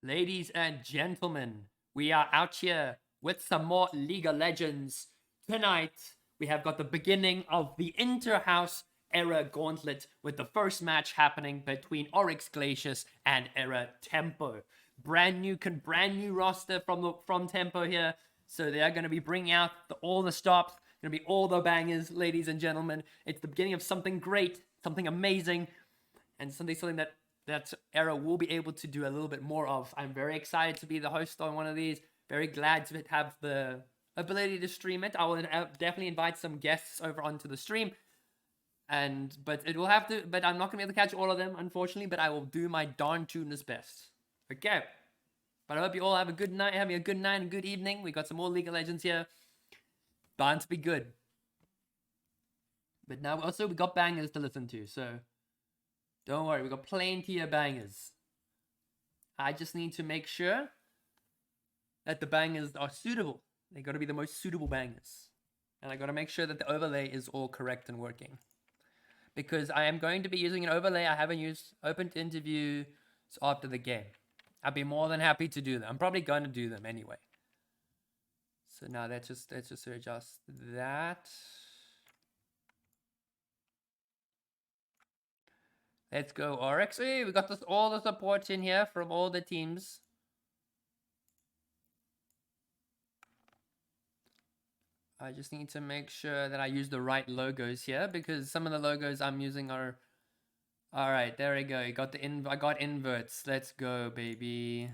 Ladies and gentlemen, we are out here with some more League of Legends. Tonight, we have got the beginning of the Inter-House Era Gauntlet with the first match happening between Oryx, Glacius, and EraTempo. Brand new roster from Tempo here. So they are going to be bringing out all the stops, going to be all the bangers, ladies and gentlemen. It's the beginning of something great, something amazing, and something that Era will be able to do a little bit more of. I'm very excited to be the host on one of these. Very glad to have the ability to stream it. I will definitely invite some guests over onto the stream. But I'm not gonna be able to catch all of them, unfortunately. But I will do my darn tuneless best. Okay. But I hope you all have a good night, having a good night and good evening. We got some more League of Legends here. Bound to be good. But now also we got bangers to listen to, so don't worry, we got plenty of bangers. I just need to make sure that the bangers are suitable. They got to be the most suitable bangers. And I got to make sure that the overlay is all correct and working. Because I am going to be using an overlay I haven't used open to interviews after the game. I'd be more than happy to do them. I'm probably going to do them anyway. So now let's just adjust that. Let's go, Oryx. Hey, we got all the supports in here from all the teams. I just need to make sure that I use the right logos here, because some of the logos I'm using are... Alright, there we go. I got inverts. Let's go, baby.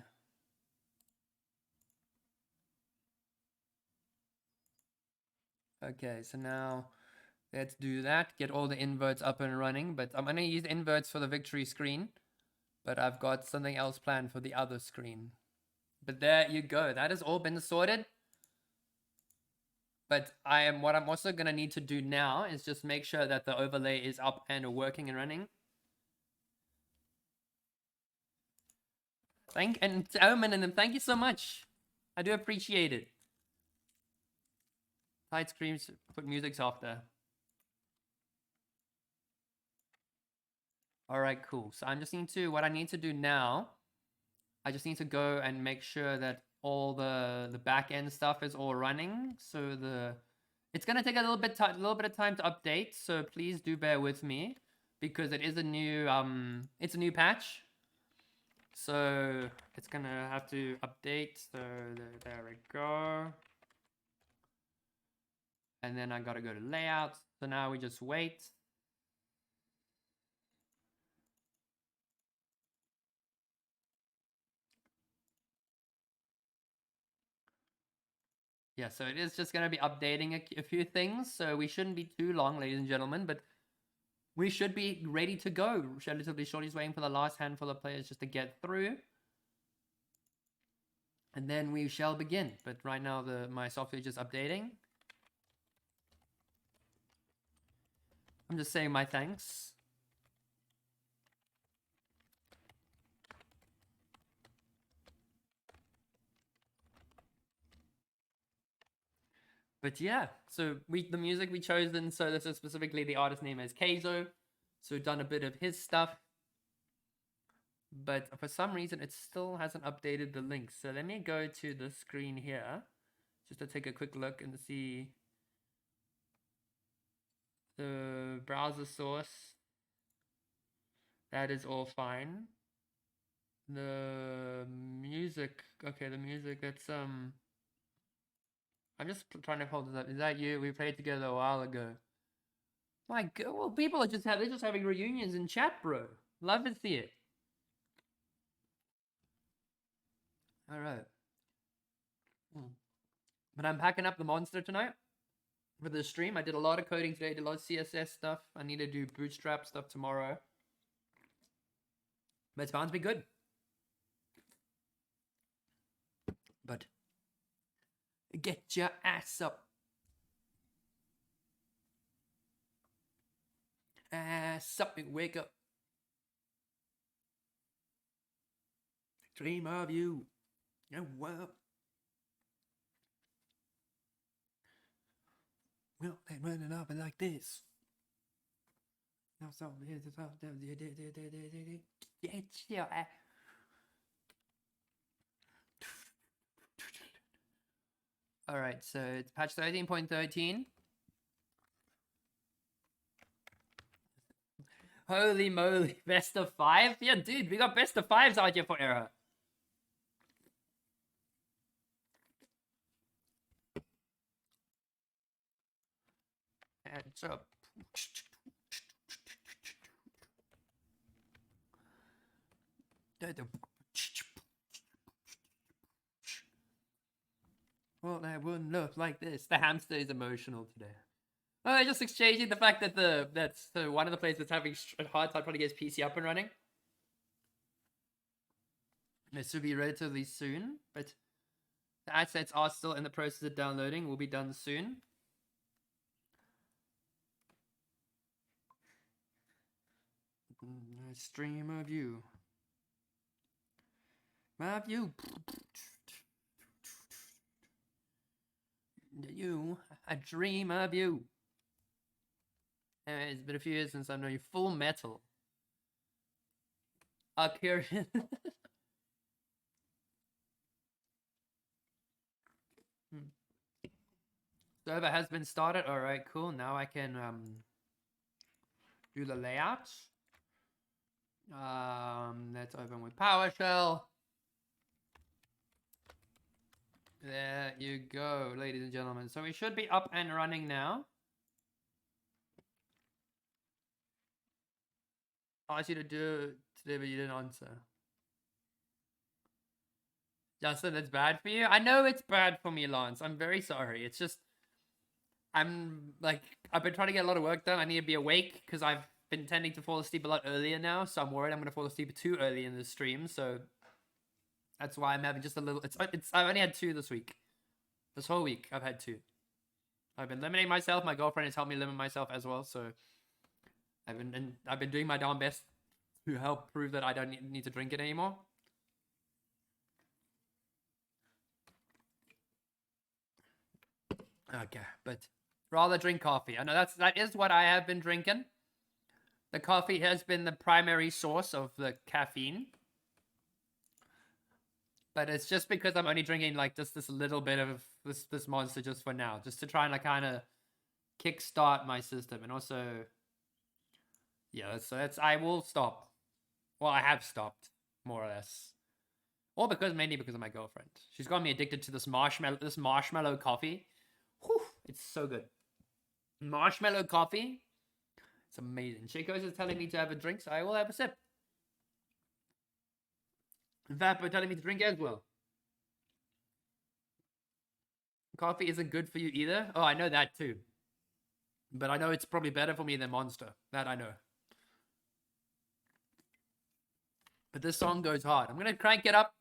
Okay, so now... Let's do that, get all the inverts up and running, but I'm going to use inverts for the victory screen, but I've got something else planned for the other screen. But there you go, that has all been sorted. But what I'm also going to need to do now is just make sure that the overlay is up and working and running. And Omen and them, thank you so much. I do appreciate it. Tight screams, put music softer. Alright, cool. So what I need to do now, I just need to go and make sure that all the back end stuff is all running. So it's gonna take a little bit of time to update. So please do bear with me, because it is a new it's a new patch. So it's gonna have to update. So there we go. And then I gotta go to layout. So now we just wait. Yeah, so it is just going to be updating a few things, so we shouldn't be too long, ladies and gentlemen, but we should be ready to go relatively shortly. Just waiting for the last handful of players just to get through, and then we shall begin. But right now, my software is just updating. I'm just saying my thanks. But yeah, so the music we chosen, so this is specifically the artist name is Keizo. So done a bit of his stuff. But for some reason, it still hasn't updated the links. So let me go to the screen here, just to take a quick look and see the browser source. That is all fine. The music, okay, the music, that's I'm just trying to hold this up. Is that you? We played together a while ago. My God, well, people are they're just having reunions in chat, bro. Love to see it. All right. But I'm packing up the monster tonight for the stream. I did a lot of coding today, did a lot of CSS stuff. I need to do bootstrap stuff tomorrow. But it's bound to be good. But get your ass up. Ass up and wake up. Dream of you. Oh, wow. Well, they running off like this. Now, so here's the top. Get your ass. All right, so it's patch 13.13. Holy moly, best of 5? Yeah, dude, we got best of 5s out here for Era. Heads up. Well, that wouldn't look like this. The hamster is emotional today. Oh, just exchanging the fact that that's one of the players that's having a hard time trying to get his PC up and running. This will be relatively soon, but the assets are still in the process of downloading. Will be done soon. A stream of you. My view. You. I dream of you. It's been a few years since I've known you. Full Metal. Curious. Server has been started. All right, cool. Now I can do the layout. Let's open with PowerShell. There you go, ladies and gentlemen. So we should be up and running now. I asked you to do it today, but you didn't answer. Justin, it's bad for you? I know it's bad for me, Lance. I'm very sorry. It's just, I've been trying to get a lot of work done. I need to be awake because I've been tending to fall asleep a lot earlier now. So I'm worried I'm going to fall asleep too early in the stream. So that's why I'm having just a little, I've only had 2 this week. This whole week, I've had 2. I've been limiting myself. My girlfriend has helped me limit myself as well. So I've been doing my darn best to help prove that I don't need to drink it anymore. Okay, but rather drink coffee. I know that is what I have been drinking. The coffee has been the primary source of the caffeine. But it's just because I'm only drinking like just this little bit of this monster just for now. Just to try and like kind of kickstart my system. And also, yeah, so I will stop. Well, I have stopped, more or less. Or mainly because of my girlfriend. She's got me addicted to this marshmallow coffee. Whew, it's so good. Marshmallow coffee. It's amazing. Chico's is telling me to have a drink, so I will have a sip. In fact, they're telling me to drink as well. Coffee isn't good for you either. Oh, I know that too. But I know it's probably better for me than Monster. That I know. But this song goes hard. I'm going to crank it up.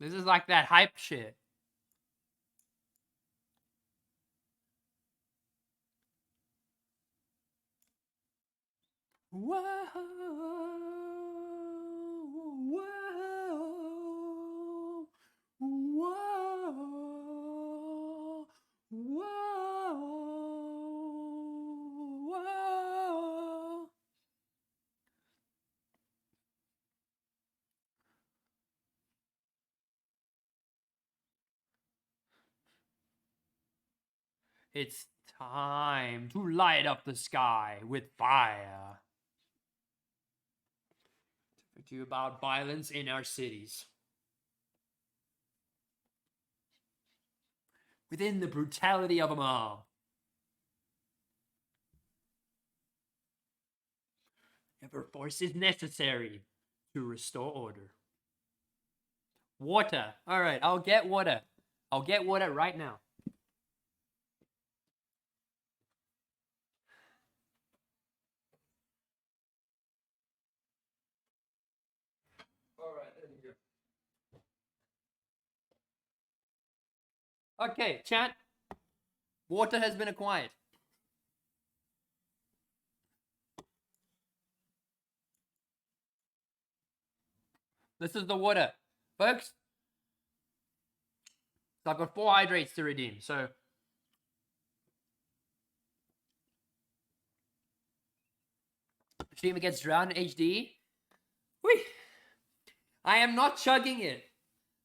This is like that hype shit. Whoa, whoa, whoa, whoa, whoa. It's time to light up the sky with fire. To you about violence in our cities. Within the brutality of a mob. Ever force is necessary to restore order. Water. All right, I'll get water. I'll get water right now. All right, there you go. Okay, chat. Water has been acquired. This is the water. Folks, so I've got 4 hydrates to redeem. So streamer gets drowned in HD. Whee! I am not chugging it.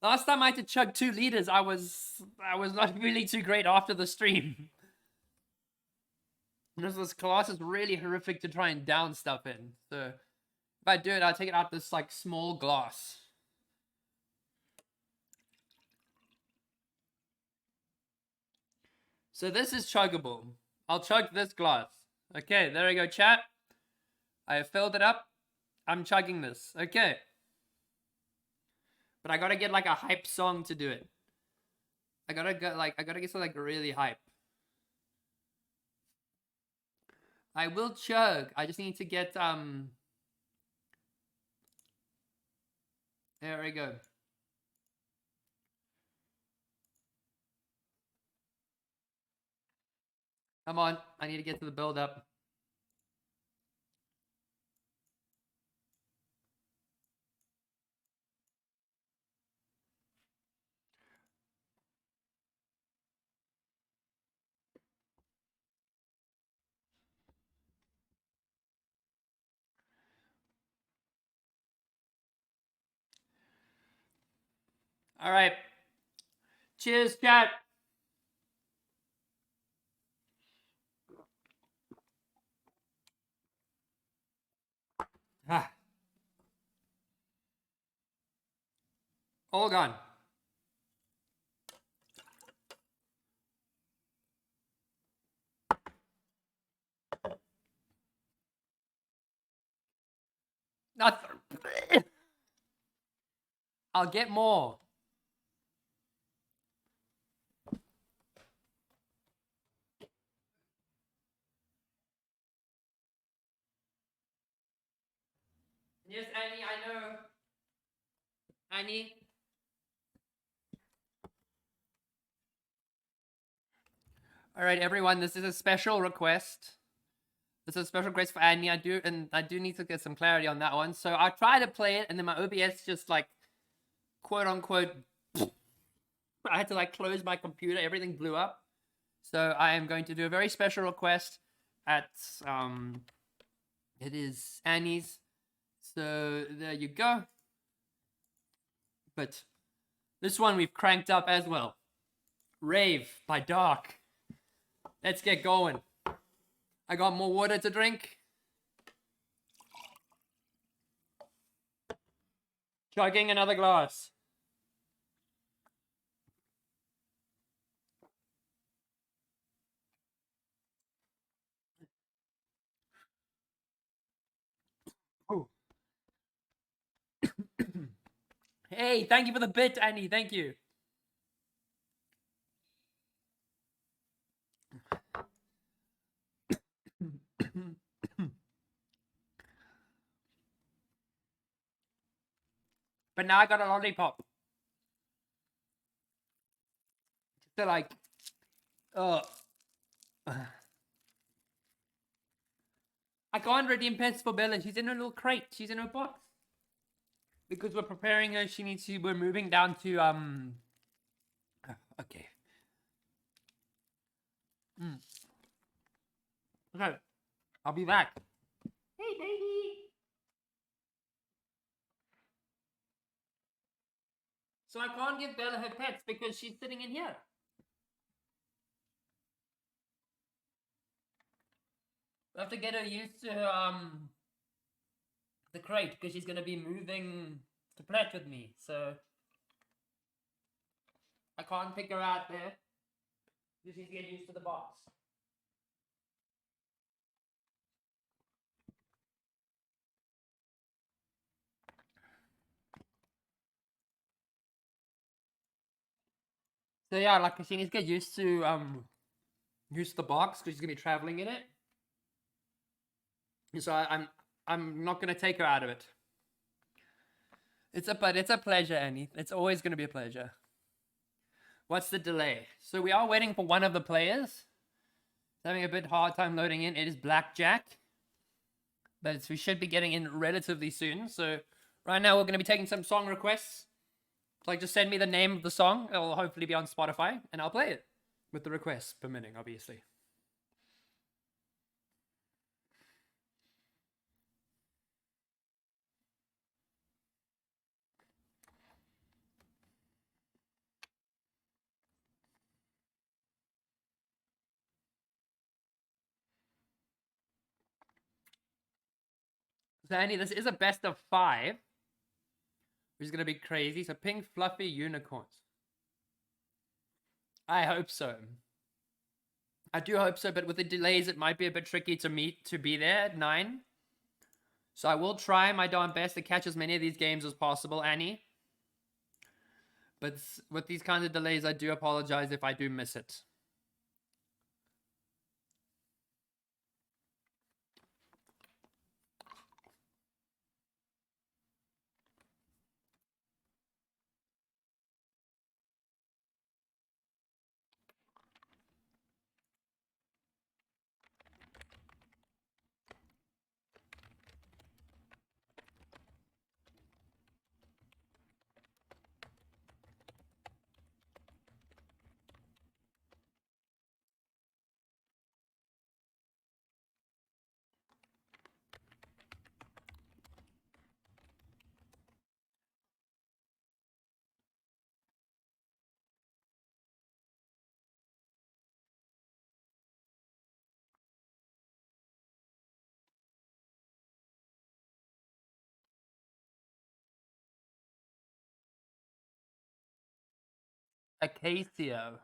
Last time I had to chug 2 liters, I was not really too great after the stream. This class is really horrific to try and down stuff in. So if I do it, I'll take it out this like small glass. So this is chuggable. I'll chug this glass. Okay, there we go, chat. I have filled it up. I'm chugging this. Okay. But I gotta get like a hype song to do it. I gotta get something like really hype. I will chug. I just need to get there we go. Come on, I need to get to the build up. All right. Cheers, chat. Ah. All gone. Nothing. I'll get more. Yes, Annie, I know. Annie. All right, everyone. This is a special request. This is a special request for Annie. I do need to get some clarity on that one. So I'll try to play it, and then my OBS just like, quote unquote, I had to like close my computer. Everything blew up. So I am going to do a very special request at it is Annie's. So there you go. But this one we've cranked up as well. Rave by Dark. Let's get going. I got more water to drink. Chugging another glass. Oh. Hey, thank you for the bit, Annie. Thank you. But now I got a lollipop. So like, I can't redeem pets for Bella. She's in a little crate. She's in her box. Because we're preparing her. We're moving down to, okay. Okay. I'll be back. Hey, baby. So I can't give Bella her pets because she's sitting in here. I have to get her used to the crate because she's gonna be moving to pet with me. So I can't pick her out there. Just need to get used to the box. So yeah, like she needs to get used to the box because she's gonna be traveling in it. So I'm not gonna take her out of it. It's a pleasure, Annie. It's always gonna be a pleasure. What's the delay? So we are waiting for one of the players. It's having a bit hard time loading in. It is Blackjack. But we should be getting in relatively soon. So right now we're going to be taking some song requests. Like just send me the name of the song. It'll hopefully be on Spotify. And I'll play it. With the requests permitting, obviously. So Andy, this is a best of 5, which is gonna be crazy. So pink fluffy unicorns. I hope so. I do hope so, but with the delays, it might be a bit tricky to be there at 9. So I will try my darn best to catch as many of these games as possible, Annie. But with these kinds of delays, I do apologize if I do miss it. Acacio.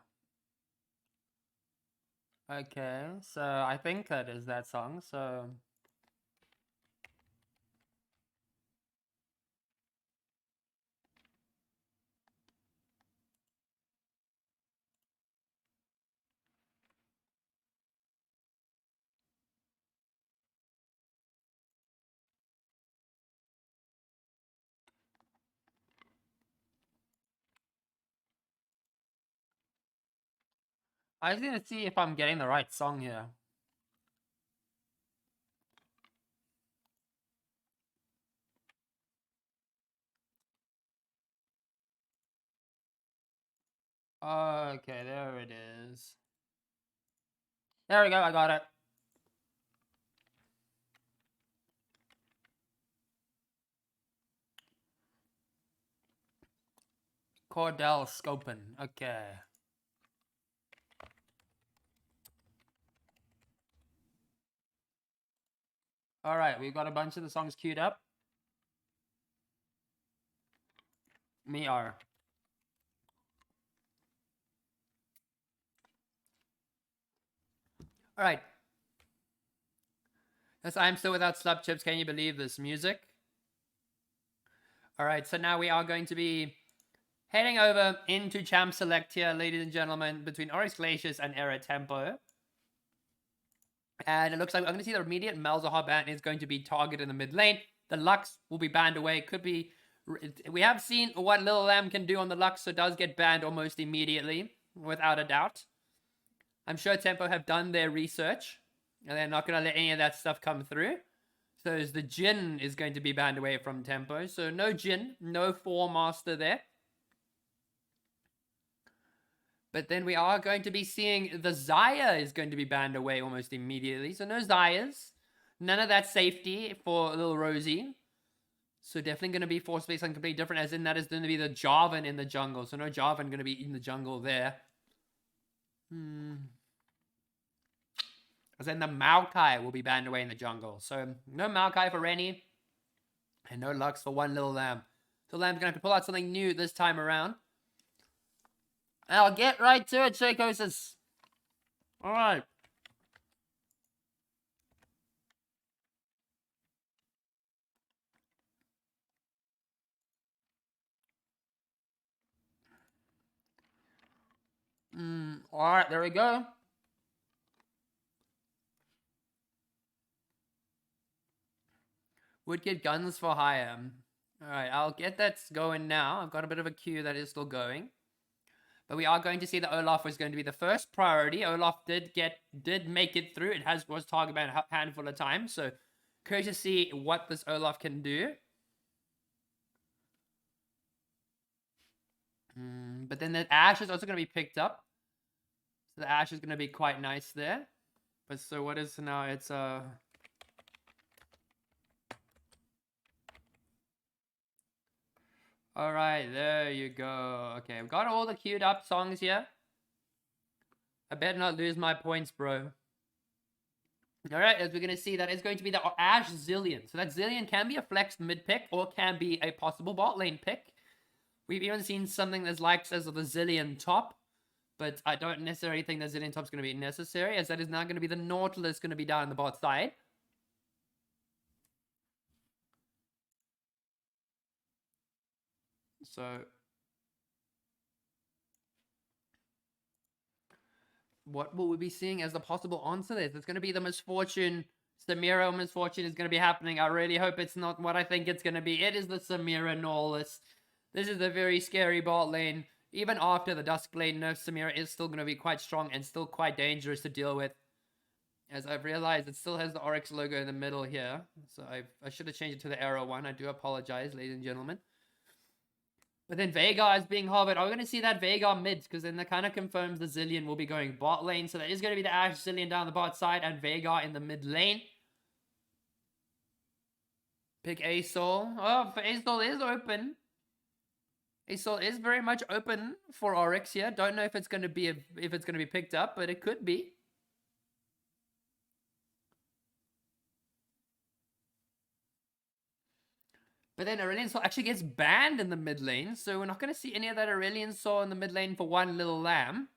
Okay, so I think that is that song, so... I was gonna see if I'm getting the right song here. Okay, there it is. There we go, I got it. Cordell Scopin. Okay. Alright, we've got a bunch of the songs queued up. Me are. Alright. Yes, I'm still without slap chips. Can you believe this music? Alright, so now we are going to be heading over into Champ Select here, ladies and gentlemen, between Oryx, Glacius, and EraTempo. And it looks like I'm going to see the immediate Malzahar ban is going to be targeted in the mid lane. The Lux will be banned away. Could be... We have seen what Little Lamb can do on the Lux, so it does get banned almost immediately, without a doubt. I'm sure Tempo have done their research, and they're not going to let any of that stuff come through. So the Jin is going to be banned away from Tempo. So no Jin, no 4-master there. But then we are going to be seeing the Xayah is going to be banned away almost immediately. So no Xayahs. None of that safety for little Rosie. So definitely going to be force based on completely different, as in that is going to be the Jarvan in the jungle. So no Jarvan going to be in the jungle there. As then the Maokai will be banned away in the jungle. So no Maokai for Rennie. And no Lux for one Little Lamb. So Lamb's going to have to pull out something new this time around. And I'll get right to it, Shacosis. Alright. Alright, there we go. Would get guns for hire. Alright, I'll get that going now. I've got a bit of a queue that is still going. But we are going to see that Olaf was going to be the first priority. Olaf did make it through. It was targeted by a handful of times. So curious to see what this Olaf can do. But then the Ashe is also going to be picked up. So the Ashe is going to be quite nice there. But so what is now? It's Alright, there you go. Okay, I've got all the queued up songs here. I better not lose my points, bro. All right, as we're going to see, that is going to be the Ash Zillion. So that Zillion can be a flex mid pick or can be a possible bot lane pick. We've even seen something that's like as the Zillion top, but I don't necessarily think the Zillion top is going to be necessary, as that is now going to be the Nautilus going to be down the bot side. So what will we be seeing as the possible answer there? It's going to be the Misfortune. Samira Misfortune is going to be happening. I really hope it's not what I think it's going to be. It is the Samira Nautilus. This is a very scary bot lane. Even after the Duskblade nerf, Samira is still going to be quite strong and still quite dangerous to deal with. As I've realized, it still has the Oryx logo in the middle here. So I should have changed it to the arrow one. I do apologize, ladies and gentlemen. But then Veigar is being hovered. Are we going to see that Veigar mid? Because then that kind of confirms the Zillion will be going bot lane. So that is going to be the Ashe Zillion down the bot side and Veigar in the mid lane. Pick Asol. Oh, Asol is open. Asol is very much open for Oryx here. Don't know if it's going to be picked up, but it could be. But then Aurelion Sol actually gets banned in the mid lane, so we're not going to see any of that Aurelion Sol in the mid lane for one little lamb.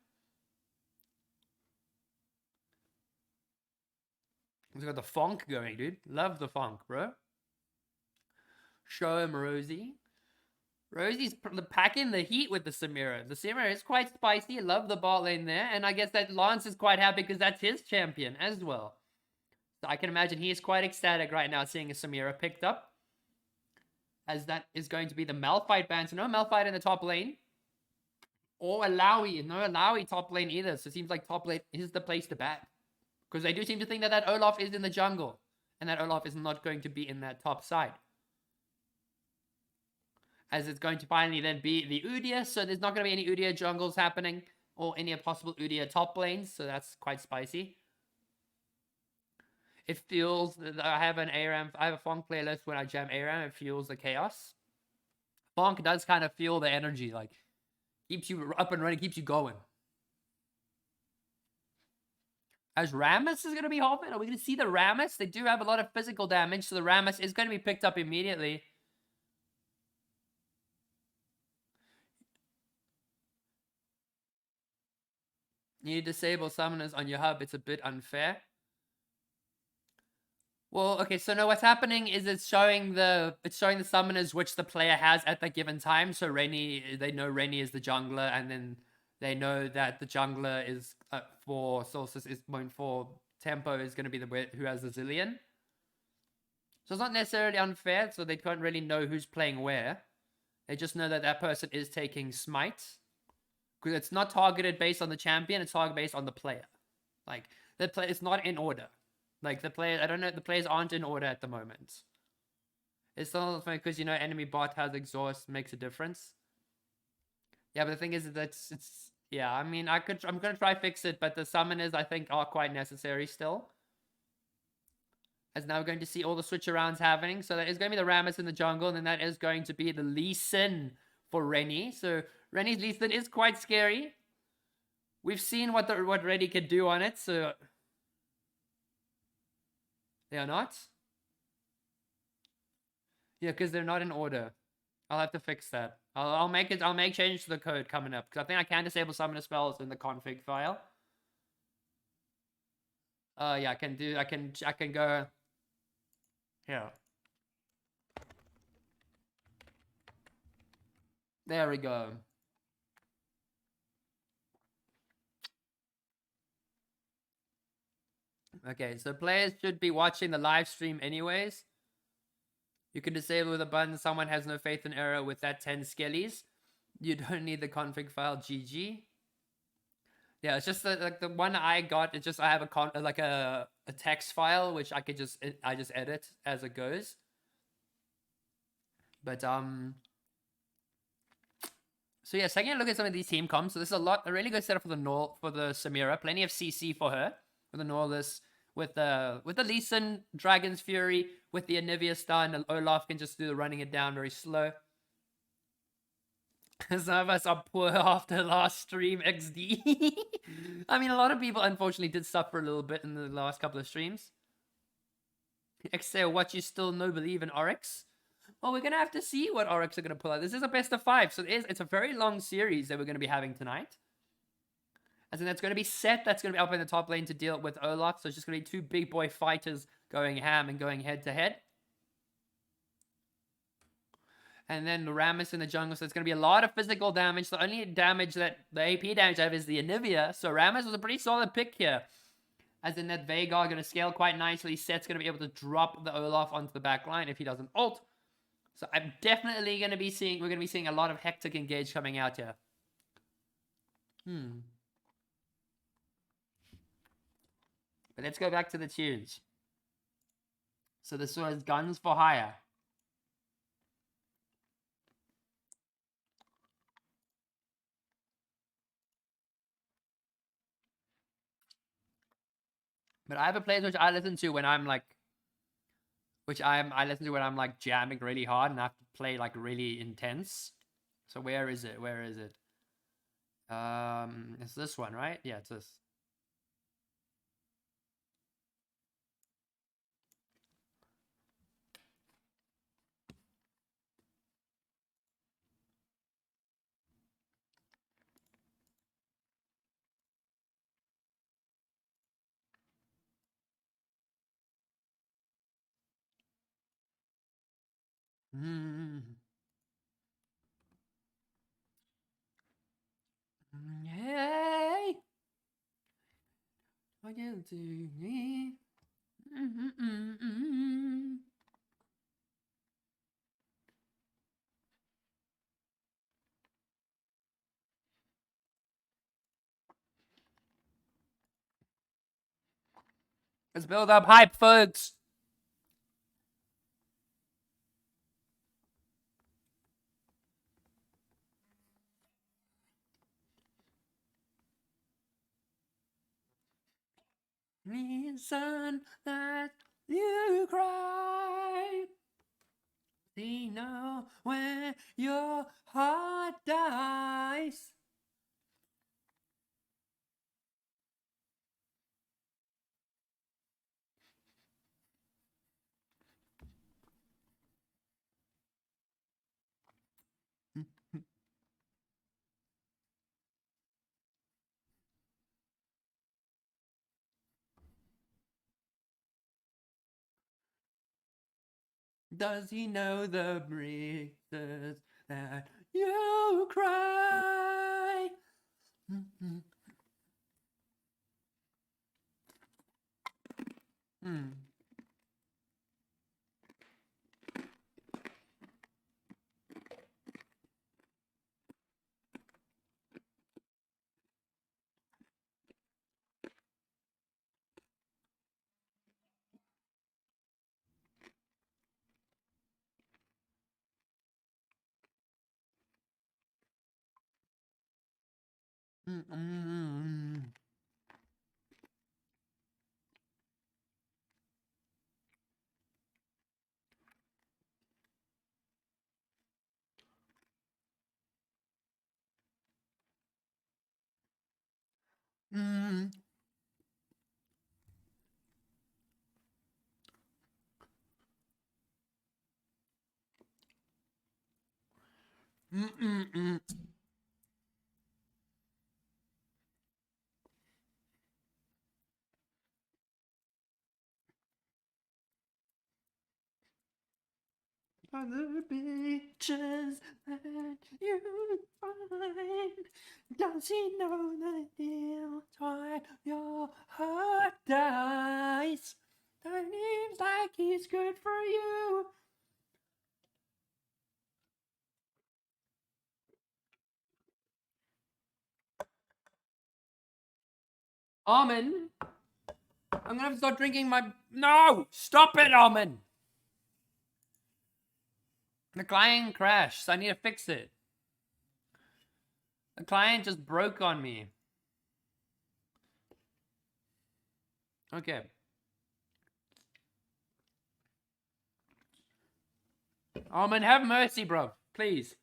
He's got the funk going, dude. Love the funk, bro. Show him Rosie. Rosie's packing the heat with the Samira. The Samira is quite spicy. Love the bot lane there. And I guess that Lance is quite happy because that's his champion as well. So I can imagine he is quite ecstatic right now seeing a Samira picked up. As that is going to be the Malphite ban. So no Malphite in the top lane. Or Alawi. No Alawi top lane either. So it seems like top lane is the place to bat. Because they do seem to think that that Olaf is in the jungle. And that Olaf is not going to be in that top side. As it's going to finally then be the Udyr. So there's not going to be any Udyr jungles happening. Or any possible Udyr top lanes. So that's quite spicy. It feels that I have an ARAM. I have a Funk playlist when I jam ARAM. It fuels the chaos. Funk does kind of feel the energy. Like, keeps you up and running. Keeps you going. As Rammus is going to be hopping. Are we going to see the Rammus? They do have a lot of physical damage. So the Rammus is going to be picked up immediately. You disable summoners on your hub. It's a bit unfair. Well, okay, so no, what's happening is it's showing the summoners which the player has at that given time. So Rennie, they know Rennie is the jungler, and then they know that the jungler is for Solstice is for Tempo is going to be the who has the Zillion. So it's not necessarily unfair. So they can't really know who's playing where. They just know that that person is taking Smite. Because it's not targeted based on the champion, it's targeted based on the player. Like, the play it's not in order. Like, the player, I don't know, the players aren't in order at the moment. It's still funny because, you know, enemy bot has exhaust, makes a difference. Yeah, but the thing is that it's yeah, I mean, I'm gonna try fix it, but the summoners, I think, are quite necessary still. As now we're going to see all the switch arounds happening. So that is going to be the Rammus in the jungle, and then that is going to be the Lee Sin for Rennie. So Rennie's Lee Sin is quite scary. We've seen what Rennie can do on it, so they are not. Yeah, because they're not in order. I'll have to fix that. I'll make changes to the code coming up, because I think I can disable summoner spells in the config file. Yeah, I can go here. There we go. Okay, so players should be watching the live stream anyways. You can disable with a button. Someone has no faith in error with that 10 skellies. You don't need the config file. GG. Yeah, it's just like the one I got. It's just I have a text file which I just edit as it goes. But so yeah, taking a look at some of these team comps. So this is a really good setup for the Samira. Plenty of CC for her with the Nautilus. With the Lee Sin, Dragon's Fury, with the Anivia stun, and Olaf can just do the running it down very slow. Some of us are poor after last stream XD. I mean, a lot of people unfortunately did suffer a little bit in the last couple of streams. Exhale, what, you still no believe in Oryx? Well, we're gonna have to see what Oryx are gonna pull out. This is a best of 5, so it's a very long series that we're gonna be having tonight. As in, that's gonna be Set that's gonna be up in the top lane to deal with Olaf. So it's just gonna be 2 big boy fighters going ham and going head to head. And then Ramus in the jungle, so it's going to be a lot of physical damage. The only damage that the AP damage I have is the Anivia. So Ramus was a pretty solid pick here. As in that Veigar going to scale quite nicely. Set's going to be able to drop the Olaf onto the back line if he doesn't ult. So I'm definitely going to be seeing, we're going to be seeing a lot of hectic engage coming out here. But let's go back to the tunes. So this was Guns for Hire. But I have a playlist which I listen to when I'm like, I listen to when I'm like jamming really hard and I have to play like really intense. So where is it? Where is it? It's this one, right? Yeah, it's this. Hey, what you do me? Let's build up hype, folks. Reason that you cry. See now when your heart dies. Does he know the breezes that you cry? Other beaches that you find. Does he know that he'll try your heart dies? That seems like he's good for you. Armin, I'm gonna have to start drinking my. No! Stop it, Armin! The client crashed, so I need to fix it. The client just broke on me. Okay. Armin, have mercy, bro. Please.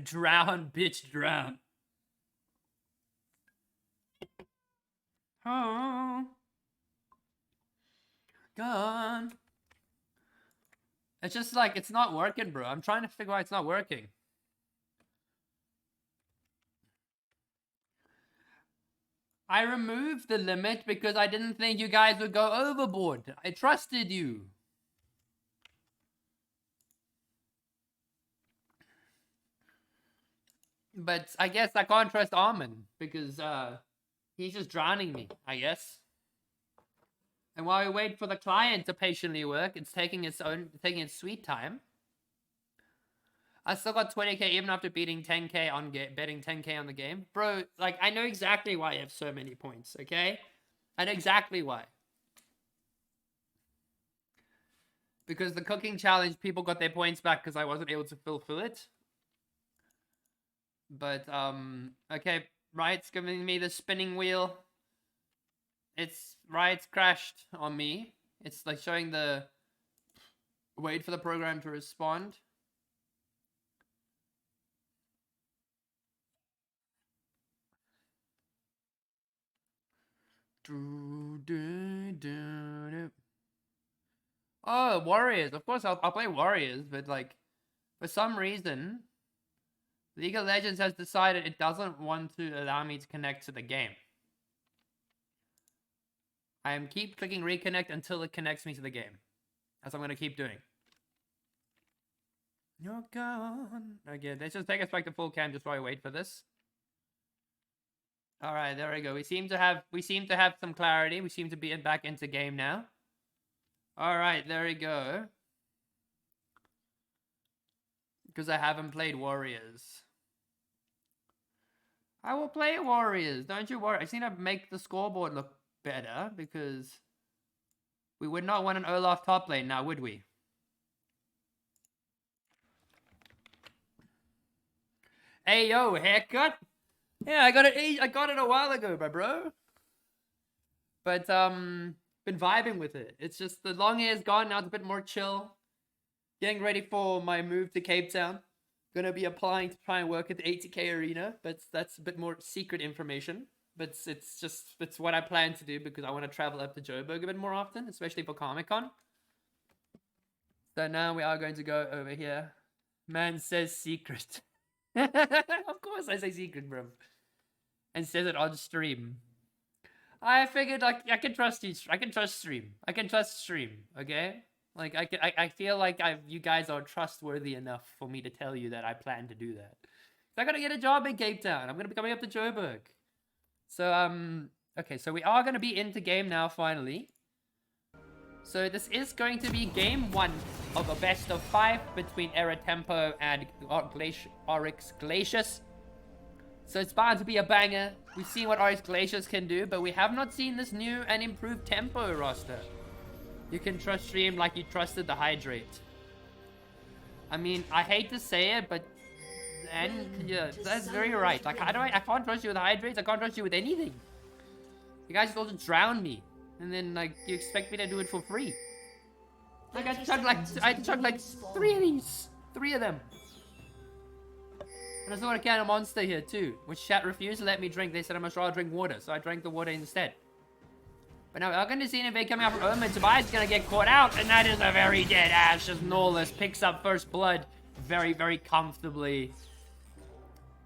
Drown, bitch, drown. Oh. Gone. It's just like, it's not working, bro. I'm trying to figure out it's not working. I removed the limit because I didn't think you guys would go overboard. I trusted you. But I guess I can't trust Armin because he's just drowning me, I guess. And while we wait for the client to patiently work, it's taking its sweet time. I still got 20k even after beating 10k on betting 10k on the game. Bro, like, I know exactly why you have so many points, okay? I know exactly why. Because the cooking challenge, people got their points back because I wasn't able to fulfill it. But, okay, Riot's giving me the spinning wheel. Riot's crashed on me. It's like showing the wait for the program to respond. Oh, Warriors. Of course, I'll play Warriors, but like, for some reason, League of Legends has decided it doesn't want to allow me to connect to the game. I am keep clicking reconnect until it connects me to the game. That's what I'm gonna keep doing. You're gone. Okay, let's just take us back to full cam just while we wait for this. All right, there we go. We seem to have some clarity. We seem to be back into game now. All right, there we go. Because I haven't played Warriors. I will play Warriors. Don't you worry. I just need to make the scoreboard look better because we would not want an Olaf top lane now, would we? Hey, yo, haircut. Yeah, I got it a while ago, bro. But, been vibing with it. It's just the long hair's gone, now it's a bit more chill. Getting ready for my move to Cape Town. Gonna be applying to try and work at the 80k arena, but that's a bit more secret information. But it's what I plan to do because I want to travel up to Joburg a bit more often, especially for Comic-Con. So now we are going to go over here. Man says secret. Of course I say secret, bro. And says it on stream. I figured, like, I can trust you. I can trust stream. I can trust stream, okay? Like, I feel like you guys are trustworthy enough for me to tell you that I plan to do that. So I gotta get a job in Cape Town. I'm gonna be coming up to Joburg. So, okay, so we are gonna be into game now, finally. So this is going to be game 1 of a best of 5 between EraTempo and Oryx Glacius. So it's bound to be a banger. We've seen what Oryx Glacius can do, but we have not seen this new and improved tempo roster. You can trust stream like you trusted the hydrate. I mean, I hate to say it, but yeah, that's very right. Like, I can't trust you with hydrates. I can't trust you with anything. You guys just also drown me, and then like you expect me to do it for free. Like I chugged like 3 of these, 3 of them. And I saw a can of Monster here too, which chat refused to let me drink. They said I must rather drink water, so I drank the water instead. But now we're going to see an invade coming out from Omen. Tobias is going to get caught out, and that is a very dead ass. Just Norless picks up first blood very, very comfortably.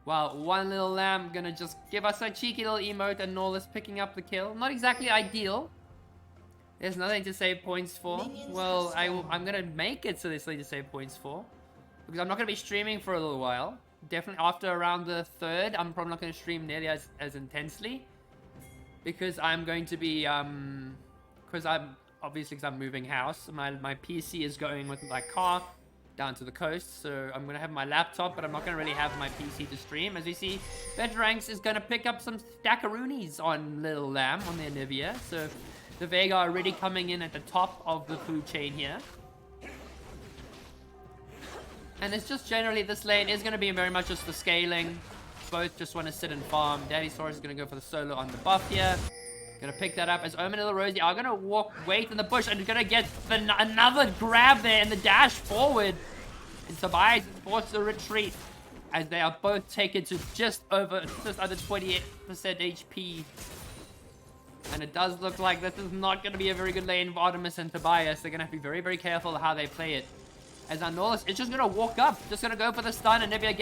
Well, one little lamb going to just give us a cheeky little emote, and Norless picking up the kill. Not exactly ideal. There's nothing to save points for. Well, I'm going to make it so there's something to save points for. Because I'm not going to be streaming for a little while. Definitely after around the 3rd, I'm probably not going to stream nearly as intensely. Because I'm going to be, because I'm moving house. My PC is going with my car down to the coast. So I'm going to have my laptop, but I'm not going to really have my PC to stream. As you see, Bedranks is going to pick up some stackaroonies on Little Lamb on their Nivea. So the Vega are already coming in at the top of the food chain here. And it's just generally, this lane is going to be very much just the scaling. Both just want to sit and farm. Daddy Saurus is going to go for the solo on the buff here. Going to pick that up as Omen and Little Rosie are going to wait in the bush and going to get another grab there and the dash forward. And Tobias is forced to retreat as they are both taken to just under 28% HP. And it does look like this is not going to be a very good lane for Artemis and Tobias. They're going to have to be very, very careful how they play it. As now Norlis is just going to walk up. Just going to go for the stun. And Nivea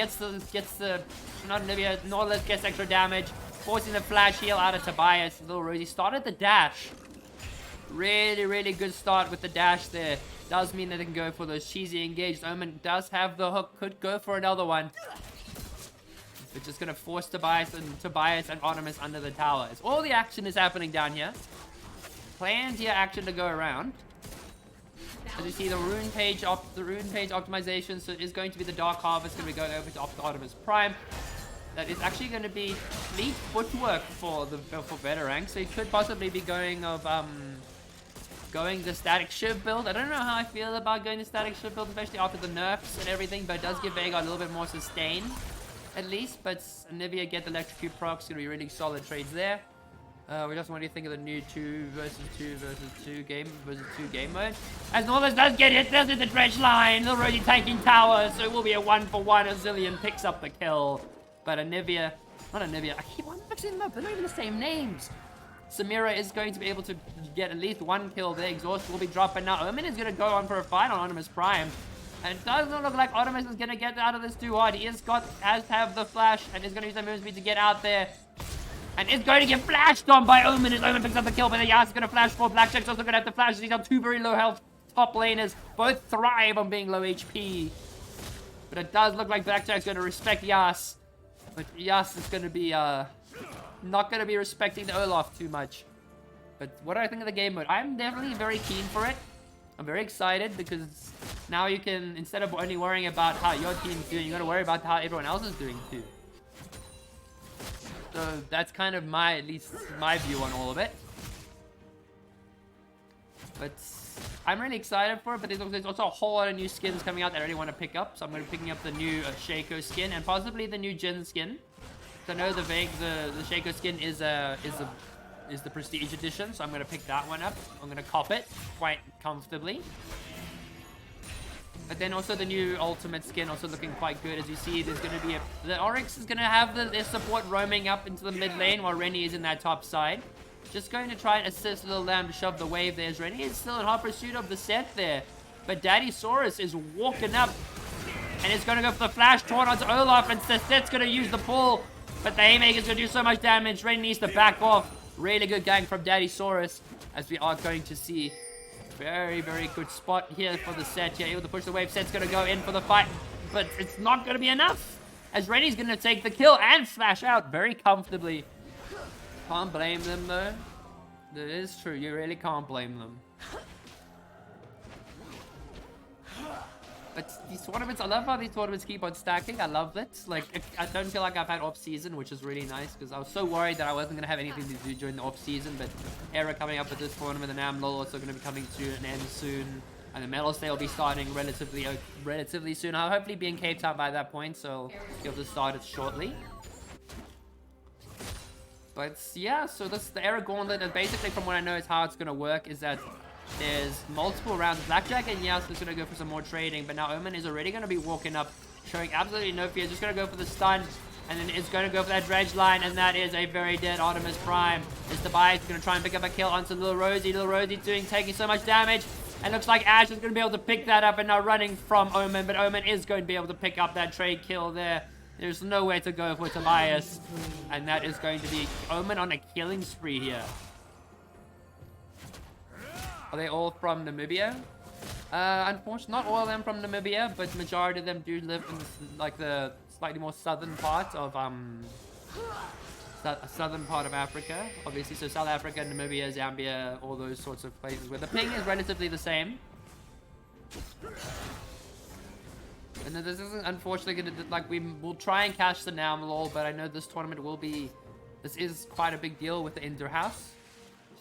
Norlis gets extra damage. Forcing the flash heal out of Tobias. Little Rosie started the dash. Really, really good start with the dash there. Does mean that they can go for those cheesy engaged. Omen does have the hook. Could go for another one. It's just going to force Tobias and Artemis under the tower. As all the action is happening down here. Plenty of action to go around. As you see, the rune page optimization, so it is going to be the Dark Harvest going to be going over to Artemis Prime. That is actually going to be fleet footwork for better rank. So it could possibly be going the static shiv build. I don't know how I feel about going the static shiv build, especially after the nerfs and everything, but it does give Veigar a little bit more sustain. At least, but Nivea get the electrocute procs, gonna be really solid trades there. What do you think of the new 2 versus 2 game mode? As Norlis does get hit, there's the dredge line, already tanking tower, so it will be a 1-for-1 as Zillion picks up the kill. But Nivea, I keep on mixing them up, they're not even the same names. Samira is going to be able to get at least 1 kill there. Exhaust will be dropped, but now Omen is gonna go on for a fight on Artemis Prime. And it does not look like Artemis is going to get out of this too hard. He has to have the flash and is going to use that move speed to get out there. And is going to get flashed on by Omen as Omen picks up the kill. But Yas is going to flash for Blackjack's also going to have to flash. These are 2 very low health top laners. Both thrive on being low HP. But it does look like Blackjack's going to respect Yas. But Yas is going to be not going to be respecting the Olaf too much. But what do I think of the game mode? I'm definitely very keen for it. I'm very excited because now you can, instead of only worrying about how your team's doing, you got to worry about how everyone else is doing too. So that's kind of at least my view on all of it. But I'm really excited for it, but there's also a whole lot of new skins coming out that I really want to pick up. So I'm going to be picking up the new Shaco skin and possibly the new Jin skin. So I know the Shaco skin is the Prestige Edition, so I'm going to pick that one up. I'm going to cop it quite comfortably. But then also the new Ultimate skin also looking quite good. As you see, there's going to be the Oryx is going to have their support roaming up into the mid lane while Rennie is in that top side. Just going to try and assist Little Lamb to shove the wave there as Rennie is still in hot pursuit of the set there. But Daddy Saurus is walking up and it's going to go for the flash taunt onto Olaf, and Set's going to use the pull. But the Haymaker's going to do so much damage. Rennie needs to back off. Really good gang from Daddy Saurus, as we are going to see. Very, very good spot here for the set. Yeah, able to push the wave. Set's going to go in for the fight, but it's not going to be enough, as Rennie's going to take the kill and flash out very comfortably. Can't blame them, though. That is true. You really can't blame them. But these tournaments, I love how these tournaments keep on stacking. I love it. Like, I don't feel like I've had off-season, which is really nice, because I was so worried that I wasn't going to have anything to do during the off-season. But Era coming up with this tournament, and AMLOL also going to be coming to an end soon. And the Metal Stay will be starting relatively soon. I'll hopefully be in Cape Town by that point, so be able to start it shortly. But yeah, so this the Era Gauntlet, and basically from what I know is how it's going to work is that there's multiple rounds. Blackjack and Yas is going to go for some more trading, but now Omen is already going to be walking up, showing absolutely no fear. Just going to go for the stun, and then it's going to go for that dredge line, and that is a very dead Artemis Prime. As Tobias is going to try and pick up a kill onto Little Rosie. Little Rosie taking so much damage, and looks like Ash is going to be able to pick that up and now running from Omen, but Omen is going to be able to pick up that trade kill there. There's nowhere to go for Tobias, and that is going to be Omen on a killing spree here. Are they all from Namibia? Unfortunately, not all of them from Namibia, but majority of them do live in like the slightly more southern part of Africa, obviously. So South Africa, Namibia, Zambia, all those sorts of places where the ping is relatively the same. And then this isn't unfortunately gonna, like, we'll try and catch the AMLOL, but I know this tournament will be, this is quite a big deal with the inter-house.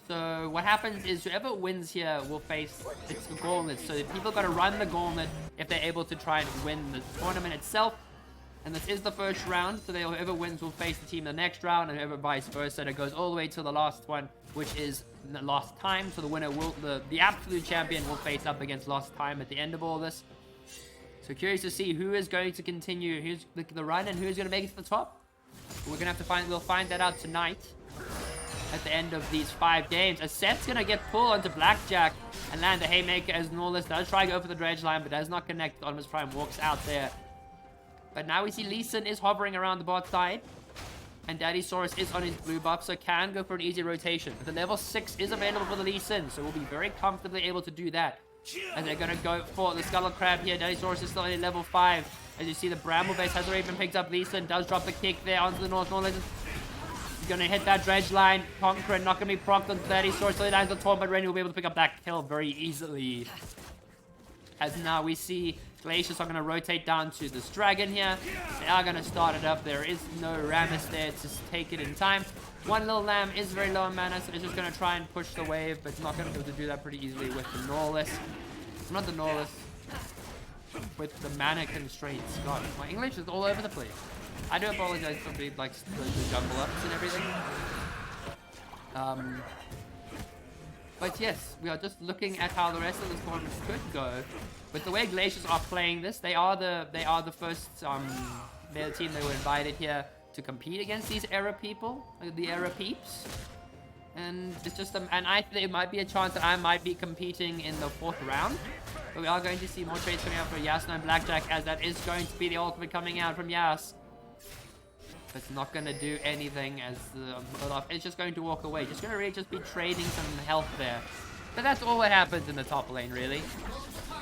So what happens is whoever wins here will face the Gauntlet. So people got to run the Gauntlet if they're able to try and win the tournament itself. And this is the first round, so whoever wins will face the team the next round, and whoever vice versa. And it goes all the way to the last one, which is the last time. So the winner will, the absolute champion will face up against last time at the end of all this. So curious to see who is going to continue who's the run and who's going to make it to the top. We're going to have to we'll find that out tonight at the end of these 5 games. A Set's going to get pulled onto Blackjack and land the Haymaker as Norlis does try to go for the dredge line, but does not connect. Optimus Prime walks out there. But now we see Lee Sin is hovering around the bot side. And Daddy Saurus is on his blue buff, so can go for an easy rotation. But the level 6 is available for the Lee Sin, so we'll be very comfortably able to do that. And they're going to go for the Scuttle Crab here. Daddy Saurus is still at level 5. As you see, the Bramble Base has already been picked up. Lee Sin does drop the kick there onto the North. He's going to hit that dredge line. Conqueror not going to be procced on Daddy Saurus, so he lands the taunt, but Rennie will be able to pick up that kill very easily. As now we see Glacius are going to rotate down to this dragon here. They are going to start it up. There is no Rammus there to take it in time. One little lamb is very low on mana, so it's just going to try and push the wave, but it's not going to be able to do that pretty easily with the Norlis. Not the Norlis. With the mana constraints. God, my English is all over the place. I do apologize for being like the jumble ups and everything. But yes, we are just looking at how the rest of this tournament could go. With the way Glacius are playing this, they are the first they're the team that were invited here to compete against these Era people, the Era peeps. And it's just and I think it might be a chance that I might be competing in the 4th round. But we are going to see more trades coming out for Yasno and Blackjack, as that is going to be the ultimate coming out from Yas. But it's not going to do anything, as Olaf is just going to walk away. Just going to really just be trading some health there. But that's all that happens in the top lane, really.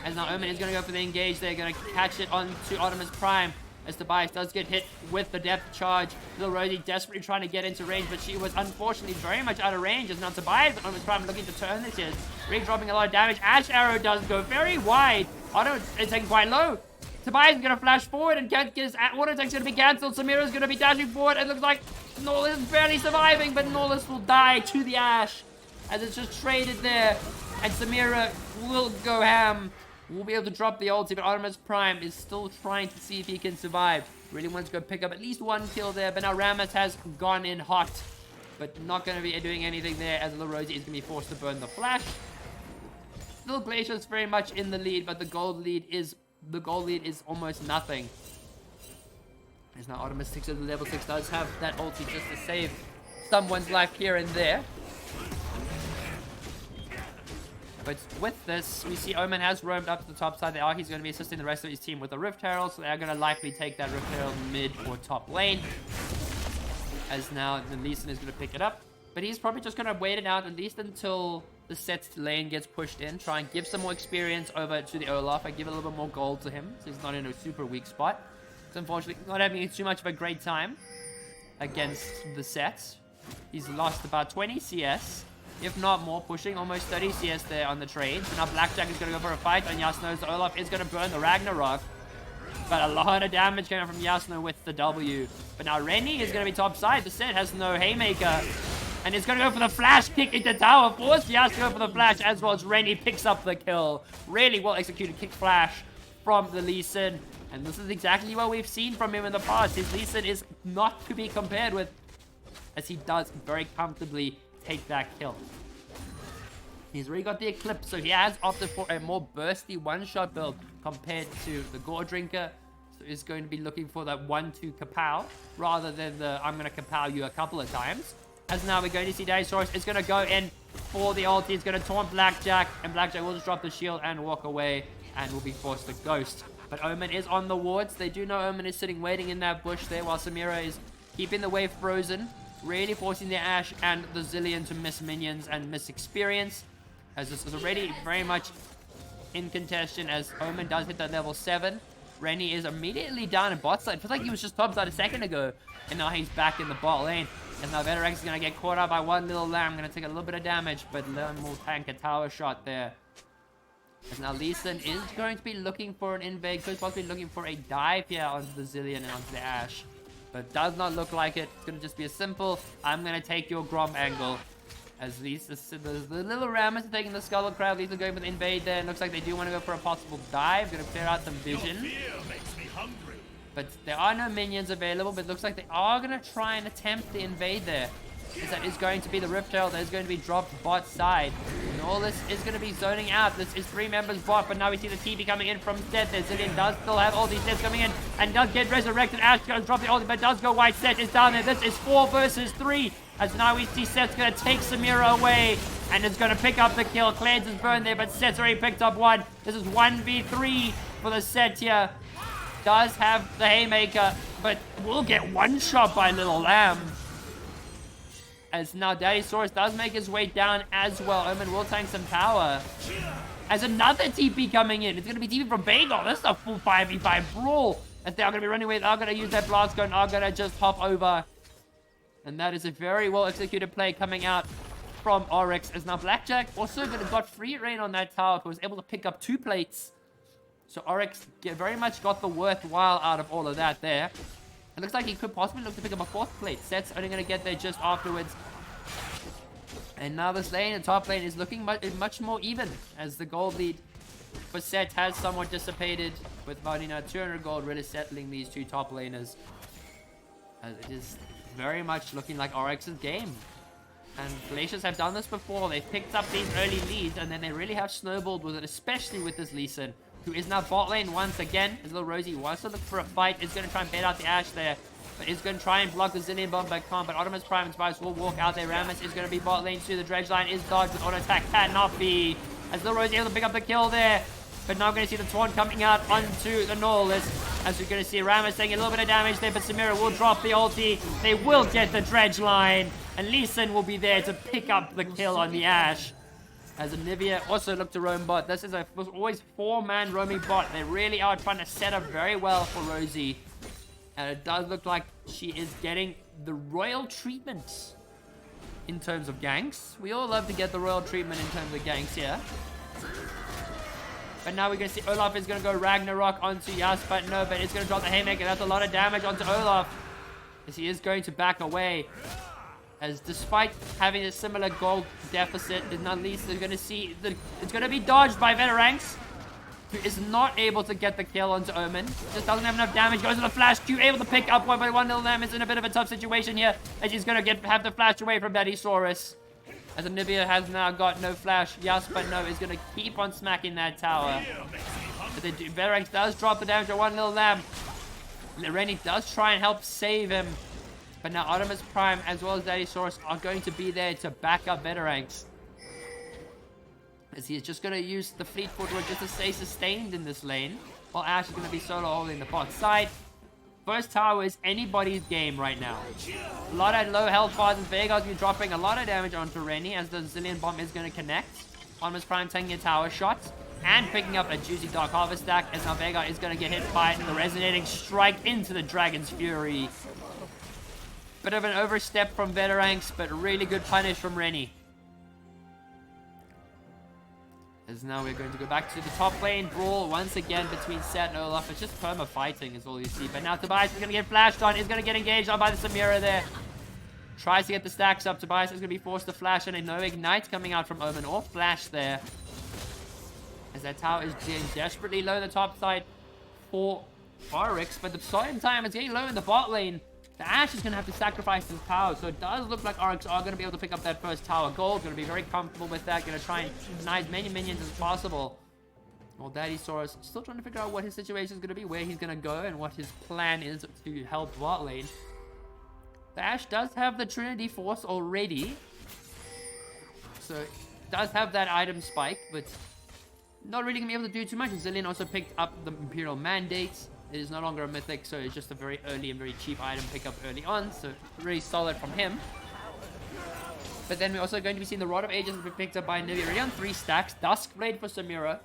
As now Omen is going to go for the engage. They're going to catch it onto Optimus Prime. As Tobias does get hit with the depth charge. Little Rosie desperately trying to get into range, but she was unfortunately very much out of range. As now Tobias and Optimus Prime looking to turn this here. Really dropping a lot of damage. Ash Arrow does go very wide. Otto is taking quite low. Tobias is going to flash forward and can't get his auto attack's going to be cancelled. Samira's going to be dashing forward. It looks like Norlis is barely surviving, but Norlis will die to the Ash as it's just traded there. And Samira will go ham. We'll be able to drop the ulti, but Optimus Prime is still trying to see if he can survive. Really wants to go pick up at least one kill there, but now Rammus has gone in hot, but not going to be doing anything there, as Little Rosie is going to be forced to burn the flash. Still Glacius very much in the lead, but the gold lead is almost nothing. As now Optimus 6 at the level 6 does have that ulti just to save someone's life here and there. But with this, we see Omen has roamed up to the top side. He's going to be assisting the rest of his team with the Rift Herald, so they're going to likely take that Rift Herald mid or top lane. As now the Lee Sin is going to pick it up. But he's probably just going to wait it out at least until the Set's lane gets pushed in. Try and give some more experience over to the Olaf. I give a little bit more gold to him, so he's not in a super weak spot. So unfortunately, not having too much of a great time against the Sets. He's lost about 20 CS. If not more, pushing almost 30 CS there on the trade. So now Blackjack is going to go for a fight on Yasno. So Olaf is going to burn the Ragnarok. But a lot of damage coming from Yasno with the W. But now Rennie is going to be top side. The Set has no Haymaker. And he's going to go for the flash kick into tower. Force Yas to go for the flash, as well as Rennie picks up the kill. Really well executed kick flash from the Lee Sin. And this is exactly what we've seen from him in the past. His Lee Sin is not to be compared with, as he does very comfortably take that kill. He's already got the Eclipse, so he has opted for a more bursty one-shot build compared to the Gore Drinker. So he's going to be looking for that 1-2 kapow rather than the I'm going to kapow you a couple of times. As now we're going to see Dinosaurus is going to go in for the ulti. He's going to taunt Blackjack, and Blackjack will just drop the shield and walk away and will be forced to ghost. But Omen is on the wards. They do know Omen is sitting waiting in that bush there while Samira is keeping the wave frozen. Really forcing the Ashe and the Zillion to miss minions and miss experience. As this is already very much in contention, as Omen does hit that level 7. Rennie is immediately down in bot side. Feels like he was just top side a second ago. And now he's back in the bot lane. And now Veterax is going to get caught up by one little lamb. Going to take a little bit of damage, but Lamb will tank a tower shot there. As now Lee Sin is going to be looking for an invade. Could possibly looking for a dive here onto the Zillion and onto the Ashe. But does not look like it. It's going to just be a simple, I'm going to take your Grom angle. As the little Ram is taking the Skull Crowd. These are going for the invade there. It looks like they do want to go for a possible dive. Going to clear out some vision. But there are no minions available. But it looks like they are going to try and attempt the invade there. That is going to be the Rift Herald that is going to be dropped bot side. Norlis is going to be zoning out. This is 3 members bot, but now we see the TP coming in from Seth. Zillion does still have all these sets coming in and does get resurrected. Ash goes drop the ulti, but does go white. Seth is down there. This is 4 versus 3. As now we see Seth's going to take Samira away and is going to pick up the kill. Cleanse is burned there, but Seth's already picked up 1. This is 1v3 for the Set here. Does have the Haymaker, but will get one shot by Little Lamb. As now Daddysaurus does make his way down as well. Omen will tank some power. As another TP coming in. It's going to be TP from Bagel. This is a full 5v5 brawl. As they are going to be running away. They are going to use that blast gun. Are going to just hop over. And that is a very well executed play coming out from Oryx. As now Blackjack also got free reign on that tower. But was able to pick up 2 plates. So Oryx very much got the worthwhile out of all of that there. It looks like he could possibly look to pick up a 4th plate. Set's only going to get there just afterwards. And now this lane, the top lane, is looking much more even. As the gold lead for Set has somewhat dissipated. With about 200 gold really settling these 2 top laners. As it is very much looking like Oryx's game. And Glacius have done this before. They've picked up these early leads. And then they really have snowballed with it. Especially with this Lee Sin, who is now bot lane once again. As little Rosie wants to look for a fight. Is going to try and bait out the Ashe there. But is going to try and block the Zillion bomb, but can't. But Optimus Prime and Spice will walk out there. Rammus is going to be bot lane too. The dredge line is dodged with auto attack. Cannot be. As little Rosie able to pick up the kill there. But now we're going to see the Taunt coming out onto the Norlis. As we're going to see Rammus taking a little bit of damage there. But Samira will drop the ulti. They will get the dredge line. And Lee Sin will be there to pick up the kill on the Ashe. As Anivia also looked to roam bot. This is was always 4-man roaming bot. They really are trying to set up very well for Rosie. And it does look like she is getting the royal treatment in terms of ganks. We all love to get the royal treatment in terms of ganks here. But now we're going to see Olaf is going to go Ragnarok onto Yas, but no, but it's going to drop the Haymaker. That's a lot of damage onto Olaf. As he is going to back away. As despite having a similar gold deficit, not least, they're going to see it's going to be dodged by Vetaranx, who is not able to get the kill onto Omen. Just doesn't have enough damage. Goes to the flash. Q able to pick up 1 by 1. Little Lamb is in a bit of a tough situation here, as he's going to have to flash away from Daddysaurus. As Anivia has now got no flash. Yes, but no, is going to keep on smacking that tower. But Vetaranx does drop the damage on 1 Little Lamb. Rennie does try and help save him. But now Optimus Prime as well as Daddysaurus are going to be there to back up Vetaranx. As he is just going to use the Fleet Footwork just to stay sustained in this lane. While Ashe is going to be solo holding the bot side. First tower is anybody's game right now. A lot of low health bars and Vega's going to be dropping a lot of damage onto Rennie as the Zillion bomb is going to connect. Optimus Prime taking a tower shot. And picking up a juicy Dark Harvest stack as now Vega is going to get hit by the resonating strike into the Dragon's Fury. Bit of an overstep from Vetaranx, but really good punish from Rennie. As now we're going to go back to the top lane brawl once again between Set and Olaf. It's just perma fighting is all you see. But now Tobias is going to get flashed on. Is going to get engaged on by the Samira there. Tries to get the stacks up. Tobias is going to be forced to flash and no ignite coming out from Omen or flash there. As that tower is getting desperately low in the top side for Oryx. But at the same time, it's getting low in the bot lane. The Ashe is going to have to sacrifice his power, so it does look like Oryx are going to be able to pick up that first tower gold. Going to be very comfortable with that. Going to try and deny as many minions as possible. Well, Daddysaurus still trying to figure out what his situation is going to be, where he's going to go, and what his plan is to help bot lane. The Ashe does have the Trinity Force already, so it does have that item spike, but not really going to be able to do too much. Zillion also picked up the Imperial Mandate. It is no longer a mythic, so it's just a very early and very cheap item pickup early on. So really solid from him. But then we're also going to be seeing the Rod of Ages be picked up by Anivia. Already on 3 stacks. Duskblade for Samira.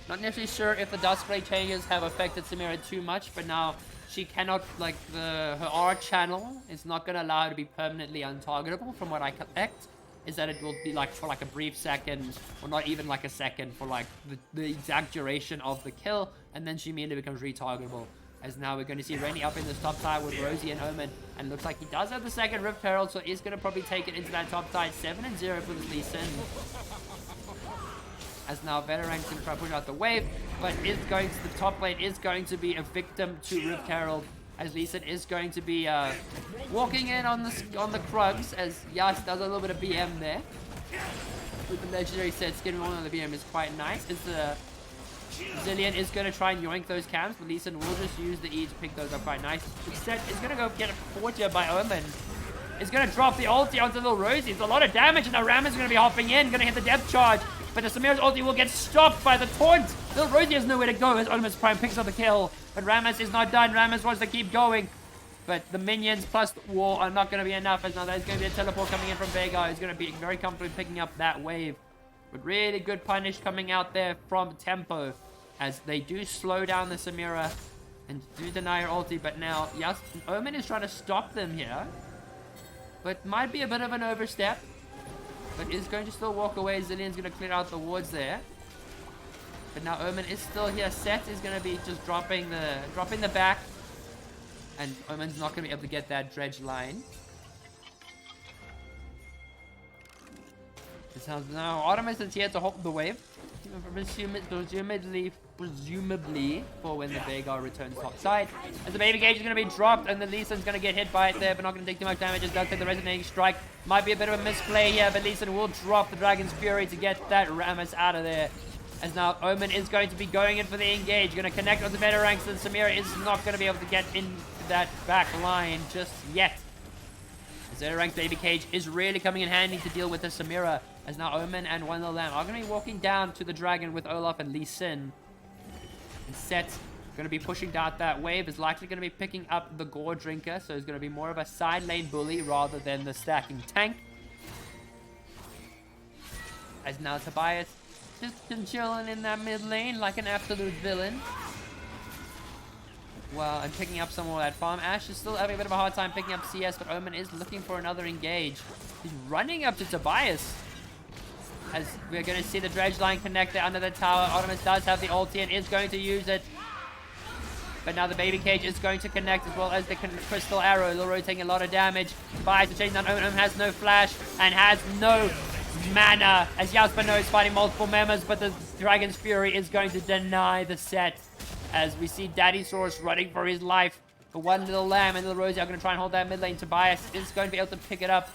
Not necessarily sure if the Duskblade changes have affected Samira too much, but now she cannot, like, her R channel is not going to allow her to be permanently untargetable from what I collect. Is that it will be like for like a brief second, or not even like a second, for like the exact duration of the kill, and then she immediately becomes retargetable. As now we're going to see Rennie up in this top side with Rosie and Omen, and looks like he does have the second Rift Herald, so he's going to probably take it into that top side. 7-0 for the Lee Sin. As now Vetaranx can try to push out the wave, but is going to the top lane is going to be a victim to Rift Herald. As Lee Sin is going to be walking in on the Krugs, as Yas does a little bit of BM there. with the legendary set, skipping one on the VM is quite nice. It's Zillion is going to try and yoink those camps, but Lee Sin will just use the E to pick those up quite nice. The set is going to go get a 40 by Omen. Is going to drop the ulti onto Little Rosie. It's a lot of damage, and now Ram is going to be hopping in, going to hit the depth charge. But the Samira's ulti will get stopped by the taunt. Little Rosie has nowhere to go as Olympus Prime picks up the kill. But Rammus is not done. Rammus wants to keep going. But the minions plus the wall are not going to be enough, as now there's going to be a teleport coming in from Vega, who's going to be very comfortably picking up that wave. But really good punish coming out there from Tempo, as they do slow down the Samira and do deny her ulti. But now, yes, Omen is trying to stop them here. But might be a bit of an overstep. But is going to still walk away. Zillion's going to clear out the wards there. But now Omen is still here. Set is going to be just dropping the back. And Omen's not going to be able to get that dredge line. It sounds now Artemis is here to hold the wave. Presumably for when the Veigar returns topside. As the baby cage is going to be dropped, and the Lee Sin's going to get hit by it there, but not going to take too much damage. It does take the resonating strike. Might be a bit of a misplay here, but Lee Sin will drop the Dragon's Fury to get that Rammus out of there. As now Omen is going to be going in for the engage. Going to connect with the better ranks, and Samira is not going to be able to get into that back line just yet. The Zeta rank baby cage is really coming in handy to deal with the Samira. As now Omen and One Little Lamb are going to be walking down to the Dragon with Olaf and Lee Sin. And Set going to be pushing down that wave. Is likely going to be picking up the Gore Drinker. So it's going to be more of a side lane bully rather than the stacking tank. As now Tobias just been chilling in that mid lane like an absolute villain. Well, and picking up some more of that farm. Ashe is still having a bit of a hard time picking up CS, but Omen is looking for another engage. He's running up to Tobias. As we're going to see the dredge line connect there under the tower. Artemis does have the ulti and is going to use it. But now the baby cage is going to connect, as well as the crystal arrow. Little Roy taking a lot of damage. Tobias is chasing down Omen. Has no flash and has no mana. As Yaspano is fighting multiple members, but the Dragon's Fury is going to deny the set. As we see Daddy Source running for his life. The One Little Lamb and Little Rosie are going to try and hold that mid lane. Tobias is going to be able to pick it up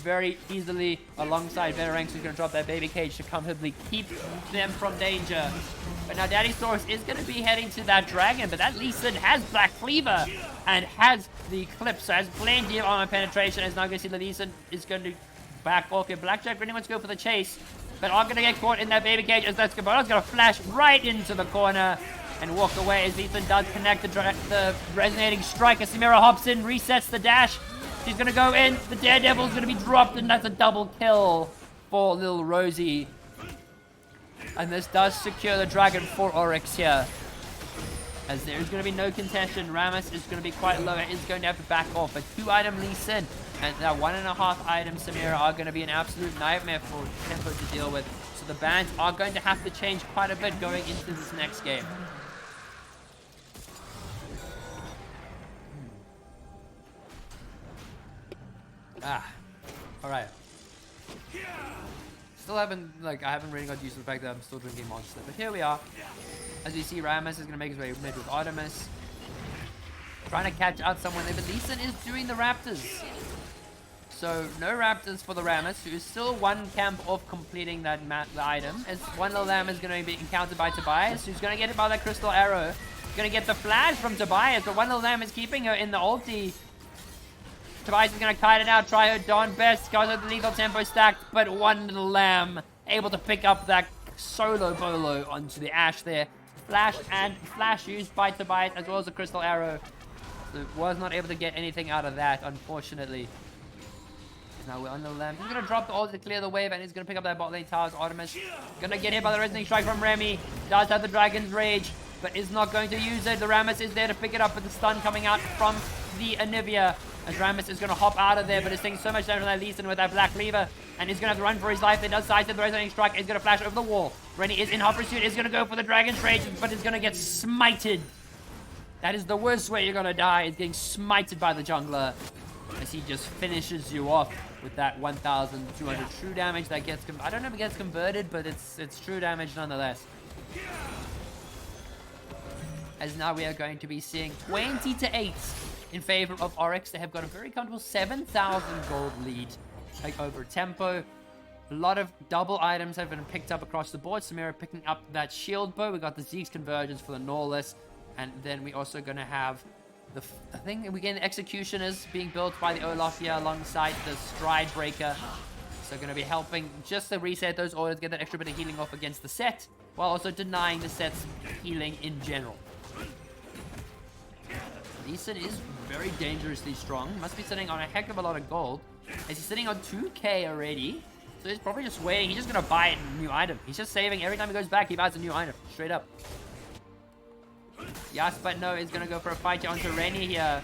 very easily alongside Veraranx, who's going to drop that baby cage to comfortably keep them from danger. But now Daddy Source is going to be heading to that dragon, but that Lee Sin has Black Cleaver and has the clip, so has plenty of armor penetration. As now going to see the Lee Sin is going to back off here. Blackjack really wants to go for the chase, but are going to get caught in that baby cage as that's going to flash right into the corner and walk away as Lee Sin does connect the resonating strike. As Samira hops in, resets the dash. She's going to go in. The Daredevil's going to be dropped, and that's a double kill for Little Rosie. And this does secure the dragon for Oryx here. As there is going to be no contention. Rammus is going to be quite low and is going to have to back off. A 2-item Lee Sin and that 1.5 item Samira are going to be an absolute nightmare for Tempo to deal with. So the bans are going to have to change quite a bit going into this next game. Alright. Still haven't, I haven't really got used to the fact that I'm still drinking Monster. But here we are. As you see, Rammus is going to make his way mid with Artemis. Trying to catch out someone there, but Lee Sin is doing the Raptors. So, no Raptors for the Rammus, who is still one camp off completing that the item. As One Little Lamb is going to be encountered by Tobias, who's going to get hit by that crystal arrow. Going to get the flash from Tobias, but One Little Lamb is keeping her in the ulti. Tobias is going to kite it out, try her darn best. Goes with the lethal tempo stacked, but One Little Lamb able to pick up that solo bolo onto the Ashe there. Flash used by Tobias as well as the crystal arrow. So was not able to get anything out of that, unfortunately. Now we're on the Lamb. He's going to drop the ult to clear the wave, and he's going to pick up that bot lane towers. Artemis going to get hit by the resonating strike from Remy. Does have the Dragon's Rage, but is not going to use it. The Rammus is there to pick it up with the stun coming out from the Anivia. As Rammus is going to hop out of there, but is taking so much damage from that Lee Sin with that Black Cleaver. And he's going to have to run for his life. They does sidestep the resonating strike. He's going to flash over the wall. Rennie is in hot pursuit. Is going to go for the Dragon's Rage, but is going to get smited. That is the worst way you're going to die, is getting smited by the jungler. As he just finishes you off with that 1,200 true damage that gets... I don't know if it gets converted, but it's true damage nonetheless. As now we are going to be seeing 20-8 in favor of Oryx. They have got a very comfortable 7,000 gold lead over Tempo. A lot of double items have been picked up across the board. Samira picking up that shield bow. We got the Zeke's convergence for the Norless. And then we also going to have the... I think we get the Executioners being built by the Olaf here alongside the Stride Breaker. So going to be helping just to reset those orders, get that extra bit of healing off against the set, while also denying the set's healing in general. Lee Sin is very dangerously strong. Must be sitting on a heck of a lot of gold. As he's sitting on 2k already. So he's probably just waiting. He's just going to buy a new item. He's just saving. Every time he goes back, he buys a new item. Straight up. Yes, but no, he's going to go for a fight onto Rennie here.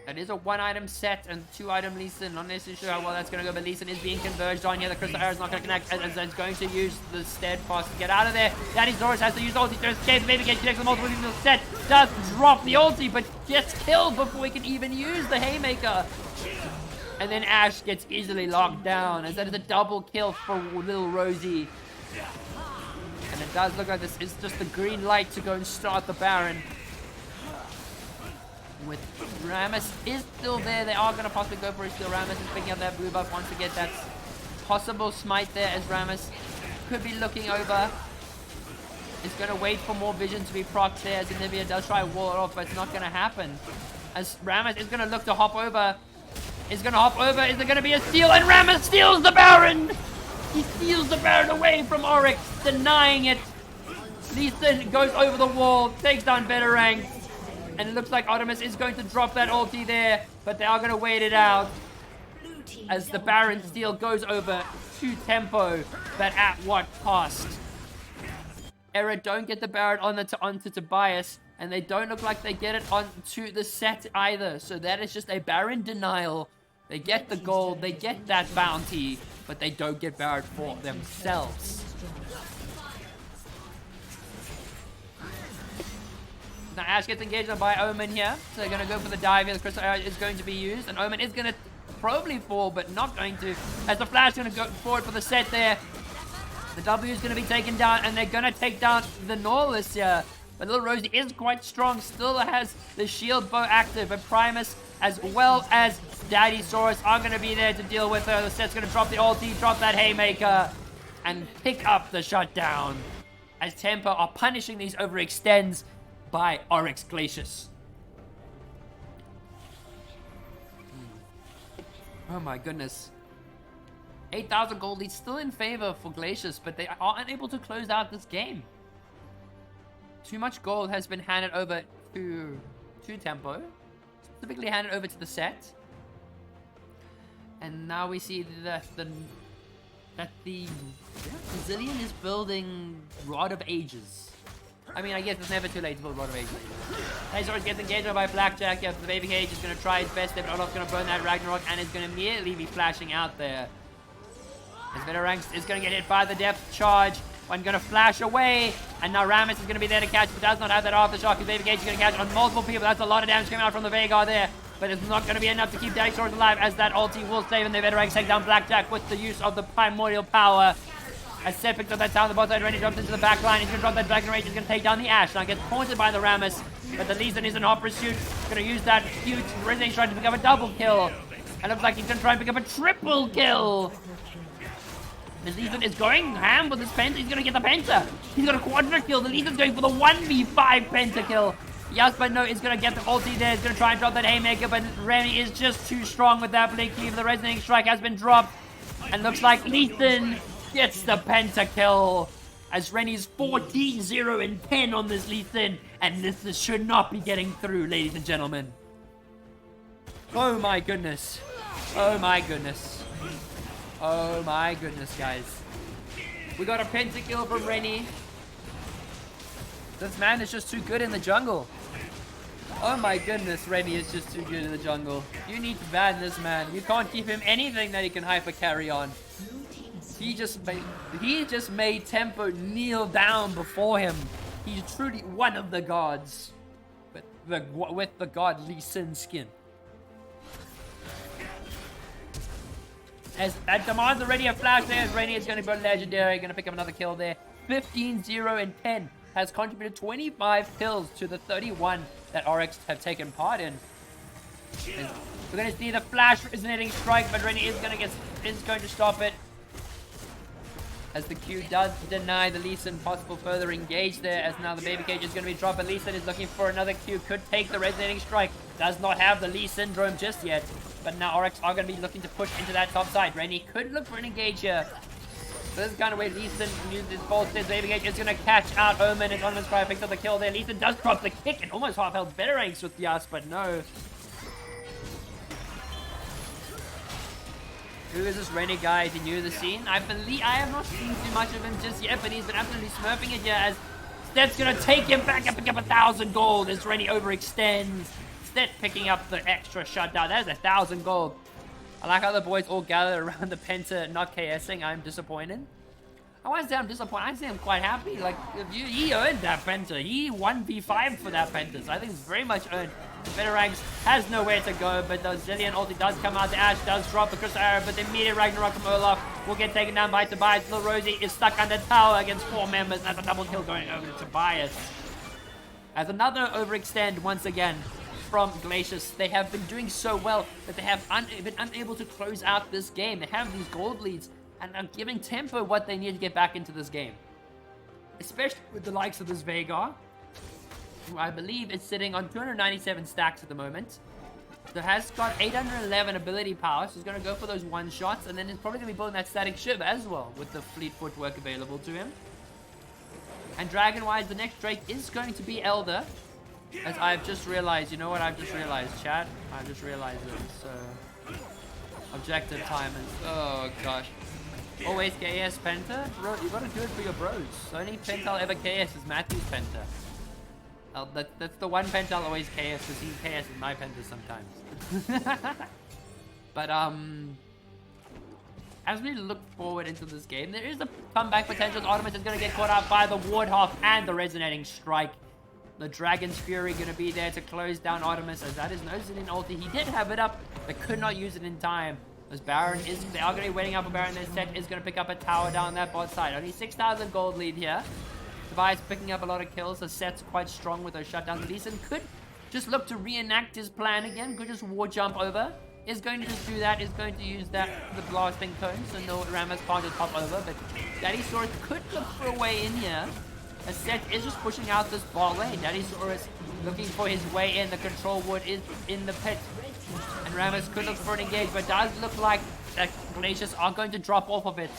That is a 1-item set and 2-item Lee Sin. Not necessarily sure how well that's going to go, but Lee Sin is being converged on here. The Crystal Arrow is not going to connect, as it's going to use the Steadfast to get out of there. Daddy Zorus has to use ulti to escape. Maybe get connects the multiple people. Set does drop the ulti, but gets killed before he can even use the Haymaker. And then Ash gets easily locked down, as that is a double kill for little Rosie. And it does look like this is just the green light to go and start the Baron. With Rammus is still there. They are going to possibly go for a steal. Rammus is picking up that blue buff once again. That's possible smite there, as Rammus could be looking over. Is going to wait for more vision to be procced there, as Anivia does try to wall it off, but it's not going to happen. As Rammus is going to look to hop over. Is going to hop over. Is there going to be a steal? And Rammus steals the Baron! He steals the Baron away from Oryx, denying it. Lee Sin goes over the wall, takes down better rank. And it looks like Artemis is going to drop that ulti there, but they are going to wait it out. As the Baron steal goes over to Tempo, but at what cost? Era don't get the Baron onto Tobias, and they don't look like they get it onto the set either. So that is just a Baron denial. They get the gold, they get that bounty, but they don't get Baron for themselves. Now Ash gets engaged by Omen here, so they're going to go for the dive here. The Crystal Arrow is going to be used, and Omen is going to probably fall, but not going to, as the Flash is going to go forward for the set there. The W is going to be taken down, and they're going to take down the Norless here. But little Rosie is quite strong, still has the shield bow active, but Primus as well as Daddy Saurus are going to be there to deal with her. The set's going to drop the ulti, drop that Haymaker, and pick up the shutdown. As Tempo are punishing these overextends by Oryx Glacius. Oh my goodness. 8,000 gold lead still in favor for Glacius, but they are unable to close out this game. Too much gold has been handed over to Tempo. Specifically handed over to the set. And now we see that the Brazilian is building Rod of Ages. I mean, I guess it's never too late to build Rod of Ages. Tazoris gets engaged by Blackjack. Yeah, the Baby Cage is going to try his best there, but Olaf's going to burn that Ragnarok and is going to immediately be flashing out there. As Venoranx is going to get hit by the depth charge. One going to flash away, and now Rammus is going to be there to catch, but does not have that aftershock. His Baby Cage is going to catch on multiple people. That's a lot of damage coming out from the Veigar there, but it's not going to be enough to keep Daddy Saurus alive, as that ulti will save, and the Venoranx take down Blackjack with the use of the Primordial Power. As Seth picks up that town, the bot side Rennie jumps into the back line. He's going to drop that Dragon Rage. He's going to take down the Ash. Now gets haunted by the Rammus, but the Lee Sin is in hot pursuit. He's going to use that huge Resident trying to pick up a double kill. And looks like he's going to try and pick up a triple kill. The Lee Sin is going ham with his Penta. He's going to get the Penta. He's got a quadra kill. The Lee Sin's going for the 1v5 Penta kill. Yes, but no, he's going to get the ulti there. He's going to try and drop that Haymaker, but Rennie is just too strong with that Blink Cleave. The Resonating Strike has been dropped. And looks like Lee Sin gets the pentakill, as Rennie's 14, 0, and 10 on this Lee Sin, and this should not be getting through, ladies and gentlemen. Oh my goodness. Oh my goodness. Oh my goodness, guys. We got a pentakill from Rennie. This man is just too good in the jungle. Oh my goodness, Rennie is just too good in the jungle. You need to ban this man. You can't give him anything that he can hyper carry on. He just made Tempo kneel down before him. He's truly one of the gods, with the god Lee Sin skin. As that demands already a flash there, as Rennie is going to go legendary, going to pick up another kill there. 15, 0, and 10 has contributed 25 kills to the 31 that Oryx have taken part in. As we're going to see the flash resonating strike, but Rennie is going to stop it. As the Q does deny the Lee Sin possible further engage there, as now the baby cage is going to be dropped, but Lee Sin is looking for another Q, could take the resonating strike, does not have the Lee Syndrome just yet, but now Oryx are going to be looking to push into that top side. Rennie could look for an engage here. This is kind of where Lee Sin uses his bolts. This baby cage is going to catch out Omen, and Omen's Cry picks up the kill there. Lee Sin does drop the kick and almost half held better ranks with Yas, but no. Who is this Rennie guy? Is he new to the scene? I have not seen too much of him just yet, but he's been absolutely smurfing it here as Steph's gonna take him back and pick up 1,000 gold as Rennie overextends. Steph picking up the extra shutdown. That is 1,000 gold. I like how the boys all gather around the Penta not KSing. I'm disappointed. I won't say I'm disappointed. I say I'm quite happy. Like, he earned that Penta. He 1v5 for that Penta. So I think it's very much earned. Better ranks has nowhere to go, but the Zillion ulti does come out. The Ashe does drop the Crystal Arrow, but the immediate Ragnarok from Olaf will get taken down by Tobias. Little Rosie is stuck under tower against 4 members. That's a double kill going over to Tobias. As another overextend once again from Glacius. They have been doing so well that they have been unable to close out this game. They have these gold leads and are giving Tempo what they need to get back into this game. Especially with the likes of this Veigar, who I believe is sitting on 297 stacks at the moment. So has got 811 ability power, so he's going to go for those one shots, and then he's probably going to be building that static shiv as well with the fleet footwork available to him. And Dragon-wise, the next Drake is going to be Elder, as I've just realized. You know what I've just realized, chat? I've just realized it. So objective time is, oh gosh. Always KS Penta? Bro, you gotta do it for your bros. The only Penta I'll ever KS is Matthew's Penta. That's the one Penta I'll always KS, because he KS in my Penta sometimes. But, as we look forward into this game, there is a comeback potential. Artemis is going to get caught out by the Wardhoff and the Resonating Strike. The Dragon's Fury going to be there to close down Artemis, as that is no Zillion ulti. He did have it up, but could not use it in time. As Baron is, they are going to be waiting out for Baron. Their set is going to pick up a tower down that bot side. Only 6,000 gold lead here. Tobias picking up a lot of kills. The set's quite strong with those shutdowns. Lee Sin could just look to reenact his plan again. Could just war jump over. Is going to just do that. Is going to use that, the blasting cone, so no Rammus can't just pop over. But Daddy Saurus could look for a way in here. A set is just pushing out this bot lane. Daddy Saurus looking for his way in. The control wood is in the pit. And Rammus could look for an engage, but does look like that Glacius are going to drop off of it.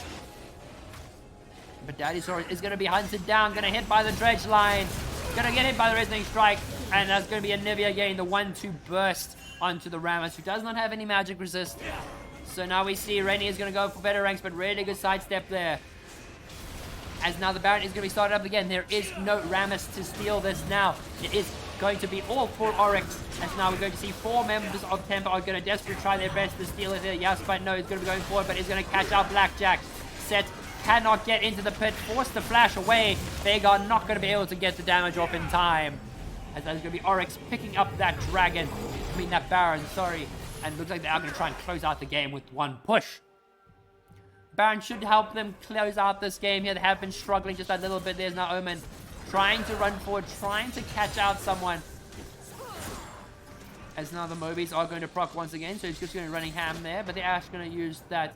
But Daddy Saurus is going to be hunted down, going to hit by the dredge line, going to get hit by the Resonating Strike, and that's going to be a Nivea getting the 1-2 burst onto the Rammus, who does not have any magic resist. So now we see Rennie is going to go for better ranks, but really good sidestep there. As now the Baron is going to be started up again. There is no Rammus to steal this now. It is going to be all for Oryx. As now we're going to see 4 members of Tempo are going to desperately try their best to steal it here. Yes, but no, he's going to be going forward, but he's going to catch out Blackjack. Set cannot get into the pit, forced to flash away. Veigar not going to be able to get the damage off in time. As that's going to be Oryx picking up that dragon. I mean that Baron, sorry. And looks like they are going to try and close out the game with one push. Baron should help them close out this game here. They have been struggling just a little bit. There's now Omen trying to run forward, trying to catch out someone. As now the Mobies are going to proc once again, so he's just going to be running ham there. But the Ashe going to use the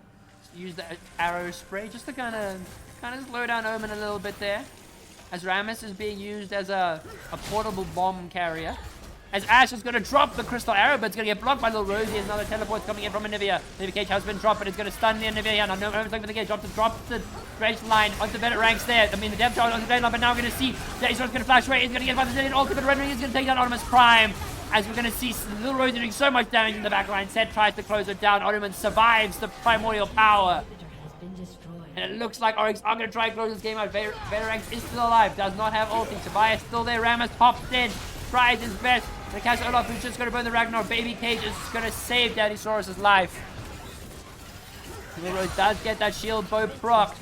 arrow spray just to kind of slow down Omen a little bit there. As Rammus is being used as a portable bomb carrier. As Ashe is going to drop the Crystal Arrow, but it's going to get blocked by Little Rosie. As another teleport coming in from Nivea. Nivea cage has been dropped, but it's going to stun the Nivea here. Now, no one's looking for the cage. Drops the dredge line onto better ranks there. I mean, the depth charge onto the dredge line, but now we're going to see that he's going to flash away. He's going to get by the Zillion ultimate rendering. He's going to take down Artemis Prime. As we're going to see Little Rosie doing so much damage in the back line. Set tries to close it down. Artemis survives the primordial power. And it looks like Oryx are going to try and close this game out. Veraranx is still alive. Does not have ulti. Tobias still there. Rammus pops in. Tries his best. The catch Olaf, who's just going to burn the Ragnar. Baby Cage is going to save Daddy Saurus' life. Little does get that shield bow proc.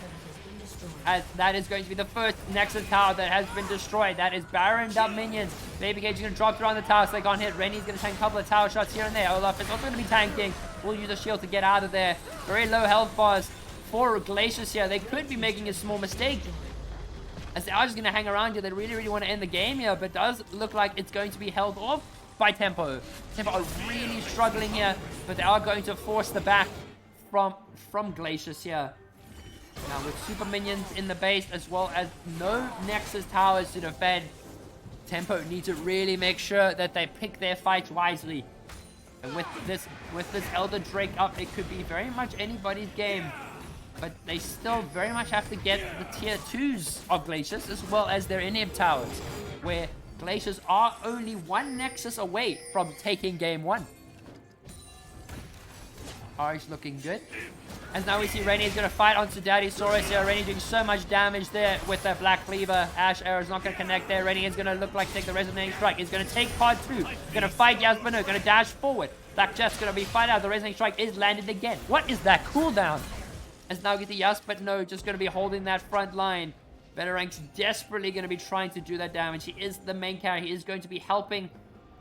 As that is going to be the first Nexus tower that has been destroyed. That is Baron up minions. Baby Cage is going to drop around the tower so they can't hit. Rennie's going to tank a couple of tower shots here and there. Olaf is also going to be tanking. We'll use a shield to get out of there. Very low health bars for Glacius here. They could be making a small mistake, as they are just going to hang around here. They really want to end the game here, but it does look like it's going to be held off by Tempo. Tempo are really struggling here, but they are going to force the back from Glacius here. Now with super minions in the base, as well as no Nexus towers to defend, Tempo need to really make sure that they pick their fights wisely. And with this Elder Drake up, it could be very much anybody's game. But they still very much have to get the tier 2s of Glacius, as well as their inhib towers, where Glacius are only one Nexus away from taking game 1. Oryx looking good. And now we see Rennie is going to fight onto Daddy Saurus here. Rennie doing so much damage there with that Black Cleaver. Ash Arrow is not going to connect there. Rennie is going to look like take the Resonating Strike. He's going to take part 2. Going to fight Yasmino. Going to dash forward. Black Jeff's going to be fight out. The Resonating Strike is landed again. What is that cooldown? As now get the Yasmino just going to be holding that front line. Veterank's desperately going to be trying to do that damage. He is the main carry. He is going to be helping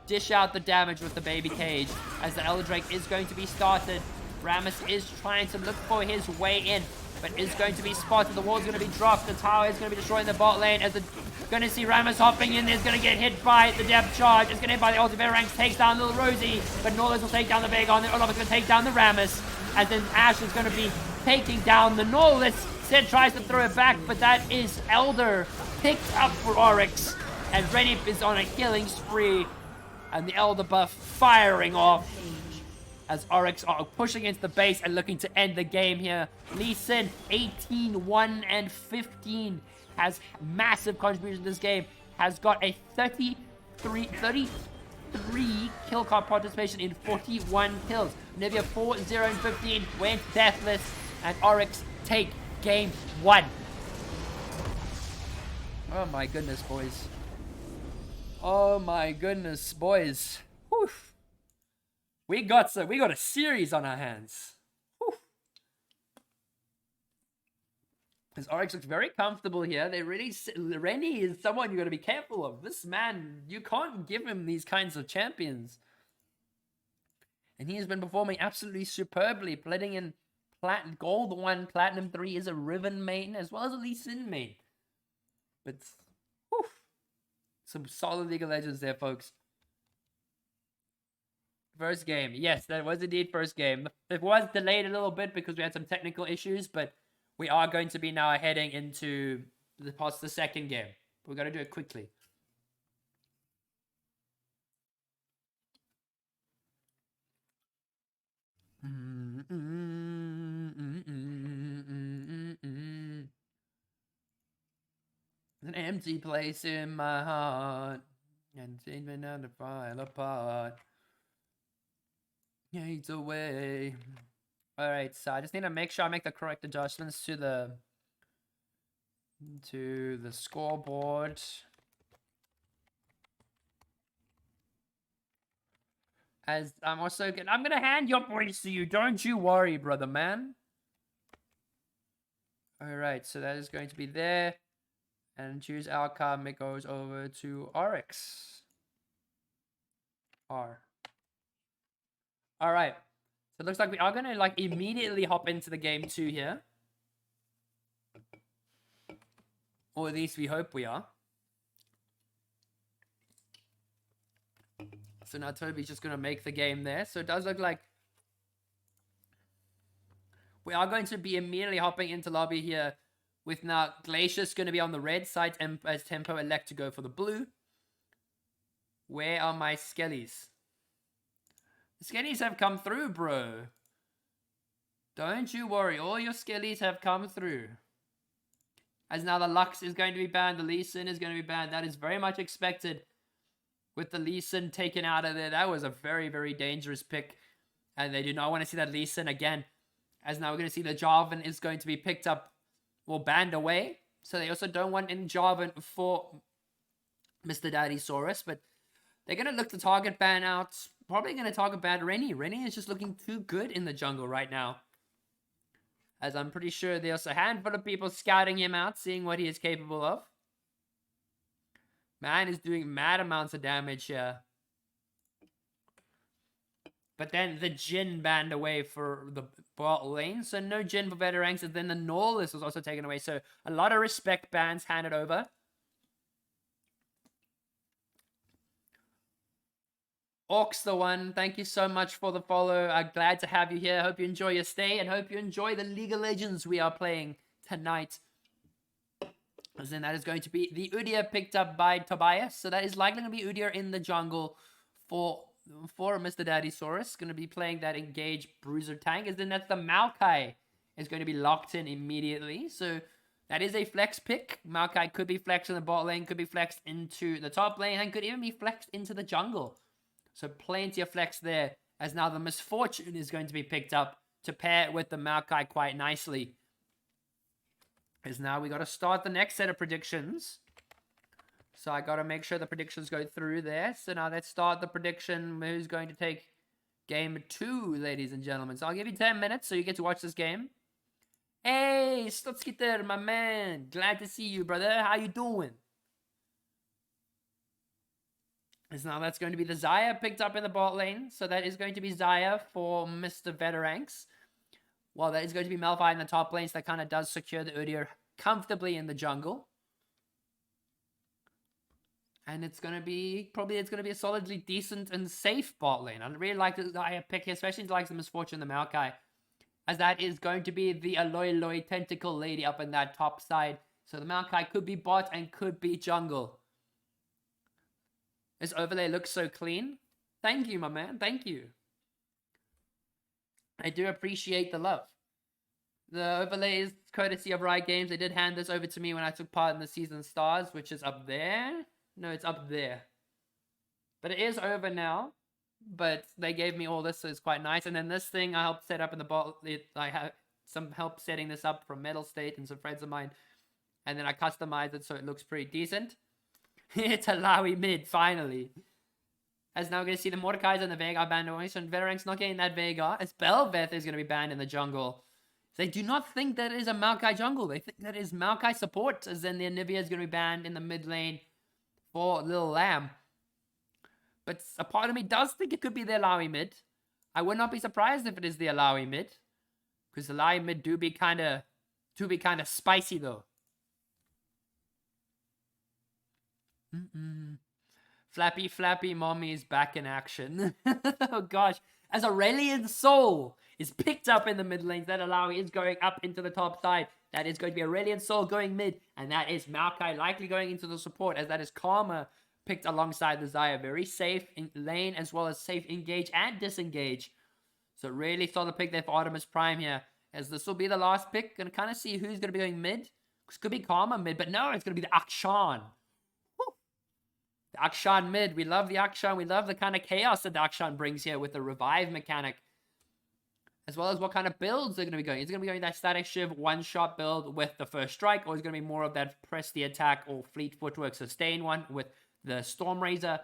dish out the damage with the Baby Cage. As the Elder Drake is going to be started. Rammus is trying to look for his way in, but is going to be spotted. The wall's going to be dropped. The tower is going to be destroying the bot lane. As the going to see Rammus hopping in. Is going to get hit by the depth charge. It's going to hit by the ultimate ranks. Takes down Little Rosie, but Norlis will take down the Veigar. The Olaf is going to take down the Rammus. As then Ash is going to be taking down the Norlis. Sid tries to throw it back, but that is Elder picked up for Oryx. And Rennie is on a killing spree. And the Elder buff firing off. As Oryx are pushing into the base and looking to end the game here. Lee Sin, 18, 1, and 15. Has massive contribution to this game. Has got a 33 kill card participation in 41 kills. Nivea 4, 0, and 15 went deathless. And Oryx take game 1. Oh my goodness, boys. Oh my goodness, boys. Whew. We got a series on our hands. Whew. As Oryx looks very comfortable here. Rennie is someone you got to be careful of. This man, you can't give him these kinds of champions. And he has been performing absolutely superbly, playing in Gold 1, Platinum 3 is a Riven main, as well as a Lee Sin main. But, whew, some solid League of Legends there, folks. First game. Yes, that was indeed first game. It was delayed a little bit because we had some technical issues, but we are going to be now heading into the second game. We're going to do it quickly. An empty place in my heart, and change me down to fall apart. Hates away. Alright, so I just need to make sure I make the correct adjustments to the scoreboard. As I'm also I'm gonna hand your points to you. Don't you worry, brother man. Alright, so that is going to be there. And choose our card, it goes over to Oryx. R. Alright. So it looks like we are gonna like immediately hop into the game 2 here. Or at least we hope we are. So now Toby's just gonna make the game there. So it does look like we are going to be immediately hopping into lobby here. With now Glacius going to be on the red side and as Tempo elect to go for the blue. Where are my skellies? The skellies have come through, bro. Don't you worry. All your skellies have come through. As now the Lux is going to be banned. The Lee Sin is going to be banned. That is very much expected. With the Lee Sin taken out of there. That was a very, very dangerous pick. And they do not want to see that Lee Sin again. As now we're going to see the Jarvan is going to be picked up. Well, banned away. So they also don't want any Jarvan for Mr. Daddy Saurus. But they're going to look to target ban out. Probably going to target ban Rennie. Rennie is just looking too good in the jungle right now. As I'm pretty sure there's a handful of people scouting him out. Seeing what he is capable of. Man is doing mad amounts of damage here. But then the Jhin banned away for the bot lane. So no Jhin for better ranks. And then the Norlis was also taken away. So a lot of respect bans handed over. Orcs the one. Thank you so much for the follow. I'm glad to have you here. Hope you enjoy your stay. And hope you enjoy the League of Legends we are playing tonight. As then that is going to be the Udyr picked up by Tobias. So that is likely going to be Udyr in the jungle for Mr. Daddysaurus. Going to be playing that engage bruiser tank. As then that's the Maokai is going to be locked in immediately. So that is a flex pick. Maokai could be flexed in the bot lane, could be flexed into the top lane, and could even be flexed into the jungle. So plenty of flex there. As now the Misfortune is going to be picked up to pair with the Maokai quite nicely. As now we got to start the next set of predictions. So I got to make sure the predictions go through there. So now let's start the prediction. Who's going to take game 2, ladies and gentlemen. So I'll give you 10 minutes so you get to watch this game. Hey, Slutskitter, my man. Glad to see you, brother. How you doing? As now that's going to be the Xayah picked up in the bot lane. So that is going to be Xayah for Mr. Veteranks. Well, that is going to be Malphite in the top lane, so that kind of does secure the Udyr comfortably in the jungle. And it's going to be, probably it's going to be a solidly decent and safe bot lane. I really like the Xayah pick here, especially if likes the Misfortune, the Maokai. As that is going to be the Aloy Tentacle Lady up in that top side. So the Maokai could be bot and could be jungle. This overlay looks so clean. Thank you, my man. Thank you. I do appreciate the love. The overlay is courtesy of Riot Games. They did hand this over to me when I took part in the Season Stars, which is up there. No, it's up there. But it is over now. But they gave me all this, so it's quite nice. And then this thing I helped set up in the bot. I have some help setting this up from Metal State and some friends of mine. And then I customized it so it looks pretty decent. It's a Lawi mid, finally. As now we're going to see the Mordekaiser and the Veigar banned away. So Veterank's not getting that Veigar. As Belveth is going to be banned in the jungle. They do not think that is a Maokai jungle. They think that is Maokai support. As then the Anivia is going to be banned in the mid lane for Little Lamb. But a part of me does think it could be the Alawi mid. I would not be surprised if it is the Alawi mid. Because the Alawi mid do be kind of spicy though. Flappy Mommy is back in action. Oh gosh. As Aurelian Soul is picked up in the mid lanes, that Alawi is going up into the top side. That is going to be Aurelian Soul going mid. And that is Maokai likely going into the support, as that is Karma picked alongside the Xayah. Very safe in lane as well as safe engage and disengage. So really solid pick there for Artemis Prime here. As this will be the last pick. Gonna kind of see who's going to be going mid. This could be Karma mid, but no, it's going to be the Akshan. The Akshan mid. We love the Akshan. We love the kind of chaos that the Akshan brings here with the revive mechanic. As well as what kind of builds they're going to be going. Is it going to be going that static shiv one-shot build with the first strike, or is it going to be more of that press the attack or fleet footwork sustain one with the Storm Razor?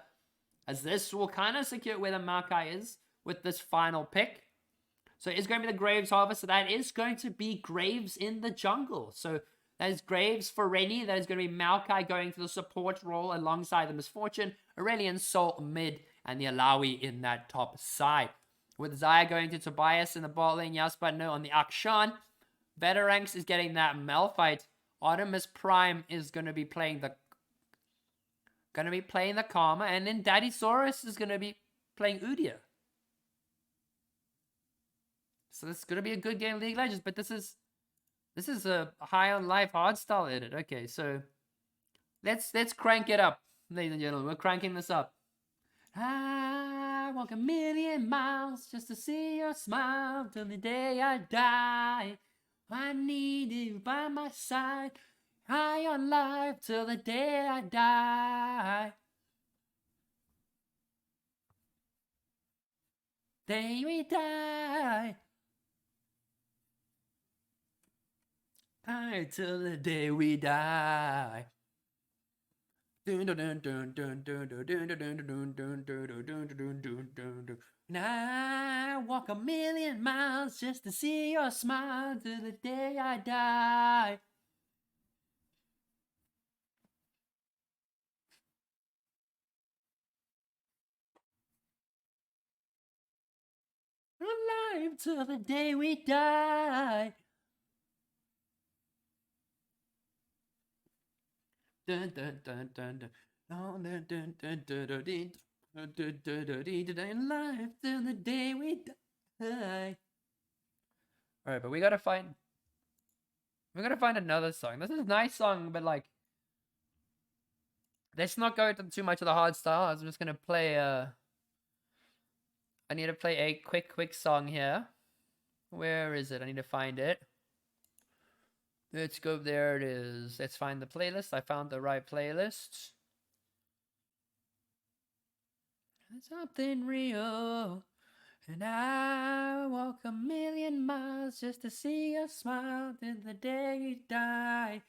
As this will kind of secure where the Maokai is with this final pick. So it's going to be the Graves Harvest. So that is going to be Graves in the jungle. So that is Graves for Rennie. That is going to be Maokai going to the support role alongside the Misfortune, Aurelian Soul mid, and the Alawi in that top side. With Xayah going to Tobias in the bot lane, yes but no on the Akshan. Veteranks is getting that Malphite. Artemis Prime is going to be playing the Karma, and then Daddysaurus is going to be playing Udyr. So this is going to be a good game of League of Legends, but this is a high on life hardstyle edit. Okay, so let's crank it up, ladies and gentlemen. We're cranking this up. I walk 1,000,000 miles just to see your smile till the day I die. I need you by my side, high on life till the day I die. Day we die. High till the day we die. And I walk 1,000,000 miles just to see your smile till the day I die. Alive till the day we die. Dun dun dun dun dun. Oh, dun dun dun dun dun dun. Life till the day we die. Alright, but we gotta find We're gonna find another song. This is a nice song, but like, let's not go into too much of the hard style. I'm just gonna play I need to play a quick song here. Where is it? I need to find it. Let's go. There it is. Let's find the playlist. I found the right playlist. Something real. And I walk a million miles just to see your smile till the day you die.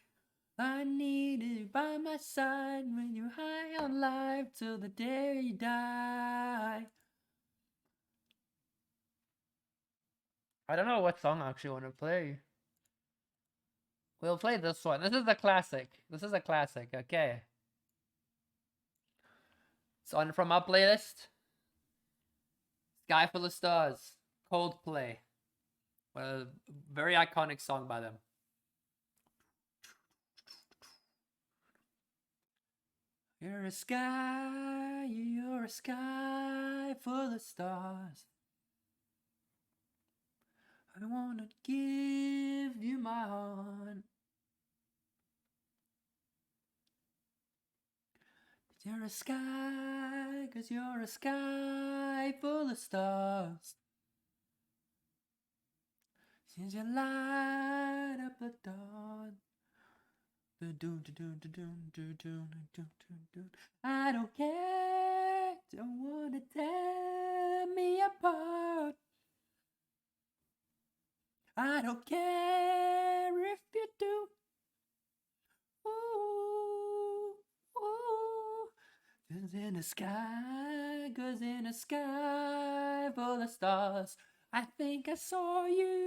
I need you by my side when you're high on life till the day you die. I don't know what song I actually want to play. We'll play this one. This is a classic. This is a classic, okay. It's on from our playlist. Sky Full of Stars, Coldplay. Well, very iconic song by them. You're a sky full of stars. I wanna give you my heart. You're a sky, 'cause you're a sky full of stars. Since you light up the dawn. I don't care, don't wanna tear me apart. I don't care if you do. Ooh, ooh. 'Cause in the sky, 'cause in the sky full of stars, I think I saw you.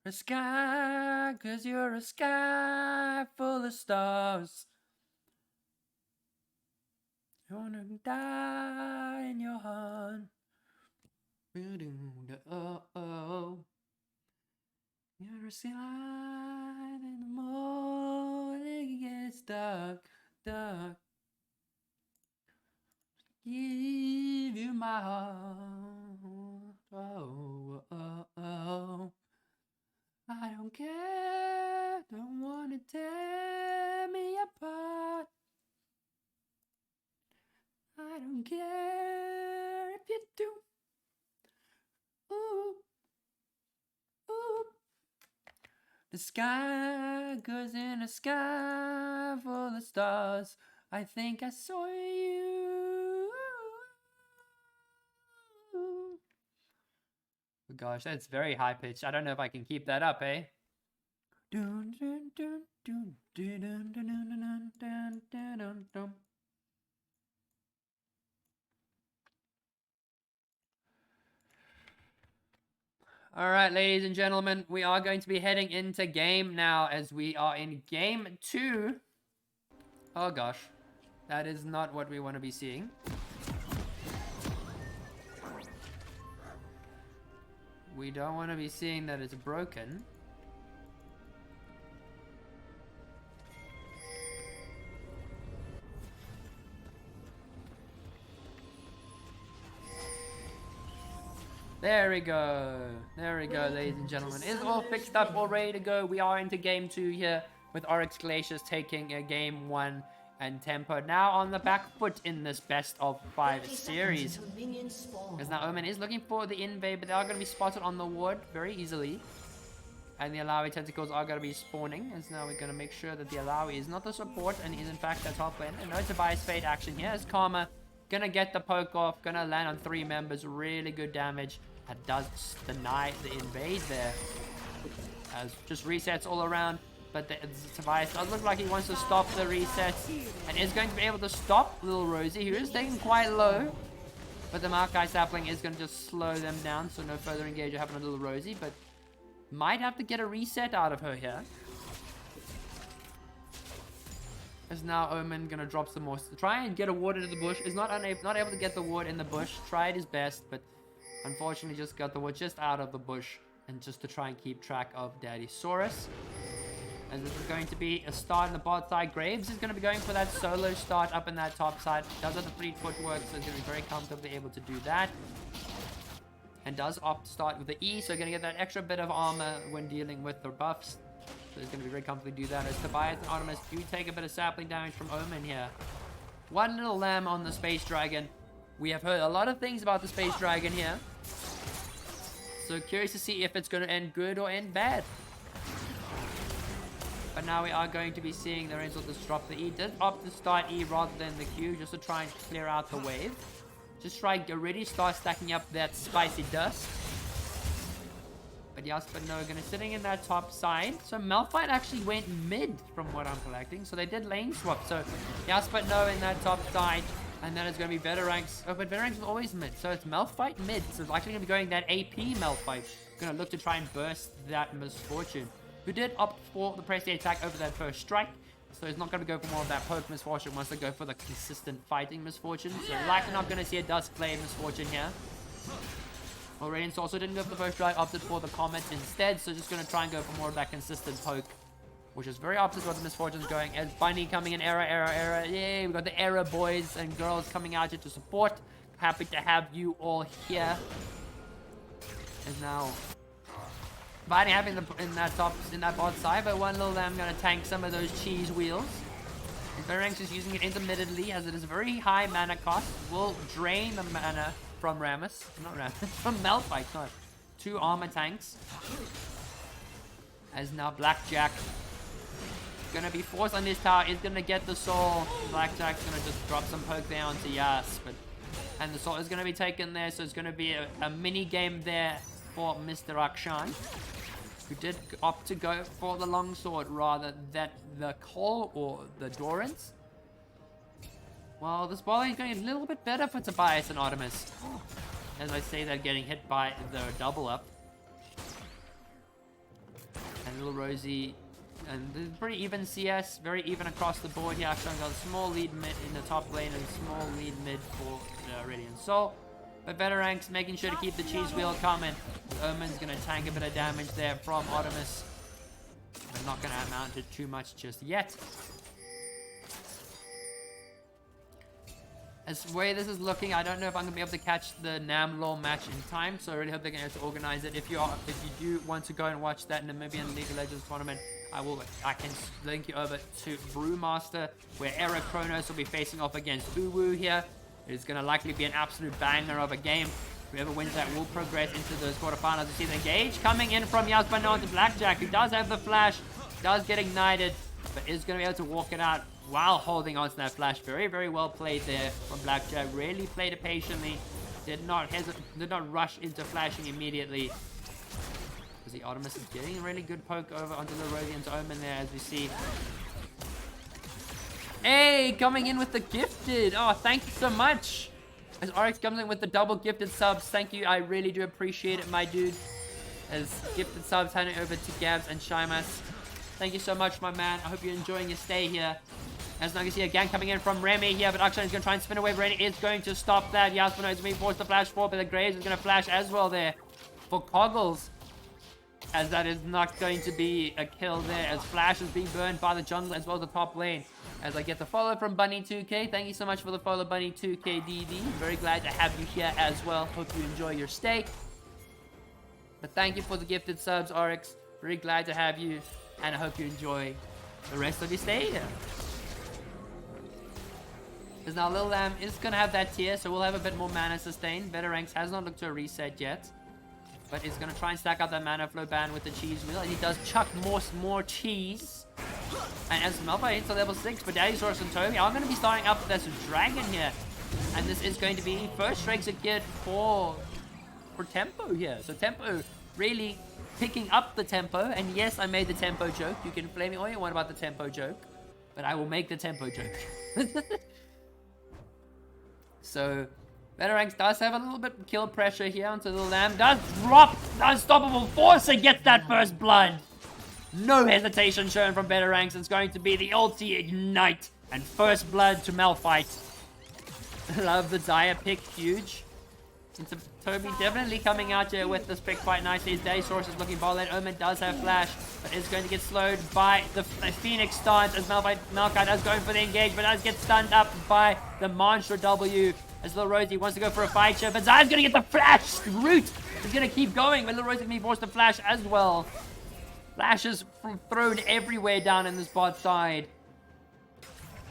A sky, 'cause you're a sky full of stars. You wanna die in your heart. Oh. You're a sky in the morning, it gets dark. Give you my heart. Oh. I don't care, don't wanna tear me apart. I don't care if you do. Ooh. The sky goes in the sky full of stars. I think I saw you. Oh gosh, that's very high pitched. I don't know if I can keep that up, eh? Alright, ladies and gentlemen, we are going to be heading into game now as we are in game 2. Oh gosh, that is not what we want to be seeing. We don't want to be seeing that it's broken. There we go. There we go, ladies and gentlemen. It's all fixed up, all ready to go. We are into game 2 here with Oryx Glacius taking a game 1 and Tempo now on the back foot in this best of 5 series. Because now Omen is looking for the invade, but they are going to be spotted on the ward very easily. And the Alawi tentacles are going to be spawning. As now we're going to make sure that the Alawi is not the support and is in fact a top lane. And no Tobias Fade action here as Karma gonna get the poke off, gonna land on 3 members, really good damage. That does deny the invade there. As just resets all around. But Tobias does look like he wants to stop the resets. And is going to be able to stop Little Rosie, who is taking quite low. But the Maokai sapling is going to just slow them down. So no further engage will happen on Little Rosie. But Might have to get a reset out of her here. Is now Omen gonna drop some more. Try and get a ward into the bush. Is not able to get the ward in the bush. Tried his best, but unfortunately just got the ward just out of the bush. And just to try and keep track of Daddy Saurus. And this is going to be a start in the bot side. Graves is going to be going for that solo start up in that top side. Does have the fleet footwork, so he's going to be very comfortably able to do that. And does opt to start with the E, so going to get that extra bit of armor when dealing with the buffs. So he's going to be very comfortably do that. As Tobias and Artemis do take a bit of sapling damage from Omen here. One little lamb on the Space Dragon. We have heard a lot of things about the Space Dragon here. So curious to see if it's going to end good or end bad. But now we are going to be seeing the Renzel just drop the E. Did opt to start E rather than the Q, just to try and clear out the wave. Just try and already start stacking up that spicy dust. But Jasper no, gonna sitting in that top side. So Malphite actually went mid from what I'm collecting. So they did lane swap. So Jasper no in that top side. And then it's going to be Veteranx. Oh, but Veteranx is always mid. So it's Malphite mid. So it's actually going to be going that AP Malphite. Going to look to try and burst that Misfortune. Who did opt for the press the attack over that first strike. So he's not going to go for more of that poke Misfortune. Wants to go for the consistent fighting Misfortune. So likely not going to see a Dusk Flame Misfortune here. Radiance also didn't go for the first strike. Opted for the Comet instead. So just going to try and go for more of that consistent poke. Which is very opposite what the Misfortune's going. As Bunny coming in, Era. Yay, we got the Era boys and girls coming out here to support. Happy to have you all here. And now Bunny having the in that bot side, but one little lamb gonna tank some of those cheese wheels. And Veteranx is using it intermittently as it is a very high mana cost. Will drain the mana from Rammus. Not Rammus, from Malphite, no. 2 armor tanks. As now Blackjack gonna be forced on this tower, is gonna get the soul. Blackjack's gonna just drop some poke there onto Yas, and the soul is gonna be taken there, so it's gonna be a mini game there for Mr. Akshan, who did opt to go for the longsword rather than the Cole or the Dorans. Well, this ball is going a little bit better for Tobias and Artemis. As I say that, getting hit by the double up. And little Rosie. And pretty even CS, very even across the board here. Akshan got a small lead mid in the top lane and a small lead mid for Radiant Soul. But Veteranx making sure to keep the cheese wheel coming. Omen's going to tank a bit of damage there from Artemis. But not going to amount to too much just yet. As the way this is looking, I don't know if I'm going to be able to catch the Namlaw match in time. So I really hope they're going to be able to organize it. If you do want to go and watch that Namibian League of Legends tournament, I can link you over to Brewmaster, where Era Kronos will be facing off against Uwu here. It's going to likely be an absolute banger of a game. Whoever wins that will progress into those quarterfinals. You see the engage coming in from Yasbano to Blackjack, who does have the flash, does get ignited, but is going to be able to walk it out while holding on to that flash. Very, very well played there from Blackjack. Really played it patiently. Did not rush into flashing immediately. Because the Artemis is getting a really good poke over onto the Radiant Omen there, as we see. Hey, coming in with the gifted. Oh, thank you so much. As Oryx comes in with the double gifted subs. Thank you. I really do appreciate it, my dude. As gifted subs handing over to Gabs and Shimas. Thank you so much, my man. I hope you're enjoying your stay here. As now you see a gang coming in from Remy here, but Akshan is going to try and spin away. Remy is going to stop that. Yasmino is being forced to flash for, but the Graves is going to flash as well there for Coggles. As that is not going to be a kill there, as Flash is being burned by the jungle as well as the top lane. As I get the follow from Bunny2K. Thank you so much for the follow, Bunny2KDD. Very glad to have you here as well. Hope you enjoy your stay. But thank you for the gifted subs, Oryx. Very glad to have you, and I hope you enjoy the rest of your stay here. Because now Lil Lamb is going to have that tier, so we'll have a bit more mana sustain. Veteranx has not looked to a reset yet. But he's going to try and stack up that mana flow ban with the cheese wheel. And he does chuck more cheese. And as Malphite hits to level 6, but Daddysaurus and Toby are going to be starting up this dragon here. And this is going to be first strike secured for Tempo here. So Tempo really picking up the tempo. And yes, I made the tempo joke. You can flame me all you want about the tempo joke. But I will make the tempo joke. So Veteranx does have a little bit of kill pressure here onto the Lamb. Does drop Unstoppable Force and gets that first blood. No hesitation shown from Veteranx. It's going to be the ulti Ignite. And first blood to Malphite. Love the Zaya pick. Huge. Into Toby definitely coming out here with this pick quite nicely. His Daysaurus is looking ball lane. Omen does have flash, but is going to get slowed by the Phoenix stance as Malphite does going for the engage, but does get stunned up by the Monster W. As Little Rosie wants to go for a fight here, but Zaya's going to get the flash route. He's going to keep going, but Little Rosie can be forced to flash as well. Flashes thrown everywhere down in this bot side.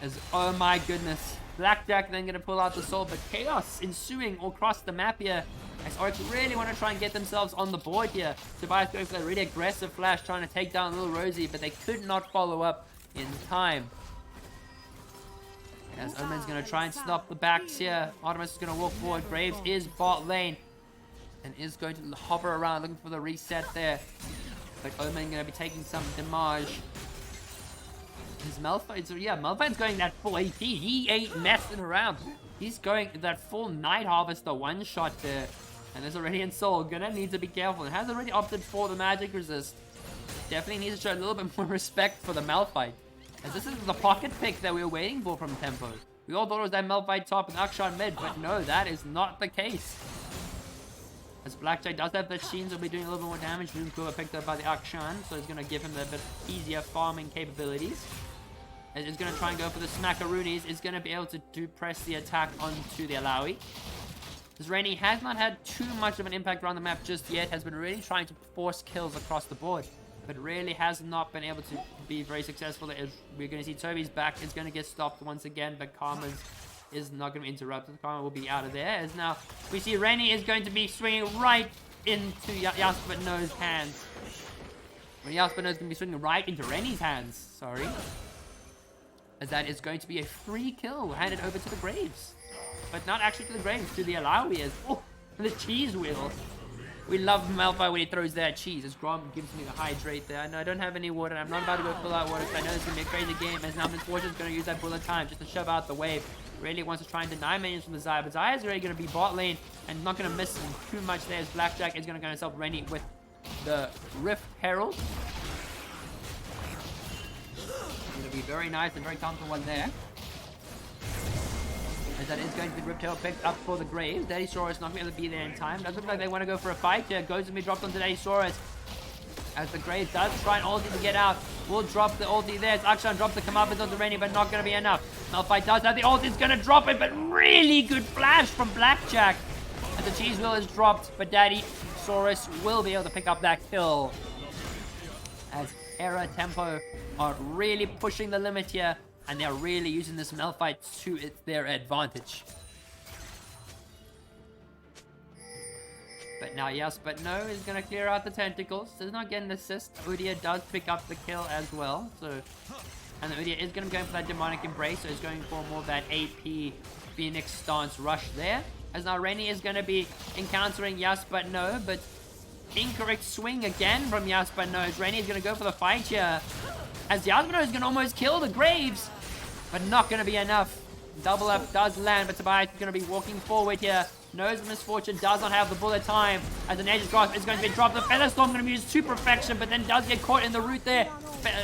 As, oh my goodness. Blackjack then going to pull out the soul, but chaos ensuing all across the map here. As Oryx really want to try and get themselves on the board here. Tobias going for a really aggressive flash, trying to take down Little Rosie, but they could not follow up in time. As Omen's going to try and stop the backs here. Artemis is going to walk forward. Graves is bot lane. And is going to hover around looking for the reset there. But Omen going to be taking some damage. His Malphite's, yeah, Malphite's going that full AP. He ain't messing around. He's going that full Night Harvester one-shot there. And there's already in Soul. Gonna need to be careful. It has already opted for the magic resist. Definitely needs to show a little bit more respect for the Malphite. As this is the pocket pick that we were waiting for from Tempo. We all thought it was that Malphite top and Akshan mid, but no, that is not the case. As Blackjack does have the Sheens, will be doing a little bit more damage. Doomcooler picked up by the Akshan, so it's going to give him a bit easier farming capabilities. And it's going to try and go for the Smackaroonies. It's going to be able to press the attack onto the Alawi. As Rainy has not had too much of an impact around the map just yet, has been really trying to force kills across the board, but really has not been able to be very successful. As we're going to see Toby's back is going to get stopped once again, but Karma's is not going to be interrupted. Karma will be out of there. As now we see Rainy is going to be swinging right into Jasper No's hands. Well, Jasper No's going to be swinging right into Rainy's hands. Sorry. As that is going to be a free kill handed over to the Graves. But not actually to the Graves, to the Alawi. Oh, the cheese wheel. We love Malphite when he throws that cheese. As Grom gives me the hydrate there. I know I don't have any water. I'm not about to go full out water. I know this is going to be a crazy game. As now Misfortune is going to use that bullet time just to shove out the wave. Really wants to try and deny minions from the Zaya. But Zaya is already going to be bot lane and not going to miss too much there. As Blackjack is going to go himself Rainy with the Rift Herald. Going to be very nice and very comfortable one there. As that is going to be Rift Herald picked up for the Graves. Daddysaurus not going to be able to be there in time. Does look like they want to go for a fight here. Goes to be dropped onto Daddysaurus. As the Graves does try and ulti to get out. Will drop the ulti there. It's Akshan drops the comeuppance onto Rainy, but not going to be enough. Malphite does have the ulti. It's going to drop it, but really good flash from Blackjack. As the cheese wheel is dropped, but Daddysaurus will be able to pick up that kill. As EraTempo are really pushing the limit here. And they're really using this Malphite to their advantage. But now yes, but no is going to clear out the tentacles. Does not get an assist. Udia does pick up the kill as well. So, and the Udia is going to be going for that demonic embrace. So he's going for more of that AP Phoenix stance rush there. As now Rainy is going to be encountering yes, but no. But incorrect swing again from yes, but no. As Rainy is going to go for the fight here. As Yasmino is going to almost kill the Graves, but not going to be enough. Double up does land, but Tobias is going to be walking forward here. Knows Misfortune does not have the bullet time. As the Nature's Grasp is going to be dropped. The Feather Storm going to be used to perfection, but then does get caught in the root there.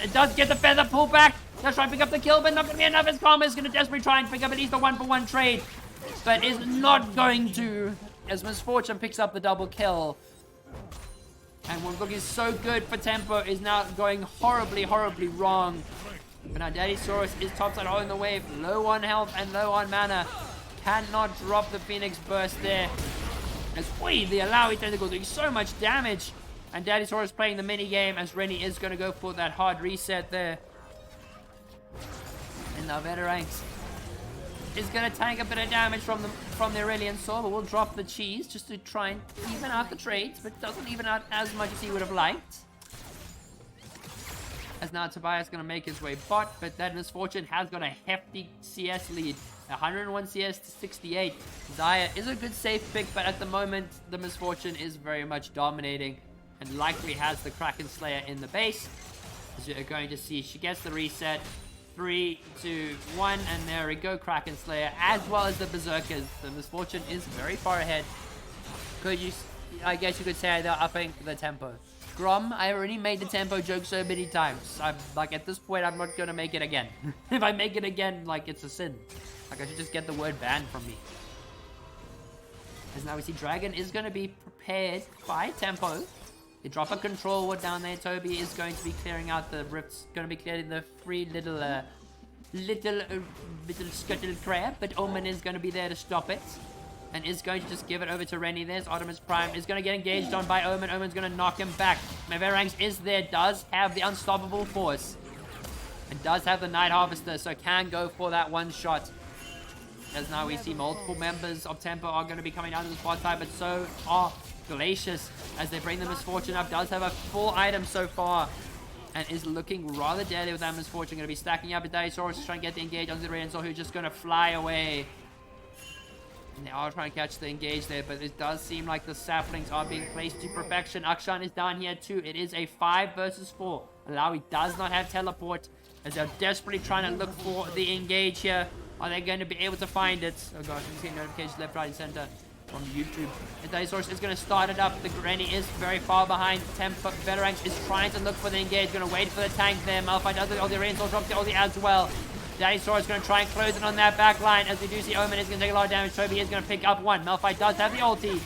It does get the Feather pull back. Does try and pick up the kill, but not going to be enough. As Karma is going to desperately try and pick up at least a 1-for-1 trade, but is not going to. As Misfortune picks up the double kill. And what's looking so good for Tempo is now going horribly, horribly wrong. But now Daddysaurus is topside holding the wave. Low on health and low on mana. Cannot drop the Phoenix Burst there. As the Alawi Tentacle doing so much damage. And Daddysaurus playing the mini game as Rennie is going to go for that hard reset there. And now Veteranx is going to tank a bit of damage from the Aurelian Sword, but will drop the cheese just to try and even out the trades, but doesn't even out as much as he would have liked. As now Tobias going to make his way bot, but that Misfortune has got a hefty CS lead. 101 CS to 68. Zaya is a good safe pick, but at the moment the Misfortune is very much dominating and likely has the Kraken Slayer in the base. As you're going to see, she gets the reset. 3, 2, 1, and there we go. Kraken Slayer, as well as the Berserkers. The Misfortune is very far ahead. I guess you could say they're upping the tempo. Grom, I already made the tempo joke so many times. I'm like, at this point, I'm not gonna make it again. If I make it again, like, it's a sin. Like, I should just get the word banned from me. As now we see Dragon is gonna be prepared by tempo. They drop a control ward down there. Toby is going to be clearing out the rifts. Going to be clearing the free little scuttle crab. But Omen is going to be there to stop it. And is going to just give it over to Rennie. There's Artemis Prime. Is going to get engaged on by Omen. Omen's going to knock him back. Veranx is there. Does have the unstoppable force. And does have the Night Harvester. So can go for that one shot. As now we see multiple members of Tempo are going to be coming down to the spot side. But so are Glacius, as they bring the Misfortune up. Does have a full item so far, and is looking rather deadly with that Misfortune. Going to be stacking up. Dinosaurus is trying to get the engage onto the Raidensaur, who's just going to fly away. And they are trying to catch the engage there, but it does seem like the saplings are being placed to perfection. Akshan is down here too. It is a 5 versus 4. Alawi does not have teleport, as they're desperately trying to look for the engage here. Are they going to be able to find it? Oh gosh, I'm seeing notifications left, right, and center from YouTube. The Dinosaurus is going to start it up. The Granny is very far behind. Tempo Veteranx is trying to look for the engage. Going to wait for the tank there. Malphite does it. Oh, the Raidensaur drops the ulti as well. Dinosaur is going to try and close it on that back line. As we do see Omen is going to take a lot of damage. Toby is going to pick up one. Malphite does have the ulti.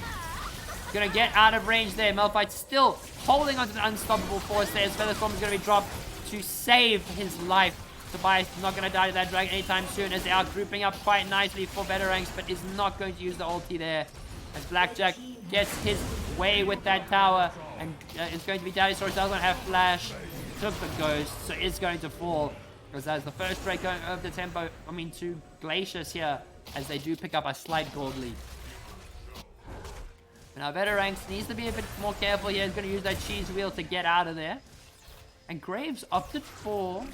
Going to get out of range there. Malphite still holding onto the unstoppable force there. His Featherstorm is going to be dropped to save his life. Tobias is not going to die to that dragon anytime soon, as they are grouping up quite nicely for Veteranx, but is not going to use the ulti there. As Blackjack gets his way with that tower, and it's going to be Dinosaur. Doesn't have flash. Took the ghost, so it's going to fall. Because that's the first break going over the tempo, to Glacius here, as they do pick up a slight gold lead. Now Veteranx needs to be a bit more careful here. He's going to use that cheese wheel to get out of there. And Graves opted for...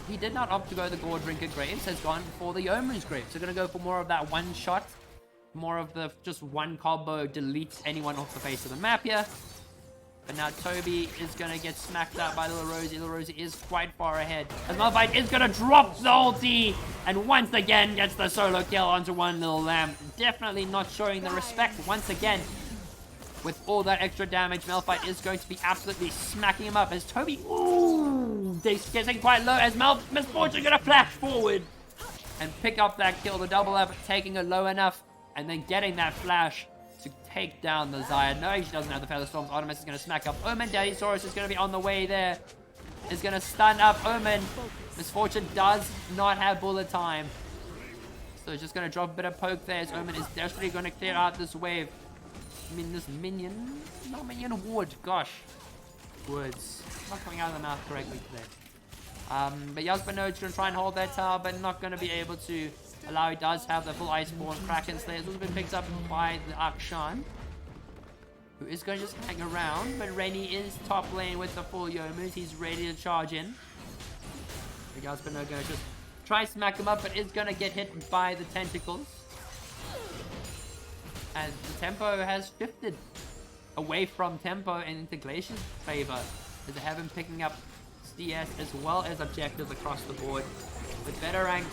He did not opt to go the Gore Drinker. Graves has gone for the Yomu's Graves. So going to go for more of that one shot. More of the just one combo deletes anyone off the face of the map here. But now Toby is going to get smacked out by Little Rosie. Little Rosie is quite far ahead. As Malphite is going to drop the ulti. And once again gets the solo kill onto one little lamb. Definitely not showing the respect once again. With all that extra damage, Malphite is going to be absolutely smacking him up. As Toby, ooh, they're getting quite low. As Misfortune going to flash forward and pick up that kill. The double up, taking it low enough. And then getting that flash to take down the Zaya. No, she doesn't have the Featherstorms. Artemis is going to smack up Omen. Daddysaurus is going to be on the way there. Is going to stun up Omen. Misfortune does not have bullet time. So he's just going to drop a bit of poke there as Omen is desperately going to clear out this wave. I mean, this minion. Not minion, ward. Gosh. Words. Not coming out of the mouth correctly today. But Yasbano's going to try and hold that tower, but not going to be able to. Alawi does have the full Iceborne. Kraken Slayer has also been picked up by the Akshan, who is going to just hang around. But Rennie is top lane with the full Yomus. He's ready to charge in. Yasbano going to just try and smack him up, but is going to get hit by the tentacles. As the tempo has shifted away from tempo and into Glacius' favor, as they have him picking up CS as well as objectives across the board. With Veteranx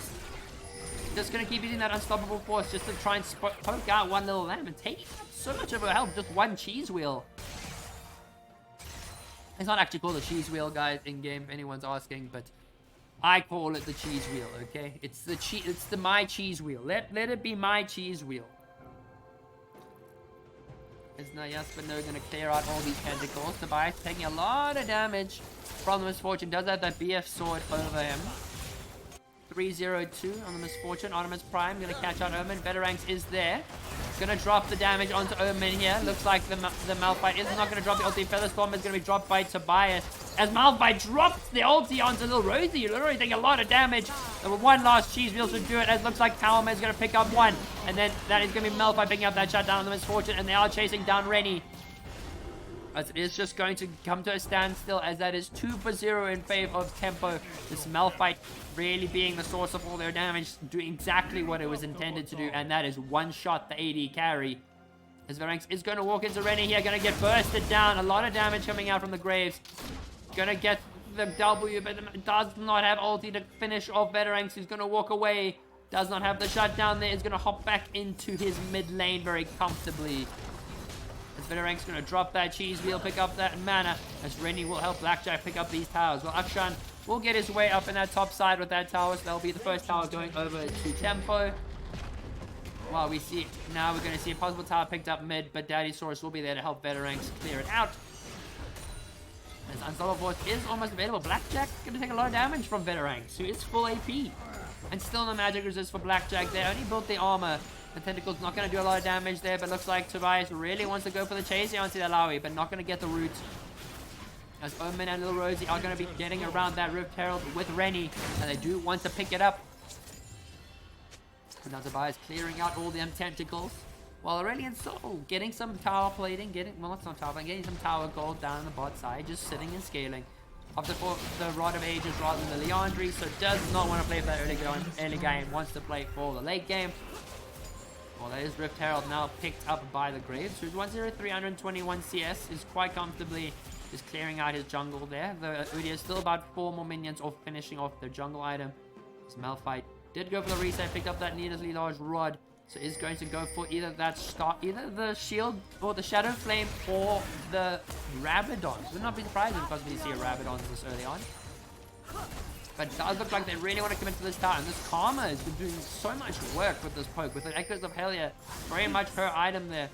just going to keep using that unstoppable force just to try and poke out one little lamb and taking up so much of her health, just one cheese wheel. It's not actually called a cheese wheel, guys, in game, if anyone's asking, but I call it the cheese wheel, okay? It's the my cheese wheel. Let it be my cheese wheel. As now Yasbano going to clear out all these tentacles. Tobias taking a lot of damage from the Misfortune. Does have that BF sword over him. 302 on the Misfortune. Artemis Prime going to catch out Omen. Veteranx is there. Going to drop the damage onto Omen here. Looks like the Malphite is not going to drop the ulti. Featherstorm is going to be dropped by Tobias. As Malphite drops the ulti onto Little Rosie. You're literally taking a lot of damage. There were one last cheese wheel should do it. As looks like Talma is going to pick up one. And then that is going to be Malphite picking up that shutdown on the Misfortune. And they are chasing down Rennie. As it is just going to come to a standstill, as that is 2 for 0 in favor of Tempo. This Malphite really being the source of all their damage, doing exactly what it was intended to do, and that is one shot the AD carry. As Veteranx is going to walk into Rennie here, going to get bursted down. A lot of damage coming out from the Graves. Going to get the W, but does not have ulti to finish off Veteranks, who's going to walk away. Does not have the shutdown there. Is going to hop back into his mid lane very comfortably. As Veteranks going to drop that cheese wheel, pick up that mana. As Rennie will help Blackjack pick up these towers. Well, Akshan will get his way up in that top side with that tower. So that'll be the first tower going over to Tempo. While we see, now we're going to see a possible tower picked up mid, but Daddy Saurus will be there to help Veteranks clear it out. As Unstoppable Force is almost available. Blackjack going to take a lot of damage from Veteranks, who is full AP. And still no magic resist for Blackjack. They only built the armor. The Tentacle's not going to do a lot of damage there, but looks like Tobias really wants to go for the chase here onto the Alawi, but not going to get the root. As Omen and Little Rosie are going to be getting around that Rift Herald with Rennie, and they do want to pick it up. And now Tobias clearing out all them tentacles. While Aurelian Soul getting some tower plating, well, not some tower plating, getting some tower gold down on the bot side, just sitting and scaling. Opted for the Rod of Ages rather than the Leandry, so does not want to play for that early game, wants to play for the late game. Well, that is Rift Herald now picked up by the Graves, who's 10321 CS, is quite comfortably just clearing out his jungle there. The Udyr is still about 4 more minions off finishing off their jungle item. As Malphite did go for the reset, picked up that needlessly large rod, so is going to go for either the shield or the Shadow Flame or the Rabadon. Would not be surprised if we see a Rabadon this early on. But it does look like they really want to commit to this tower. And this Karma has been doing so much work with this poke. With the Echoes of Helia, very much her item there.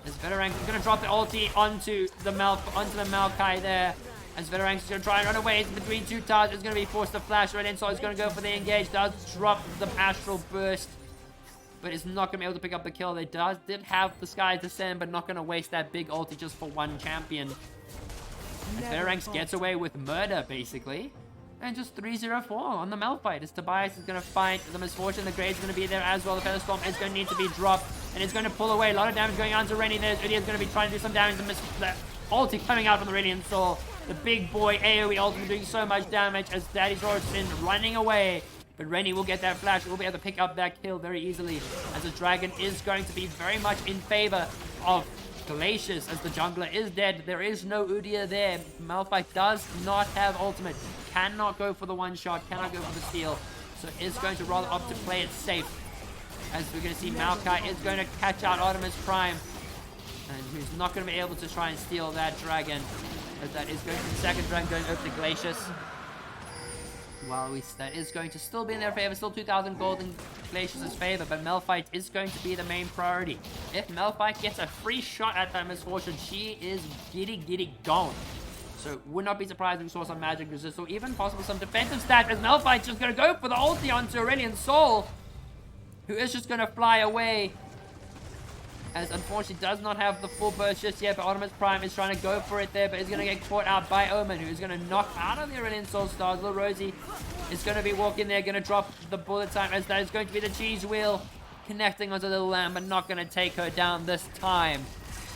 As Veteranks is going to drop the ulti onto the Maokai there. As Veteranks is going to try and run away. It's between two towers. It's going to be forced to flash right in. So it's going to go for the engage. Does drop the Astral Burst, but is not going to be able to pick up the kill. They did have the Sky Descend, but not going to waste that big ulti just for one champion. And Veteranks gets away with murder, basically. And just 3-0-4 on the Malphite as Tobias is going to fight the Misfortune. The Grade's going to be there as well. The Featherstorm is going to need to be dropped, and it's going to pull away. A lot of damage going on to Rennie there. Udyr is going to be trying to do some damage. The ulti coming out from the Radiant Soul. The big boy AoE ulti doing so much damage as Daddy Saurus is running away. But Rennie will get that flash. Will be able to pick up that kill very easily, as the dragon is going to be very much in favor of Glacius, as the jungler is dead. There is no Udyr there. Malphite does not have ultimate. Cannot go for the one shot. Cannot go for the steal. So is going to rather opt to play it safe. As we're going to see Maokai is going to catch out Artemis Prime. And who's not going to be able to try and steal that dragon. As that is going to be the second dragon going over to Glacius. While that is going to still be in their favor, still 2,000 gold in Glacius' favor, but Malphite is going to be the main priority. If Malphite gets a free shot at that Misfortune, she is giddy gone. So would not be surprised if we saw some magic resist or even possible some defensive stat, as Malphite's just going to go for the ulti onto Aurelian Soul, who is just going to fly away. As unfortunately does not have the full burst just yet, but Artemis Prime is trying to go for it there, but is going to get caught out by Omen, who is going to knock out of the Aurelian Soul Stars. Little Rosie is going to be walking there, going to drop the bullet time, as that is going to be the cheese wheel connecting onto Little Lamb, but not going to take her down this time.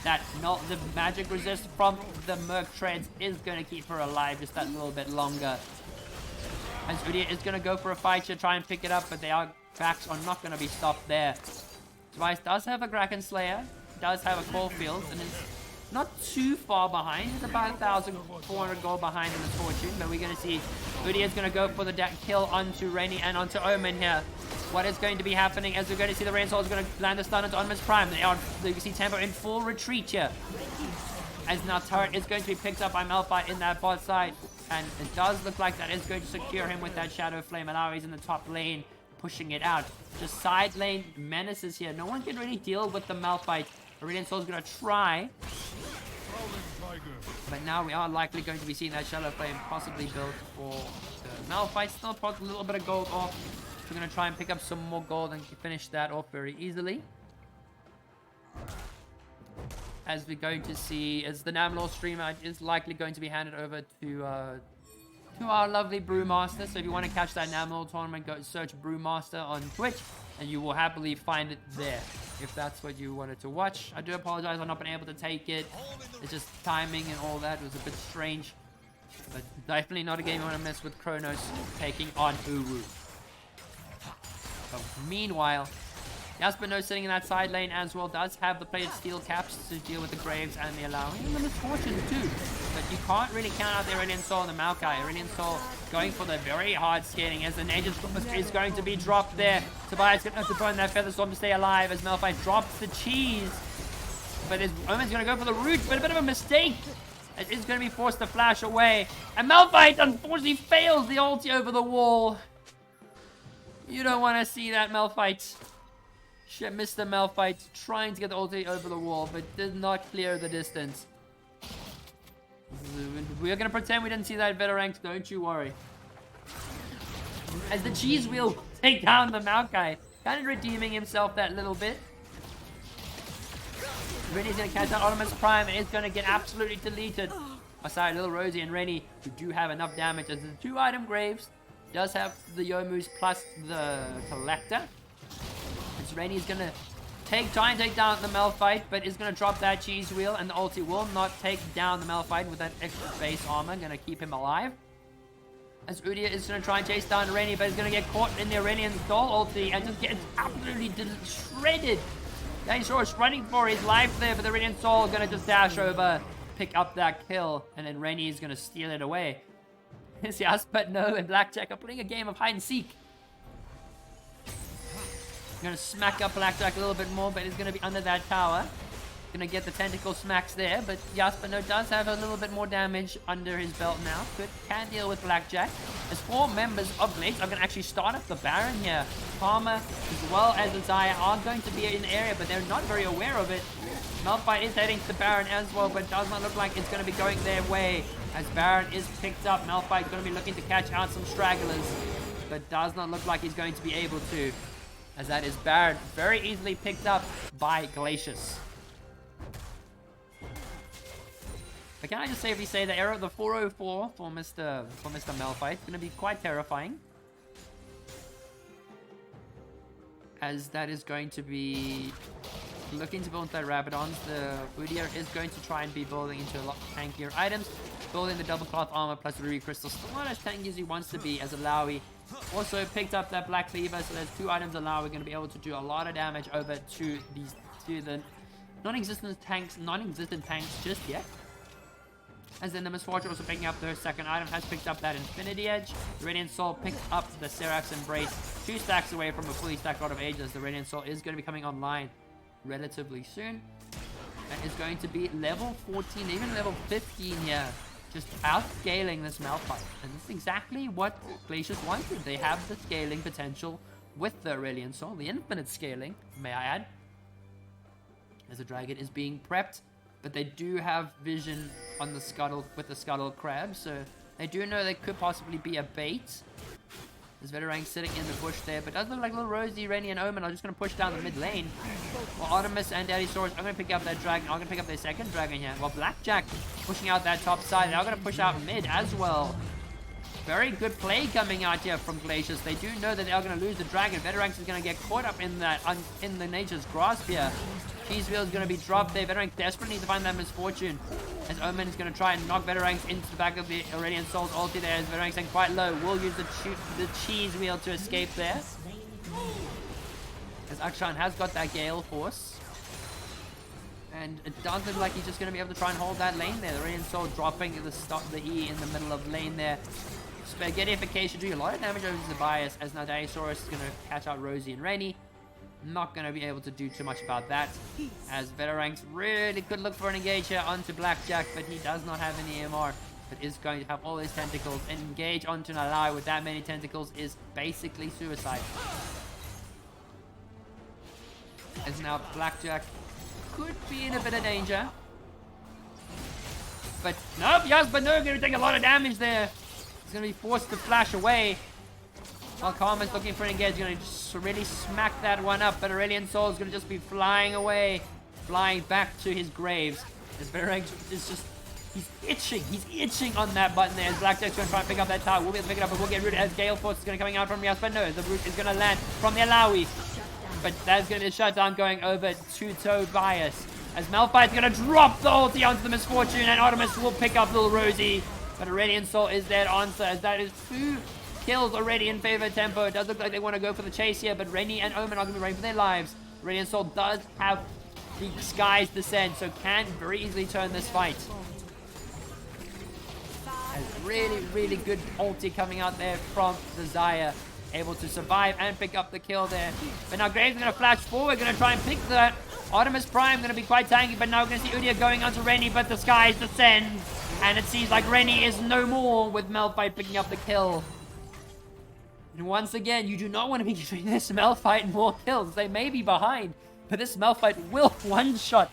That not the magic resist from the Merc Treads is going to keep her alive just that little bit longer. As Udyr is going to go for a fight to try and pick it up, but their backs are not going to be stopped there. Tobias does have a Kraken Slayer, does have a Caulfield, and is not too far behind. He's about 1,400 gold behind the Misfortune, but we're going to see Udyr is going to go for the kill onto Rennie and onto Omen here. What is going to be happening as we're going to see the Rain Soul is going to land a stun onto Artemis Prime. You can see Tempo in full retreat here. As now Turret is going to be picked up by Malphite in that bot side, and it does look like that is going to secure him with that Shadow Flame. Alawi is in the top lane, pushing it out. Just side lane menaces here. No one can really deal with the Malphite. Aurelian Soul is going to try. But now we are likely going to be seeing that Shadow Flame possibly built for the Malphite. Still put a little bit of gold off. We're going to try and pick up some more gold and finish that off very easily. As we're going to see, as the Namlor streamer is likely going to be handed over to our lovely Brewmaster. So if you want to catch that Namlor tournament, go search Brewmaster on Twitch, and you will happily find it there, if that's what you wanted to watch. I do apologize, I've not been able to take it. It's just timing and all that was a bit strange. But definitely not a game you want to miss with Kronos taking on Uru. So meanwhile, Jasper sitting in that side lane as well does have the plated steel caps to deal with the Graves and the allowing and the Misfortune too. But you can't really count out the Aurelion Sol and the Maokai. Aurelion Sol going for the very hard scaling as the Nature Storm is going to be dropped there. Tobias going to have to burn that Feather Storm to stay alive as Malphite drops the cheese. But his Omen's going to go for the root, but a bit of a mistake. It is going to be forced to flash away. And Malphite unfortunately fails the ulti over the wall. You don't want to see that, Malphite. Shit, Mr. Malphite trying to get the ulti over the wall, but did not clear the distance. We're going to pretend we didn't see that Veterank, don't you worry. As the cheese wheel take down the Maokai, kind of redeeming himself that little bit. Rennie's going to catch that Artemis Prime and is going to get absolutely deleted. Aside Little Rosie and Rennie, who do have enough damage as the 2-item Graves. Does have the Yomus plus the Collector. Rennie is going to try and take down the Malphite, but is going to drop that cheese wheel, and the ulti will not take down the Malphite with that extra base armor. Going to keep him alive. As Udia is going to try and chase down Rennie, but is going to get caught in the Aurelion Sol ulti and just gets absolutely shredded. Dinosaurus running for his life there, but the Aurelion Sol is going to just dash over, pick up that kill, and then Rennie is going to steal it away. Yes, but no, and Blackjack are playing a game of hide and seek. Going to smack up Blackjack a little bit more, but he's going to be under that tower. Going to get the tentacle smacks there, but Jasper does have a little bit more damage under his belt now. Can deal with Blackjack. As 4 members of Glacius are going to actually start up the Baron here. Palmer, as well as Isaiah, are going to be in the area, but they're not very aware of it. Malphite is heading to the Baron as well, but does not look like it's going to be going their way. As Baron is picked up, Malphite is going to be looking to catch out some stragglers, but does not look like he's going to be able to. As that is Baron very easily picked up by Glacius. But can I just safely say the error of the 404 for Mr. Malphite is going to be quite terrifying. As that is going to be looking to build that Rabadons. The Udyr is going to try and be building into a lot tankier items. Building the double cloth armor plus Ruby Crystal. Still not as tanky as he wants to be as Alawi. Also picked up that Black Cleaver, so there's 2 items Alawi going to be able to do a lot of damage over to the non-existent tanks just yet. As then the Misfortune also picking up their second item, has picked up that Infinity Edge. The Radiant Soul picked up the Seraph's Embrace, 2 stacks away from a fully stacked God of Ages. The Radiant Soul is going to be coming online relatively soon. And is going to be level 14, even level 15 here. Just outscaling this Malphite. And this is exactly what Glacius wanted. They have the scaling potential with the Aurelion Sol. The infinite scaling, may I add. As the dragon is being prepped. But they do have vision on the scuttle with the scuttle crab. So they do know there could possibly be a bait. There's Veterank sitting in the bush there. But it does look like little Rosie, Rennie, and Omen are just going to push down the mid lane. While Artemis and Daddy Saurus are going to pick up that dragon. Are going to pick up their second dragon here. While Blackjack pushing out that top side. They're going to push out mid as well. Very good play coming out here from Glacius. They do know that they are going to lose the dragon. Veterank is going to get caught up in that, in the nature's grasp here. Cheese wheel is going to be dropped there. Veterank desperately needs to find that Misfortune. As Omen is going to try and knock Veterank into the back of the Aurelion Sol's ulti there. As Veterank is quite low. Will use the cheese wheel to escape there. As Akshan has got that Gale Force. And it does look like he's just going to be able to try and hold that lane there. The Aurelion Sol dropping the E in the middle of lane there. Spaghettification doing a lot of damage over to the bias. As now Dinosaurus is going to catch out Rosie and Rennie. Not going to be able to do too much about that. As Veteranks really could look for an engage here onto Blackjack, but he does not have any AMR. But is going to have all his tentacles. And engage onto an ally with that many tentacles is basically suicide. As now Blackjack could be in a bit of danger. But nope, yes, but no, going to take a lot of damage there. He's going to be forced to flash away. While Karma's looking for an engage, going to just really smack that one up. But Aurelion Sol is going to just be flying away. Flying back to his graves. As Veterank is just... He's itching on that button there. As Blackjack's going to try and pick up that tower. We'll be able to pick it up, but we'll get rooted as Gale Force is going to coming out from Rias. But no, the root is going to land from the Alawi. But that's going to be a shutdown going over to Tobias. As Malphite's going to drop the ulti onto the Misfortune. And Artemis will pick up little Rosie. But Aurelion Sol is that answer. As that is 2 kills already in favor of Tempo. It does look like they want to go for the chase here. But Rennie and Omen are going to be running for their lives. Radiant Soul does have the Sky's Descent, so can very easily turn this fight. Has really, really good ulti coming out there from the Xayah. Able to survive and pick up the kill there. But now Graves is going to flash forward, going to try and pick that. Artemis Prime going to be quite tanky, but now we're going to see Udyr going onto Rennie, but the Sky's Descend. And it seems like Rennie is no more with Malphite picking up the kill. And once again, you do not want to be giving this Malphite more kills. They may be behind, but this Malphite will one-shot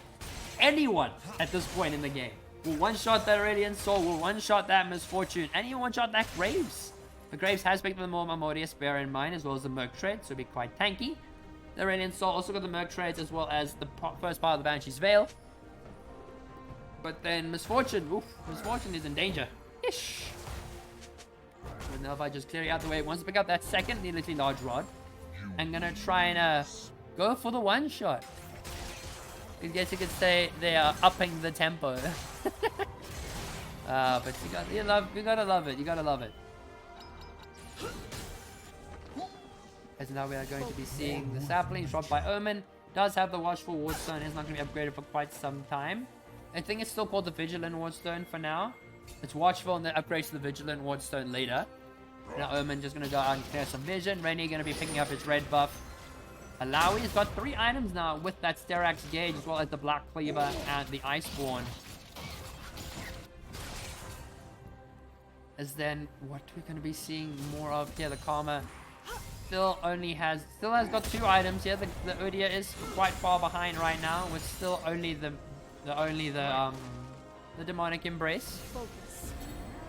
anyone at this point in the game. Will one-shot that Radiant Soul, will one-shot that Misfortune, and even one-shot that Graves. The Graves has picked the more Mortius, bear in mind, as well as the Merc Tread, so it'll be quite tanky. The Radiant Soul also got the Merc Treads, as well as the first part of the Banshee's Veil. But then Misfortune, oof, Misfortune is in danger. Ish. And now if I just clear it out the way, wants to pick up that second needlessly large rod. I'm gonna try and go for the one-shot. I guess you could say they are upping the tempo. But you gotta love it. You gotta love it. As now we are going to be seeing the sapling dropped by Omen. Does have the Watchful Wardstone. It's not going to be upgraded for quite some time. I think it's still called the Vigilant Wardstone for now. It's Watchful and then upgrades to the Vigilant Wardstone later. Now Omen just going to go out and clear some vision. Rennie going to be picking up his red buff. Alawi has got 3 items now with that Sterax Gauge, as well as the Black Cleaver and the Iceborne. As then, what we're going to be seeing more of here, the Karma still has got 2 items here. The Udyr is quite far behind right now, with still only the Demonic Embrace.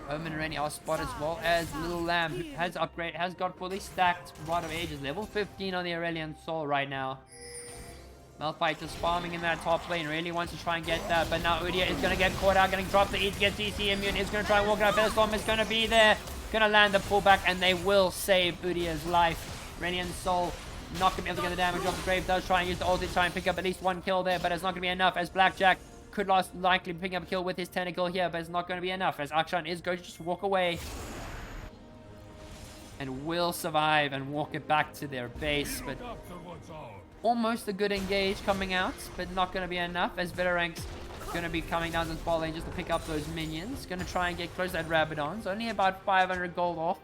Omen and Rennie are spot, as well as Little Lamb, who has got fully stacked Rod of Ages, level 15 on the Aurelian Soul right now. Malphite just farming in that top lane, really wants to try and get that, but now Udyr is going to get caught out, going to drop the E to get DC immune, is going to try and walk out. Featherstorm is going to be there, going to land the pullback, and they will save Udyr's life. Rennie and Soul not going to be able to get the damage off. The Grave does try and use the ulti to try and pick up at least 1 kill there, but it's not going to be enough, as Blackjack could likely pick up a kill with his tentacle here, but it's not going to be enough, as Akshan is going to just walk away and will survive and walk it back to their base. But almost a good engage coming out, but not going to be enough, as Veterank's going to be coming down to the bot lane just to pick up those minions. Going to try and get close to that Rabadon's, only about 500 gold off,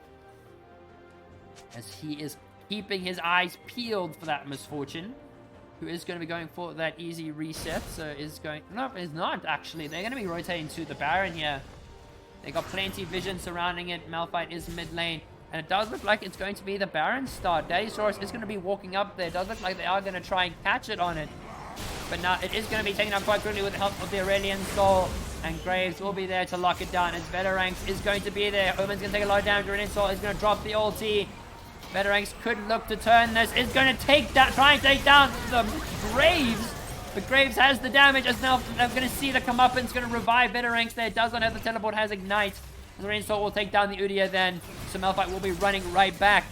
as he is keeping his eyes peeled for that Misfortune, who is going to be going for that easy reset. So is not actually. They're going to be rotating to the Baron here. They got plenty of vision surrounding it. Malphite is mid lane, and it does look like it's going to be the Baron start. Daddysaurus is going to be walking up there. It does look like they are going to try and catch it on it, but now it is going to be taken out quite quickly with the help of the Aurelian Soul, and Graves will be there to lock it down, as Veteranks is going to be there. Omen's going to take a lot of damage. Aurelian Soul is going to drop the ulti. Veteranks could look to turn this. Is going to try and take down the Graves. But Graves has the damage, as now they're going to see the comeuppance going to revive Veteranks there. Does not have the teleport, has Ignite. The Rain Soul will take down the Udyr then. So Malphite will be running right back.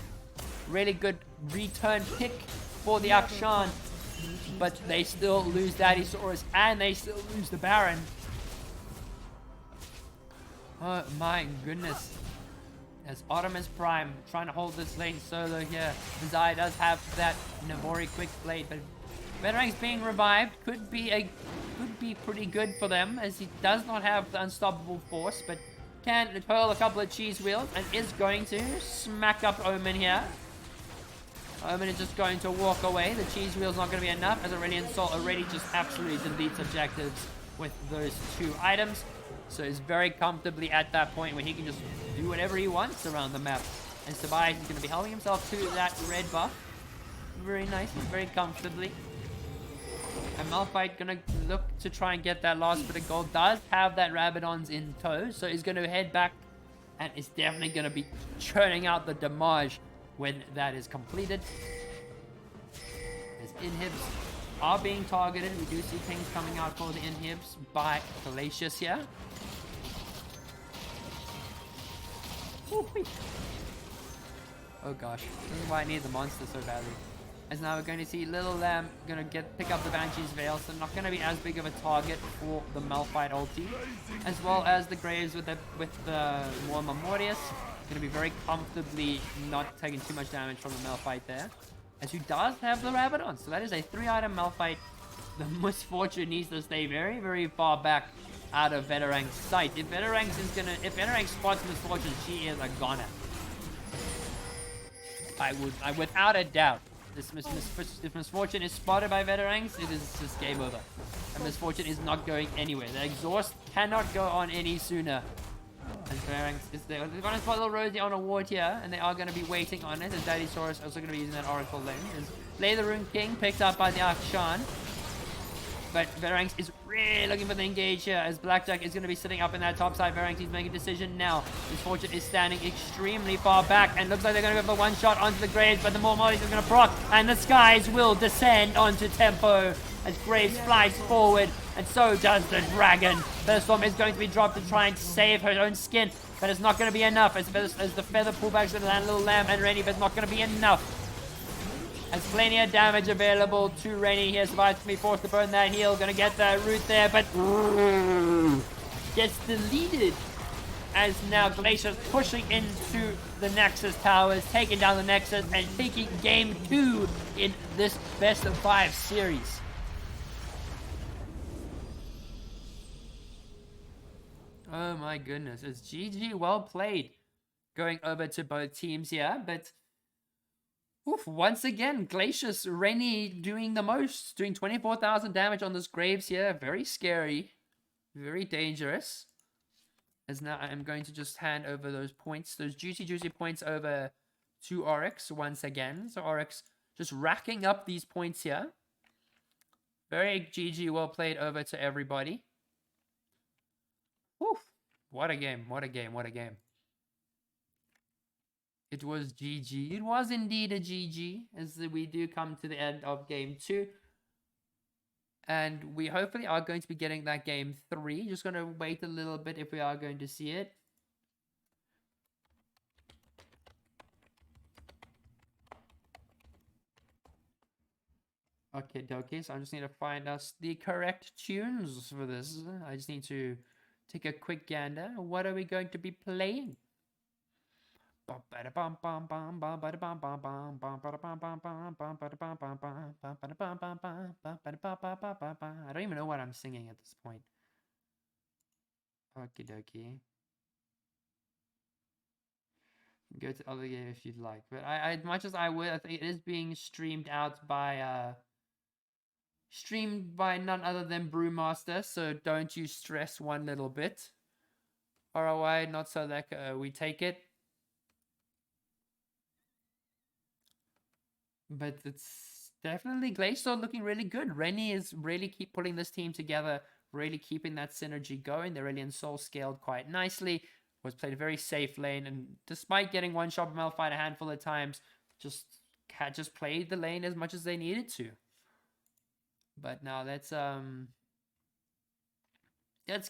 Really good return pick for the Akshan. But they still lose Daddysaurus, and they still lose the Baron. Oh my goodness. As Artemis Prime trying to hold this lane solo here. Xayah does have that Navori quick blade, but Veteranks being revived could be pretty good for them, as he does not have the unstoppable force, but can hurl a couple of cheese wheels and is going to smack up Omen here. Omen is just going to walk away. The cheese wheel's not going to be enough, as Aurelian Soul already just absolutely deletes objectives with those 2 items. So he's very comfortably at that point where he can just do whatever he wants around the map. And Tobias is going to be helping himself to that red buff. Very nicely, very comfortably. And Malphite going to look to try and get that last bit of gold. Does have that Rabadon's in tow, so he's going to head back and is definitely going to be churning out the damage when that is completed. His inhibs are being targeted. We do see things coming out for the inhibs by Glacius here. Oh gosh, this is why I need the monster so badly. As now we're going to see Little Lamb going to pick up the Banshee's Veil, so not going to be as big of a target for the Malphite ulti, as well as the Graves with the more Mortius. Going to be very comfortably not taking too much damage from the Malphite there. as he does have the rabbit on. So that is a 3-item Malphite. The Misfortune needs to stay very, very far back out of Veterang's sight. If Veterang spots Misfortune, she is a goner. I without a doubt, if Misfortune is spotted by Veterangs, it is just game over. And Misfortune is not going anywhere. The exhaust cannot go on any sooner. And Veterangs is there. They're going to spot little Rosie on a ward here, and they are going to be waiting on it. And Daddy Saurus also going to be using that Oracle lane. Lay the Rune King picked up by the Akshan. But Veterangs is really looking for the engage here, as Blackjack is going to be sitting up in that top side. Veterangs, he's making a decision now. Misfortune is standing extremely far back, and looks like they're going to go for one shot onto the Graves, but the more mollies are going to proc, and the skies will descend onto Tempo as Graves flies forward, and so does the Dragon. Featherstorm is going to be dropped to try and save her own skin, but it's not going to be enough, as the Feather pullback is going to land Little Lamb and Rainy, but it's not going to be enough. As plenty of damage available to Rainy here. Survives to be forced to burn that heal. Gonna get that root there, but gets deleted. As now Glacius pushing into the Nexus towers, taking down the Nexus and taking game 2 in this best of 5 series. Oh my goodness. It's GG, well played. Going over to both teams here, but oof, once again, Glacius, Rainy doing the most, doing 24,000 damage on this Graves here. Very scary, very dangerous. As now I am going to just hand over those points, those juicy points over to Oryx once again. So Oryx just racking up these points here. Very GG, well played over to everybody. Oof, what a game, what a game, what a game. It was GG. It was indeed a GG, as we do come to the end of game 2. And we hopefully are going to be getting that game 3. Just going to wait a little bit if we are going to see it. Okay, dokie. So I just need to find us the correct tunes for this. I just need to take a quick gander. What are we going to be playing? I don't even know what I'm singing at this point. Okie dokie. Go to other game if you'd like. But I as much as I would, I think it is being streamed out by none other than Brewmaster, so don't you stress one little bit. ROI, not so that we take it. But it's definitely Glacius looking really good. Rennie is really keep putting this team together, really keeping that synergy going. They're really in soul scaled quite nicely. Was played a very safe lane, and despite getting one shot from Malphite a handful of times, just played the lane as much as they needed to. But now let's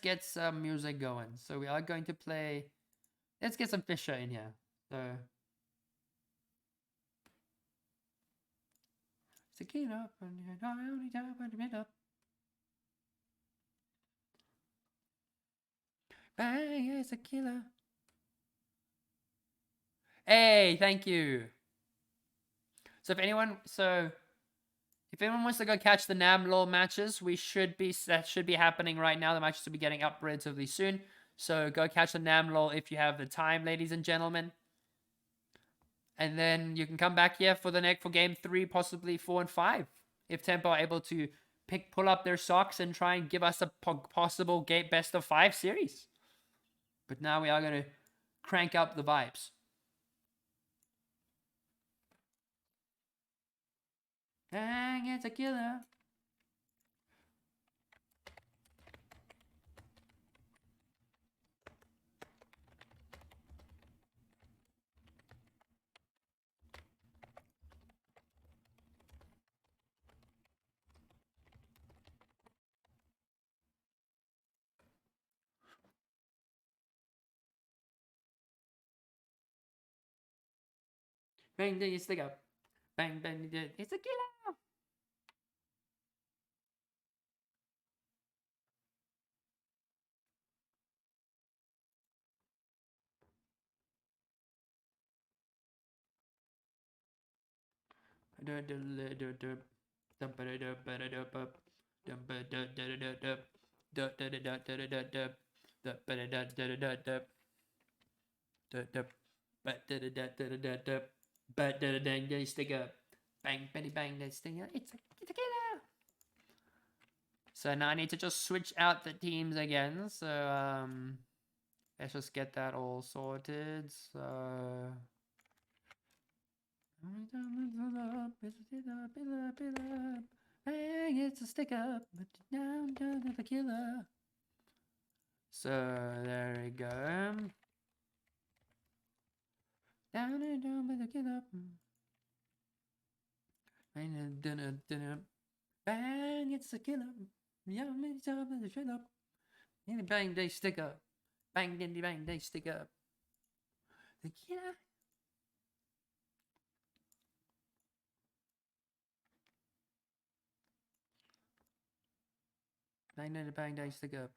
get some music going. So we are going to play. Let's get some Fisher in here. So. Tequila, bang, it's a killer. Hey, thank you. So if anyone wants to go catch the Namlol matches, that should be happening right now. The matches will be getting up relatively soon. So go catch the Namlol if you have the time, ladies and gentlemen. And then you can come back here for game 3, possibly 4 and 5. If Tempo are able to pull up their socks and try and give us a possible best of 5 series. But now we are going to crank up the vibes. Dang, it's a killer. Bang, then you stick up. Bang, bang, it's a killer. Sticker. Bang, bang, bang, they stinger. It's a killer. So now I need to just switch out the teams again. So let's just get that all sorted. So hey, it's a stick up, but down to the killer. So there we go. Down and down with the killer. Bang, it's a killer. Yeah, many times with the shut up. Bang, they stick up. Bang, bang, they stick up. The killer. Bang, bang, they stick up.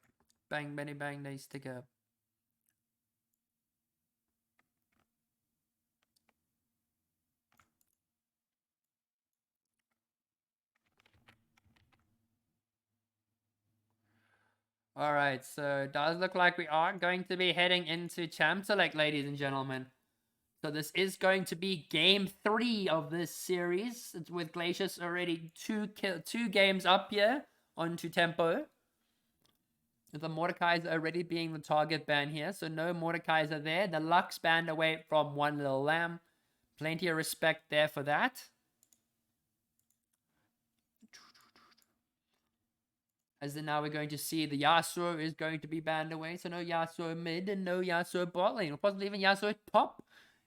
Bang, bang, bang, they stick up. Alright, so it does look like we are going to be heading into Champ Select, ladies and gentlemen. So this is going to be game 3 of this series. It's with Glacius already two games up here onto Tempo. The Mordekaiser already being the target ban here, so no Mordekaiser there. The Lux banned away from one little lamb. Plenty of respect there for that. As then now we're going to see the Yasuo is going to be banned away, so no Yasuo mid and no Yasuo bot lane, or possibly even Yasuo top.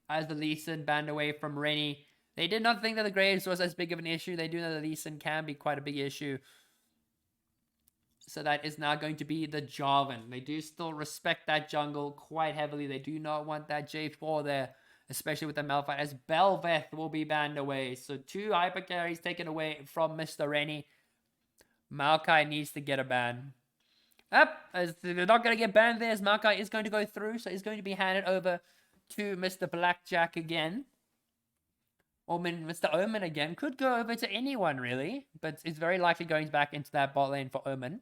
As the Lee Sin banned away from Rennie. They did not think that the Graves was as big of an issue. They do know the Lee Sin can be quite a big issue. So that is now going to be the Jarvan. They do still respect that jungle quite heavily. They do not want that J4 there, especially with the Malphite, as Belveth will be banned away. So 2 hyper carries taken away from Mr. Rennie. Maokai needs to get a ban. As they're not going to get banned there, as Maokai is going to go through, so he's going to be handed over to Mr. Blackjack again. Or Mr. Omen again. Could go over to anyone, really. But it's very likely going back into that bot lane for Omen.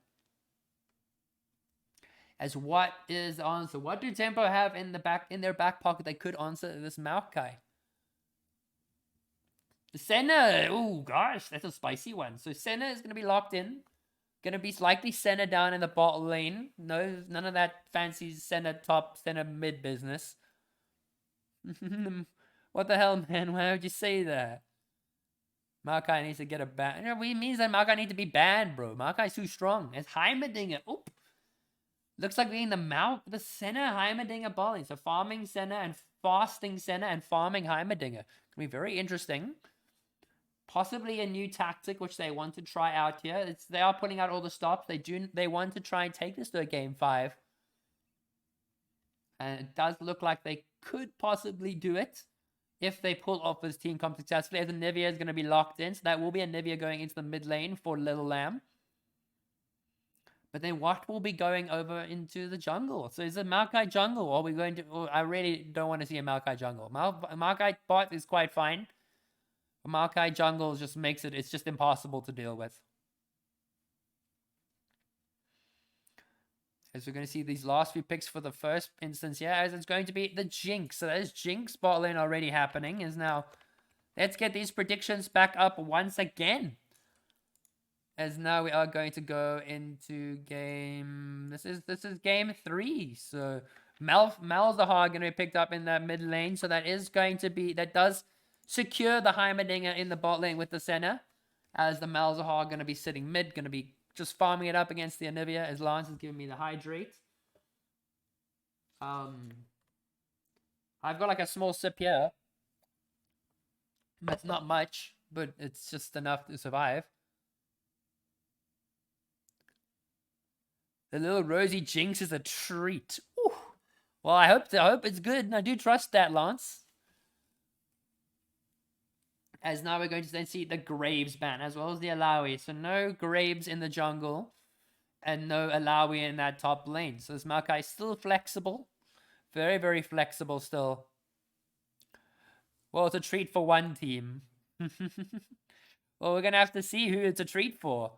As what is the answer? What do Tempo have in their back pocket that could answer this Maokai? Senna! Oh gosh, that's a spicy one. So Senna is going to be locked in. Gonna be likely Senna down in the bot lane. No, none of that fancy Senna top, Senna mid business. What the hell, man? Why would you say that? Maokai needs to get a ban. It means that Maokai needs to be banned, bro. Maokai's too strong. It's Heimerdinger. Oop. Looks like being the Senna Heimerdinger bowling. So farming Senna and fasting Senna and farming Heimerdinger. Can be very interesting. Possibly a new tactic which they want to try out here. They are putting out all the stops. They want to try and take this to a game 5. And it does look like they could possibly do it if they pull off this team comp successfully. As Anivia is going to be locked in. So that will be Anivia going into the mid lane for Little Lamb. But then what will be going over into the jungle? So is it Maokai jungle? Or are we going to... I really don't want to see a Maokai jungle. Maokai bot is quite fine. But Maokai jungle just makes it... It's just impossible to deal with. As we're going to see these last few picks for the first instance here, as it's going to be the Jinx. So there's Jinx bot lane already happening. Is now, let's get these predictions back up once again. As now we are going to go into game. This is game 3. So Malzahar going to be picked up in that mid lane. So that is going to be, that does secure the Heimerdinger in the bot lane with the Senna. As the Malzahar going to be sitting mid, going to be just farming it up against the Anivia as Lance is giving me the hydrate. I've got like a small sip here. That's not much, but it's just enough to survive. The little rosy Jinx is a treat. Ooh. Well, I hope it's good, and I do trust that, Lance. As now we're going to then see the Graves ban as well as the Alawi. So no Graves in the jungle and no Alawi in that top lane. So this Maokai is still flexible. Very, very flexible still. Well, it's a treat for one team. Well, we're gonna have to see who it's a treat for.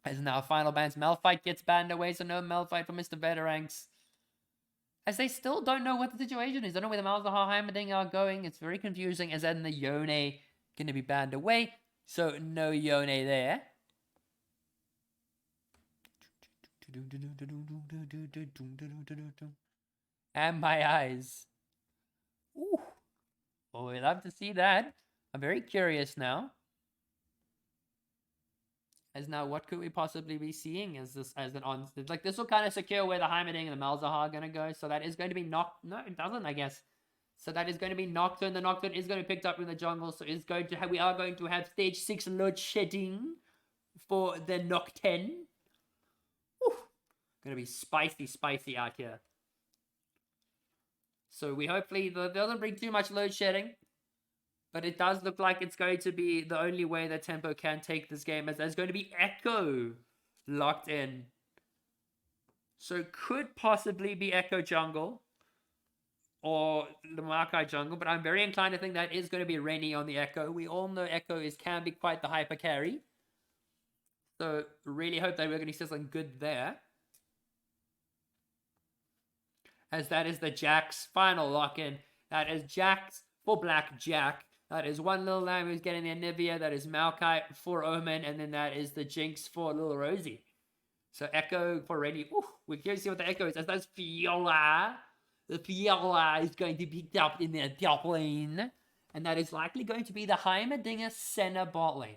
As now final bans, Malphite gets banned away, so no Malphite for Mr. Veteranks. As they still don't know what the situation is. Don't know where the Malzahar Heimerdinger are going. It's very confusing. As then the Yone gonna be banned away. So no Yone there. And my eyes. Ooh. Oh, we'd love to see that. I'm very curious now. As now, what could we possibly be seeing as this as an on like this will kind of secure where the Heimerdinger and the Malzahar are gonna go. So that is going to be no, it doesn't, I guess. So that is going to be Nocturne. The Nocturne is going to be picked up in the jungle. So it's going to have, we are going to have stage 6 load shedding for the Nocturne. Whew. Gonna be spicy out here. So we hopefully doesn't bring too much load shedding. But it does look like it's going to be the only way that Tempo can take this game, as there's going to be Echo locked in. So could possibly be Echo jungle or the Makai jungle, but I'm very inclined to think that is going to be Rennie on the Echo. We all know Echo can be quite the hyper carry. So really hope that we're going to see something good there. As that is the Jax final lock-in. That is Jax for Black Jack. That is one little lamb who's getting their Nivea. That is Maokai for Omen. And then that is the Jinx for Little Rosie. So Echo for Rennie. Ooh, we're curious to see what the Echo is. As that's Fiora. The Fiora is going to be picked up in their top lane. And that is likely going to be the Heimerdinger Senna bot lane.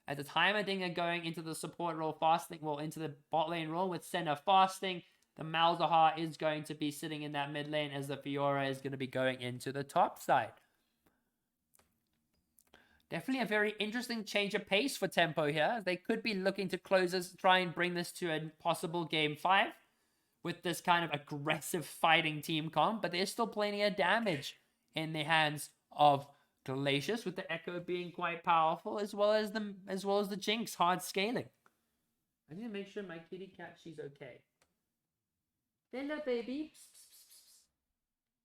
As it's Heimerdinger going into the support role fasting. Well, into the bot lane role with Senna fasting. The Malzahar is going to be sitting in that mid lane as the Fiora is going to be going into the top side. Definitely a very interesting change of pace for Tempo here. They could be looking to close this, try and bring this to a possible game 5 with this kind of aggressive fighting team comp, but there's still plenty of damage in the hands of Glacius, with the Echo being quite powerful, as well as the Jinx hard scaling. I need to make sure my kitty cat, she's okay. Hello, baby.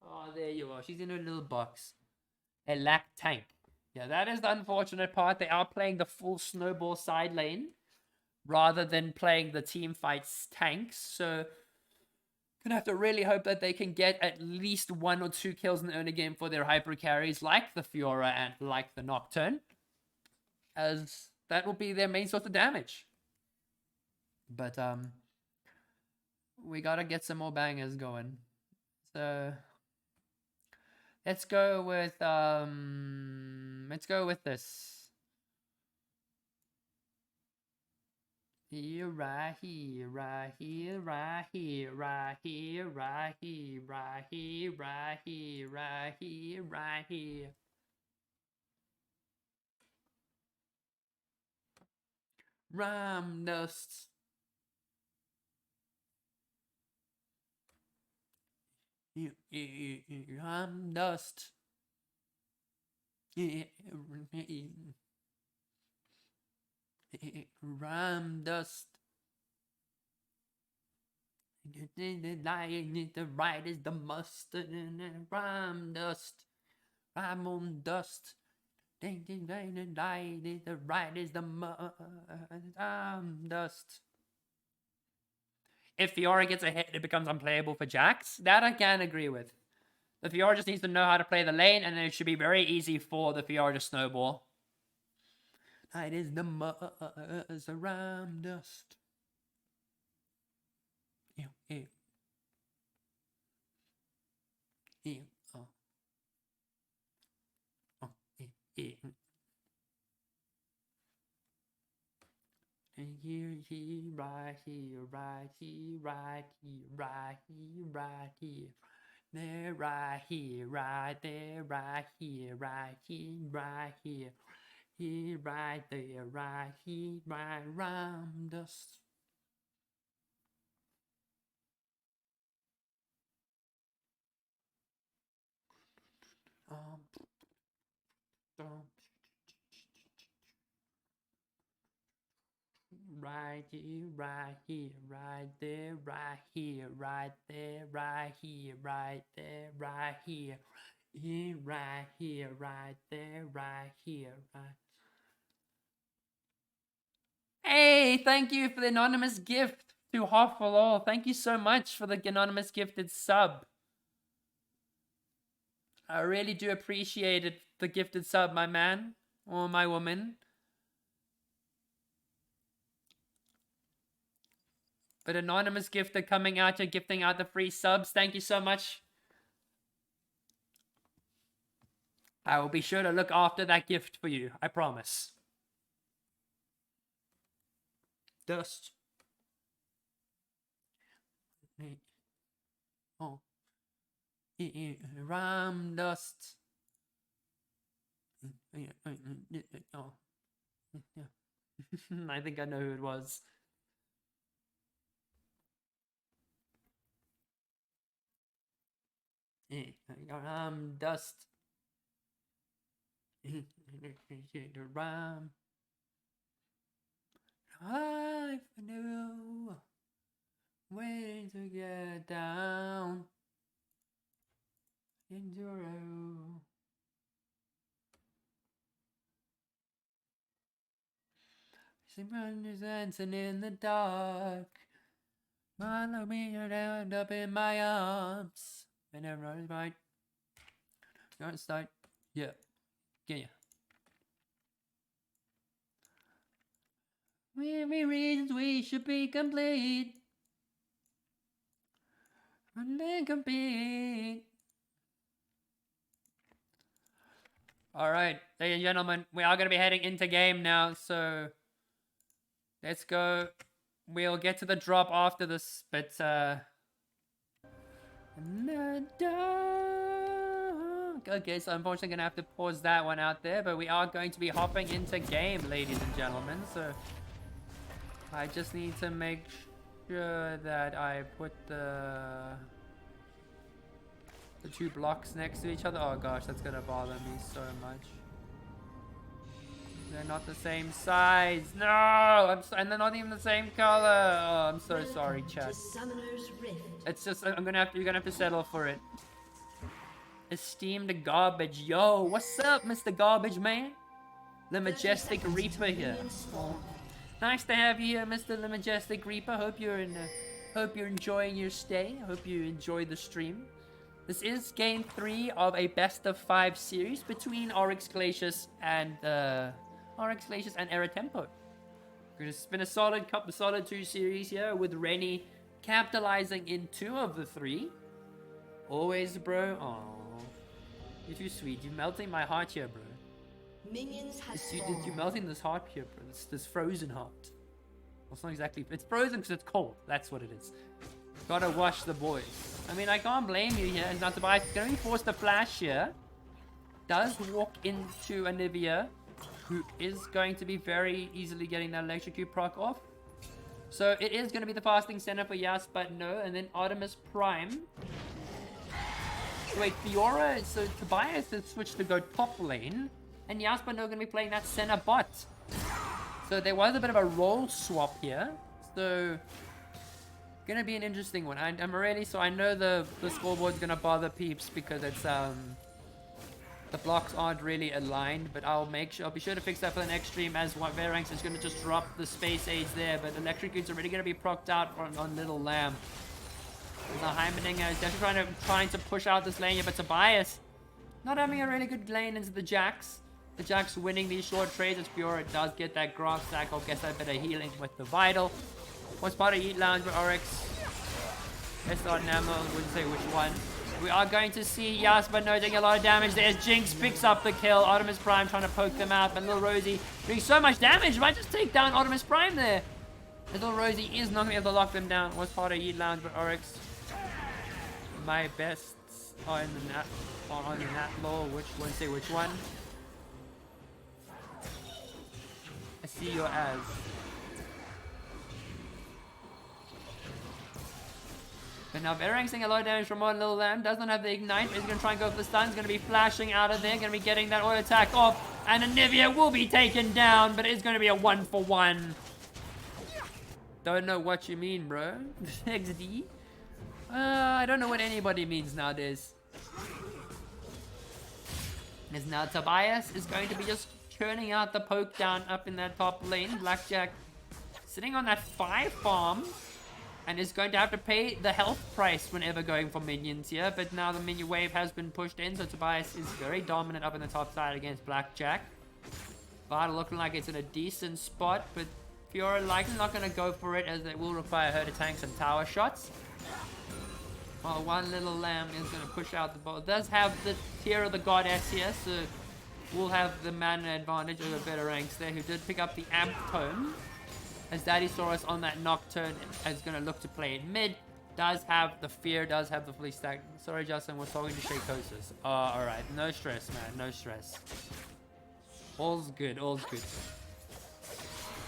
Oh, there you are. She's in her little box. A lack tank. Yeah, that is the unfortunate part. They are playing the full snowball side lane rather than playing the team fights tanks. So, gonna have to really hope that they can get at least 1 or 2 kills in the early game for their hyper carries, like the Fiora and like the Nocturne, as that will be their main source of damage. But we gotta get some more bangers going. So let's go with this. Here, right here, right here, right here, right here, right here, right here, right here, right here, right here. Ram dust. Ram dust. Ram dust. The right is the mustard and ram dust. Ram on dust. The right is the dust. If Fiora gets a hit, it becomes unplayable for Jax. That I can agree with. The Fiora just needs to know how to play the lane, and it should be very easy for the Fiora to snowball. It is the ram dust. Ew, ew. Ew. Oh. Oh, ew, ew. And here, right here, right here, right here, right here, right here. There, right here, right there, right here, right here, right here. Here, right there, right here, right round us. Right here, right here, right there, right here, right there, right here, right there, right here. Here, right here, right there, right here, right. Hey, thank you for the anonymous gift to Hoffalol. Thank you so much for the anonymous gifted sub. I really do appreciate it, the gifted sub, my man or my woman. But anonymous gifter coming out here, gifting out the free subs. Thank you so much. I will be sure to look after that gift for you. I promise. Dust. Oh. Ram dust. Oh. I think I know who it was. Dust. Ram. I knew waiting to get down into a row. Someone is dancing in the dark. Follow me around up in my arms. Whenever I right. Don't start. Yeah. Get ya. Every reasons we should be complete. And then compete. Alright, ladies and gentlemen, we are going to be heading into game now, so let's go. We'll get to the drop after this, but okay, so unfortunately gonna have to pause that one out there, but we are going to be hopping into game, ladies and gentlemen, so I just need to make sure that I put the two blocks next to each other. Oh gosh, that's gonna bother me so much. They're not the same size. No, and they're not even the same color. Oh, I'm so sorry, chat. It's just you're gonna have to settle for it. Esteemed garbage, yo, what's up, Mr. Garbage Man? The Majestic Reaper here. Oh, nice to have you here, Mr. The Majestic Reaper. Hope you're enjoying your stay. Hope you enjoy the stream. This is game 3 of a best of 5 series between Oryx, Glacius, and EraTempo. It's been a solid 2 series here with Rennie capitalizing in 2 of the 3. Always, bro. Aww. You're too sweet. You're melting my heart here, bro. You're melting this heart here, bro. This frozen heart. Well, it's not exactly... It's frozen because it's cold. That's what it is. Gotta wash the boys. I mean, I can't blame you here. It's not to buy. It's gonna be forced to flash here. Does walk into Anivia, who is going to be very easily getting that electrocute proc off. So it is going to be the fasting center for Yas, but no. And then Artemis Prime. Wait, Fiora, so Tobias has switched to go top lane. And Yas, but no, going to be playing that center bot. So there was a bit of a role swap here. So going to be an interesting one. I'm already, so I know the scoreboard's going to bother peeps because it's the blocks aren't really aligned, but I'll be sure to fix that for the next stream, as Veranx is going to just drop the space age there, but Electrocute's already going to be procced out on Little Lamb. The Heimeninger is definitely trying to push out this lane here, but Tobias not having a really good lane into the Jax. The Jax winning these short trades as Fiora does get that graph stack, or gets that bit of healing with the Vital. What's part of Eat Lounge with Oryx? SR Namo, wouldn't say which one. We are going to see Jasper doing a lot of damage there as Jinx picks up the kill. Artemis Prime trying to poke them out, but Little Rosie doing so much damage. Might just take down Artemis Prime there. Little Rosie is not going to be able to lock them down. What's part of Eat Lounge with Oryx? My bests are in the nat law. Which one? Say which one? I see your ass. But now Veranx taking a lot of damage from one Little Lamb. Does not have the ignite, but he's going to try and go for the stun. He's going to be flashing out of there. Going to be getting that auto attack off. And Anivia will be taken down, but it's going to be a 1-for-1. Don't know what you mean, bro. XD? I don't know what anybody means nowadays. As now Tobias is going to be just churning out the poke down up in that top lane. Blackjack sitting on that 5 farm and is going to have to pay the health price whenever going for minions here. But now the minion wave has been pushed in, so Tobias is very dominant up in the top side against Blackjack. Vada looking like it's in a decent spot, but Fiora likely not going to go for it, as it will require her to tank some tower shots. While one little lamb is going to push out the ball. It does have the Tear of the Goddess here, so we'll have the mana advantage over better ranks there, who did pick up the Amp Tome. As Daddy Saurus on that Nocturne is going to look to play it mid. Does have the Fear, does have the fully stacked. Sorry, Justin, we're talking to Shacosis. Oh, alright. No stress, man. No stress. All's good. All's good.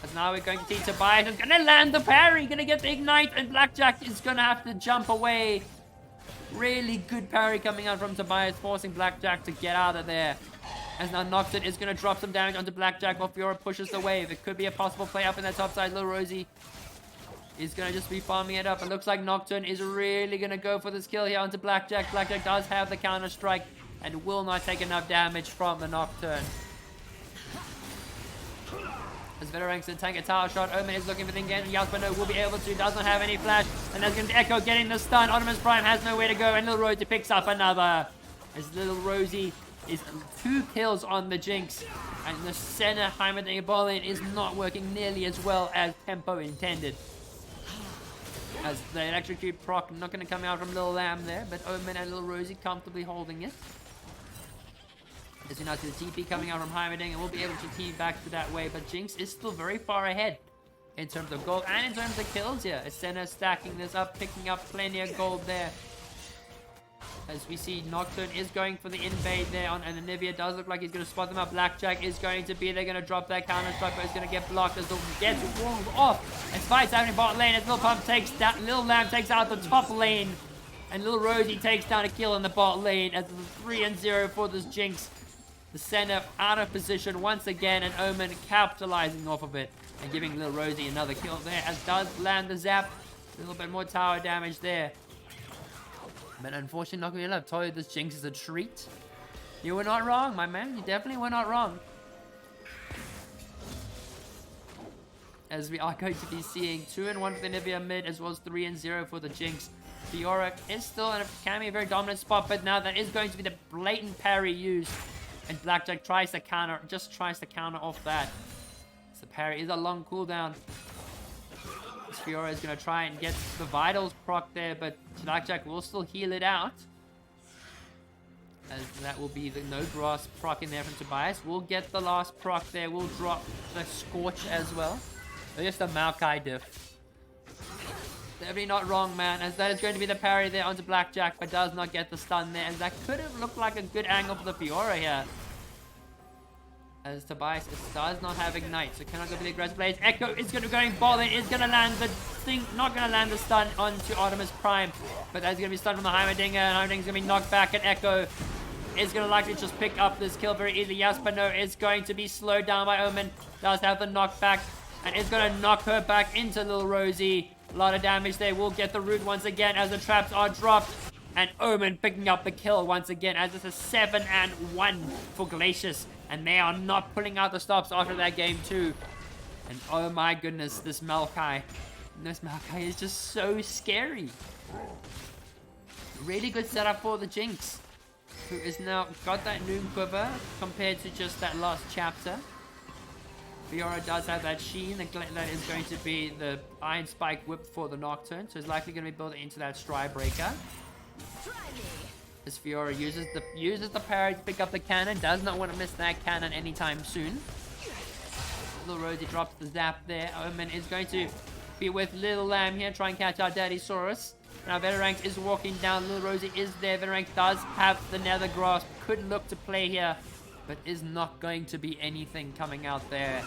As now we're going to see Tobias is going to land the parry. Going to get the Ignite, and Blackjack is going to have to jump away. Really good parry coming out from Tobias, forcing Blackjack to get out of there. As now Nocturne is going to drop some damage onto Blackjack while Fiora pushes the wave. It could be a possible play up in that top side. Little Rosie is going to just be farming it up. It looks like Nocturne is really going to go for this kill here onto Blackjack. Blackjack does have the counter strike and will not take enough damage from the Nocturne. As Veteranks to tank a tower shot, Omen is looking for the engagement. Yasuo will be able to, does not have any flash. And there's going to be Echo getting the stun. Optimus Prime has nowhere to go, and Little Rosie picks up another. As Little Rosie is 2 kills on the Jinx. And the center Heimerdinger ball lane is not working nearly as well as Tempo intended. As the electrocute proc not going to come out from Little Lamb there, but Omen and Little Rosie comfortably holding it. As you know, the TP coming out from Heimerdinger, we'll be able to team back to that way, but Jinx is still very far ahead in terms of gold and in terms of kills here. As Senna stacking this up, picking up plenty of gold there. As we see, Nocturne is going for the invade there on, and Anivia does look like he's going to spot them up. Blackjack is going to be, they're going to drop that counter strike, but it's going to get blocked as the gets walled off. And Spike's happening bot lane as Lil Pump takes that, Lil Lamb takes out the top lane. And Little Rosie takes down a kill in the bot lane as it's 3-0 for this Jinx. The center out of position once again, and Omen capitalizing off of it and giving Little Rosie another kill there, as does land the zap. A little bit more tower damage there. But unfortunately, not gonna be able to tell you this Jinx is a treat. You were not wrong, my man. You definitely were not wrong. As we are going to be seeing 2-1 for the Nivea mid, as well as 3-0 for the Jinx. Fiora is still in can be a very dominant spot, but now that is going to be the blatant parry used. And Blackjack tries to counter, off that. So the parry is a long cooldown. Fiora is going to try and get the Vitals proc there, but Blackjack will still heal it out. As that will be the no grass proc in there from Tobias. We'll get the last proc there. We'll drop the Scorch as well. Just a Maokai diff. Definitely not wrong, man, as that is going to be the parry there onto Blackjack, but does not get the stun there, and that could have looked like a good angle for the Fiora here. As Tobias does not have Ignite, so cannot go for the aggressive plays. Echo is going to go ball lane, is going to land the thing, not going to land the stun onto Optimus Prime, but that's going to be stunned from the Heimerdinger, and Heimerdinger's going to be knocked back, and Echo is going to likely just pick up this kill very easily. Yaspano is going to be slowed down by Omen, does have the knockback, and is going to knock her back into Little Rosie. A lot of damage there. We'll get the root once again as the traps are dropped. And Omen picking up the kill once again as it's a 7-1 for Glacius. And they are not pulling out the stops after that game too. And oh my goodness, this Maokai. This Maokai is just so scary. Really good setup for the Jinx, who is now got that Noom Quiver compared to just that last chapter. Fiora does have that Sheen, that is going to be the Iron Spike Whip for the Nocturne, so it's likely going to be built into that Stride Breaker. As Fiora uses the parry to pick up the cannon, does not want to miss that cannon anytime soon. Little Rosie drops the zap there. Omen is going to be with Little Lamb here, try and catch out Daddy Saurus. Now Veteranks is walking down, Little Rosie is there. Veteranks does have the Nether Grasp, could look to play here, but is not going to be anything coming out there.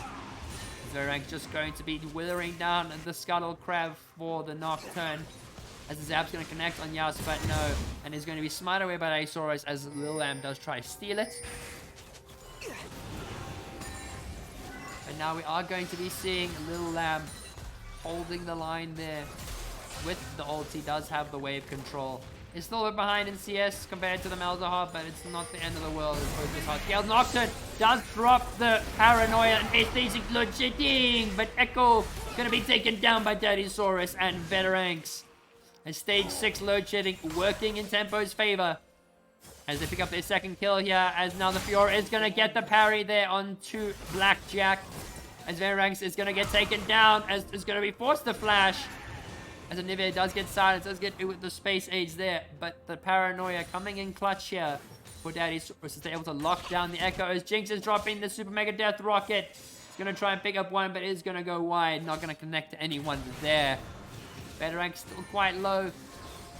Veteranks just going to be withering down the Scuttle Crab for the Nocturne. As the Zap's going to connect on Yas, but no. And is going to be smited away by Asaurus as Lil Lamb does try to steal it. But now we are going to be seeing Lil Lamb holding the line there with the ult. He does have the wave control. It's still a bit behind in CS compared to the Malzahar, but it's not the end of the world. It's hard. Gale Nocturne does drop the Paranoia and it's basic load shedding, but Echo gonna be taken down by Daddysaurus and Veteranks. And stage 6 load shedding working in Tempo's favor. As they pick up their second kill here, as now the Fiora is gonna get the parry there onto Blackjack. As Veteranks is gonna get taken down, as is gonna be forced to flash. As Anivia does get silenced, does get with the space age there, but the Paranoia coming in clutch here for Daddysaurus is able to lock down the Echo as Jinx is dropping the Super Mega Death Rocket. He's gonna try and pick up one, but is gonna go wide, not gonna connect to anyone there. Veterank still quite low,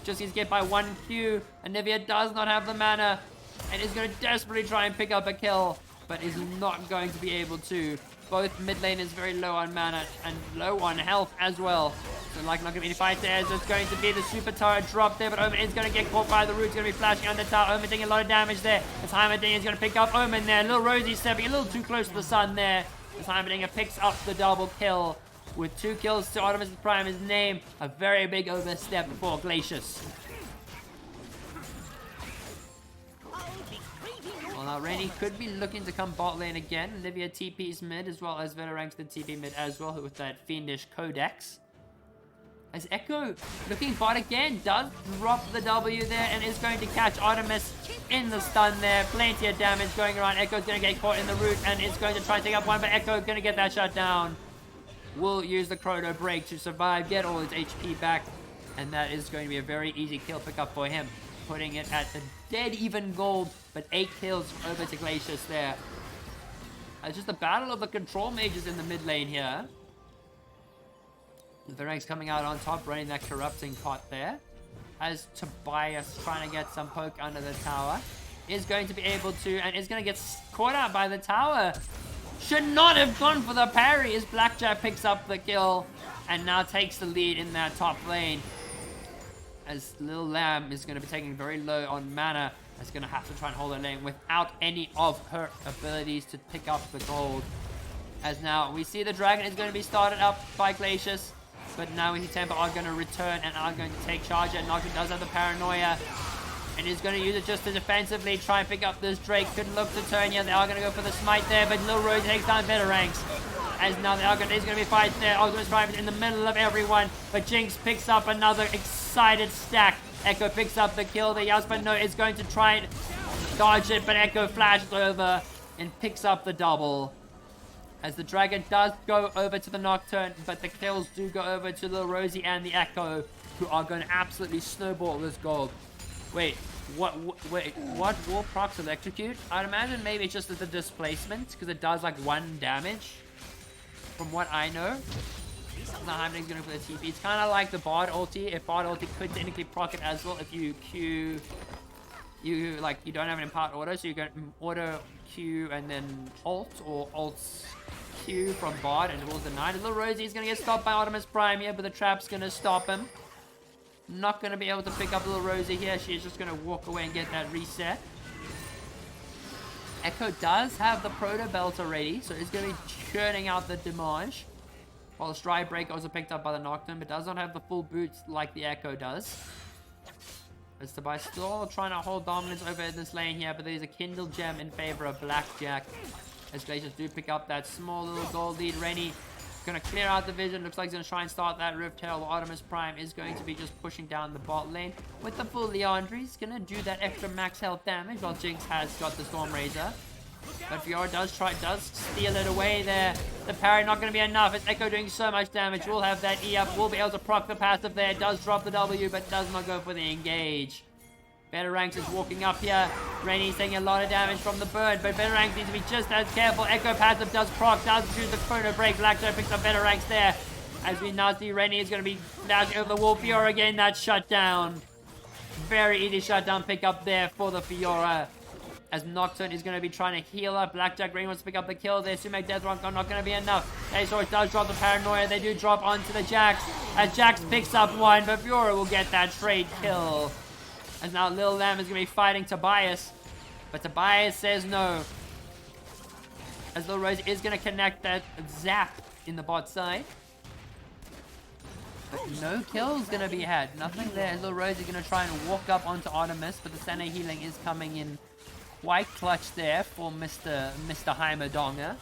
just gets get by 1 Q. Anivia does not have the mana and is gonna desperately try and pick up a kill, but is not going to be able to. Both mid lane is very low on mana and low on health as well. So like not going to be any fight there. So it's going to be the super turret drop there, but Omen is going to get caught by the root. It's going to be flashing on the tower. Omen taking a lot of damage there. As Heimerdinger is going to pick up Omen there. Little Rosie stepping a little too close to the sun there. As Heimerdinger picks up the double kill with 2 kills to Artemis Prime's name. A very big overstep for Glacius. Well, now Rainy could be looking to come bot lane again. Olivia TP's mid as well as Veteranks the TP mid as well with that fiendish codex. As Echo looking bot again, does drop the W there and is going to catch Artemis in the stun there. Plenty of damage going around. Echo's going to get caught in the root and is going to try and take up one, but Echo going to get that shut down. Will use the Chrono Break to survive, get all his HP back, and that is going to be a very easy kill pickup for him. Putting it at the dead even gold, but 8 kills over to Glacius there. It's just a battle of the control mages in the mid lane here. The ranks coming out on top, running that corrupting pot there. As Tobias trying to get some poke under the tower. Is going to be able to, and is going to get caught out by the tower. Should not have gone for the parry as Blackjack picks up the kill and now takes the lead in that top lane. As Lil Lamb is going to be taking very low on mana. Is going to have to try and hold her lane without any of her abilities to pick up the gold. As now we see the dragon is going to be started up by Glacius. But now EraTempo are going to return and are going to take charge. And Nocturne does have the Paranoia. And he's going to use it just to defensively try and pick up this Drake. Could look to turn here. They are going to go for the smite there. But Lil Rose takes down Veteranks. As now there's going to be fight there. Optimus Prime is in the middle of everyone. But Jinx picks up another excited stack. Echo picks up the kill. The Yasmino is going to try and dodge it. But Echo flashes over and picks up the double. As the dragon does go over to the Nocturne. But the kills do go over to Lil Rosie and the Echo. Who are going to absolutely snowball this gold. Wait, what will procs electrocute? I'd imagine maybe it's just the displacement. Because it does like 1 damage. From what I know. Now Heimerdinger going for the TP. It's kind of like the Bard ulti. If Bard ulti could technically proc it as well. If you Q... You don't have an impart auto. So you go auto Q and then ult. Or ults Q from Bard and it will deny. Little Rosie is going to get stopped by Optimus Prime here. But the trap's going to stop him. Not going to be able to pick up Little Rosie here. She's just going to walk away and get that reset. Echo does have the Proto Belt already, so he's going to be churning out the damage. While the Stride Breaker also picked up by the Nocturne, but does not have the full boots like the Echo does. As Tobias still trying to hold dominance over in this lane here, but there's a Kindle Gem in favor of Blackjack. As Glacius do pick up that small little gold lead. Rainy going to clear out the vision. Looks like he's going to try and start that Rift Tail. Artemis Prime is going to be just pushing down the bot lane with the full Leandre. He's going to do that extra max health damage while Jinx has got the Storm Razor. But Fiora does steal it away there. The parry not going to be enough. It's Echo doing so much damage. We'll have that E up. We'll be able to proc the passive there. Does drop the W, but does not go for the engage. Veteranks is walking up here. Rainy's taking a lot of damage from the bird, but Veteranks needs to be just as careful. Echo passive does proc, does choose the Chrono Break. Blackjack picks up Veteranks there. As we now see Rainy is going to be dashing over the wall. Fiora again, that's shut down. Very easy shutdown pick up there for the Fiora. As Nocturne is going to be trying to heal up. Blackjack Green wants to pick up the kill there. Sumac Death Rock not going to be enough. Daddysaurus does drop the Paranoia. They do drop onto the Jax. As Jax picks up one, but Fiora will get that trade kill. As now Lil Lamb is going to be fighting Tobias. But Tobias says no. As Lil Rose is going to connect that zap in the bot side. But no kills gonna be had. Nothing there. Little Rosie gonna try and walk up onto Artemis, but the center healing is coming in quite clutch there for Mr. Heimerdonger.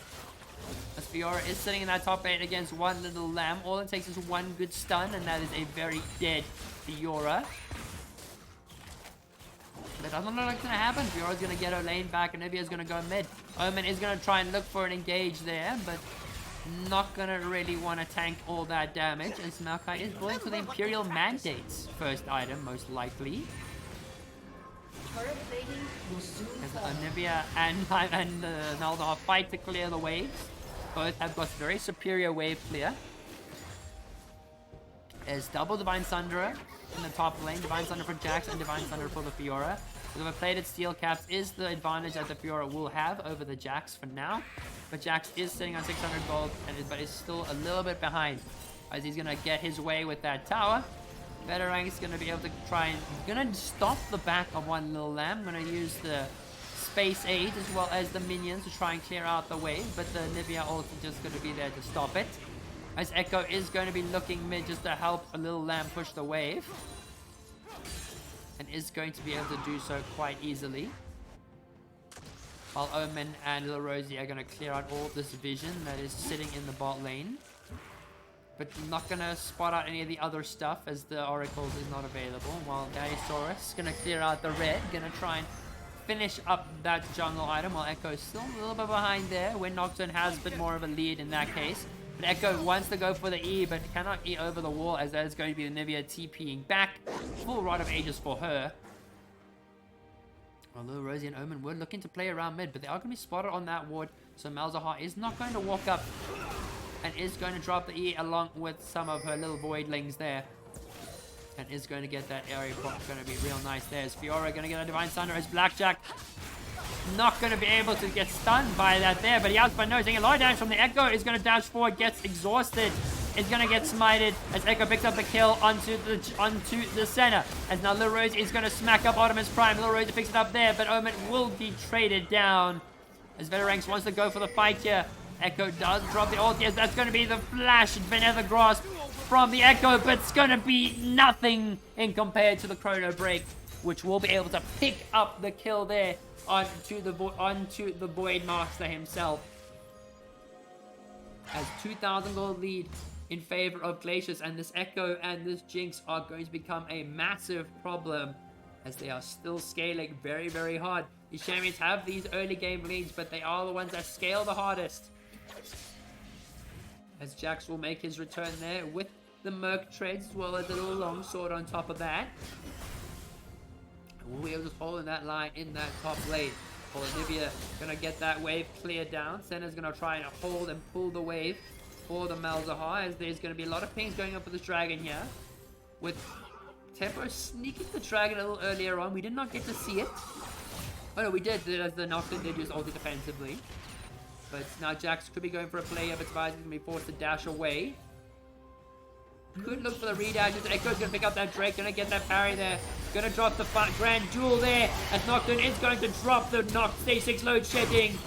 As Fiora is sitting in that top 8 against one little lamb. All it takes is one good stun, and that is a very dead Fiora. But I don't know what's going to happen. Fiora's going to get her lane back, and Nivea's going to go mid. Omen is going to try and look for an engage there, but not going to really want to tank all that damage. As Maokai is going for the Imperial Mandate's first item, most likely. As Nivea and Naldar fight to clear the waves. Both have got very superior wave clear. There's double Divine Sunderer in the top lane. Divine Thunder for Jax and Divine Thunder for the Fiora. So the plated steel caps is the advantage that the Fiora will have over the Jax for now. But Jax is sitting on 600 gold, but is still a little bit behind. As he's going to get his way with that tower. Veterank's going to be able to try and... going to stop the back of one little lamb. Going to use the Space Aid as well as the minions to try and clear out the wave. But the Nivea ult is just going to be there to stop it. As Echo is going to be looking mid just to help a little lamb push the wave. And is going to be able to do so quite easily. While Omen and Little Rosie are going to clear out all this vision that is sitting in the bot lane. But not going to spot out any of the other stuff as the Oracles is not available. While Gauntlet is going to clear out the red. Going to try and finish up that jungle item. While Echo is still a little bit behind there. When Nocturne has a bit more of a lead in that case. But Echo wants to go for the E, but cannot E over the wall, as that is going to be the Nivea TPing back. Full Rod of Ages for her. Although Rosie and Omen were looking to play around mid, but they are going to be spotted on that ward. So Malzahar is not going to walk up and is going to drop the E along with some of her little voidlings there. And is going to get that area pop. Going to be real nice there. As Fiora going to get a Divine Thunder as Blackjack. Not going to be able to get stunned by that there, but he outs by nosing a lot of damage from the Echo. Is going to dash forward, gets exhausted, is going to get smited as Echo picks up the kill onto the center. As now Little Rose is going to smack up Artemis Prime. Little Rose picks it up there, but Omen will be traded down as Veteranks wants to go for the fight here. Echo does drop the ult. Yes, that's going to be the flash Vanilla Grasp from the Echo, but it's going to be nothing in compared to the Chrono Break, which will be able to pick up the kill there onto the Void Master himself. As 2,000 gold lead in favor of Glacius, and this Echo and this Jinx are going to become a massive problem as they are still scaling very, very hard. These champions have these early game leads, but they are the ones that scale the hardest. As Jax will make his return there with the Merc Treads as well as a little longsword on top of that. We'll be able to hold in that line in that top lane. Olivia gonna get that wave cleared down. Senna's gonna try and hold and pull the wave for the Malzahar, as there's gonna be a lot of pings going up for this dragon here. With Tempo sneaking the dragon a little earlier on. We did not get to see it. Oh no, we did, as the Nocturne did use ulti defensively. But now Jax could be going for a play of its advice. He's gonna be forced to dash away. Could look for the redashes. Echo's gonna pick up that Drake, gonna get that parry there. Gonna drop the Grand Jewel there. As Nocturne is going to drop the Stage 6 load shedding.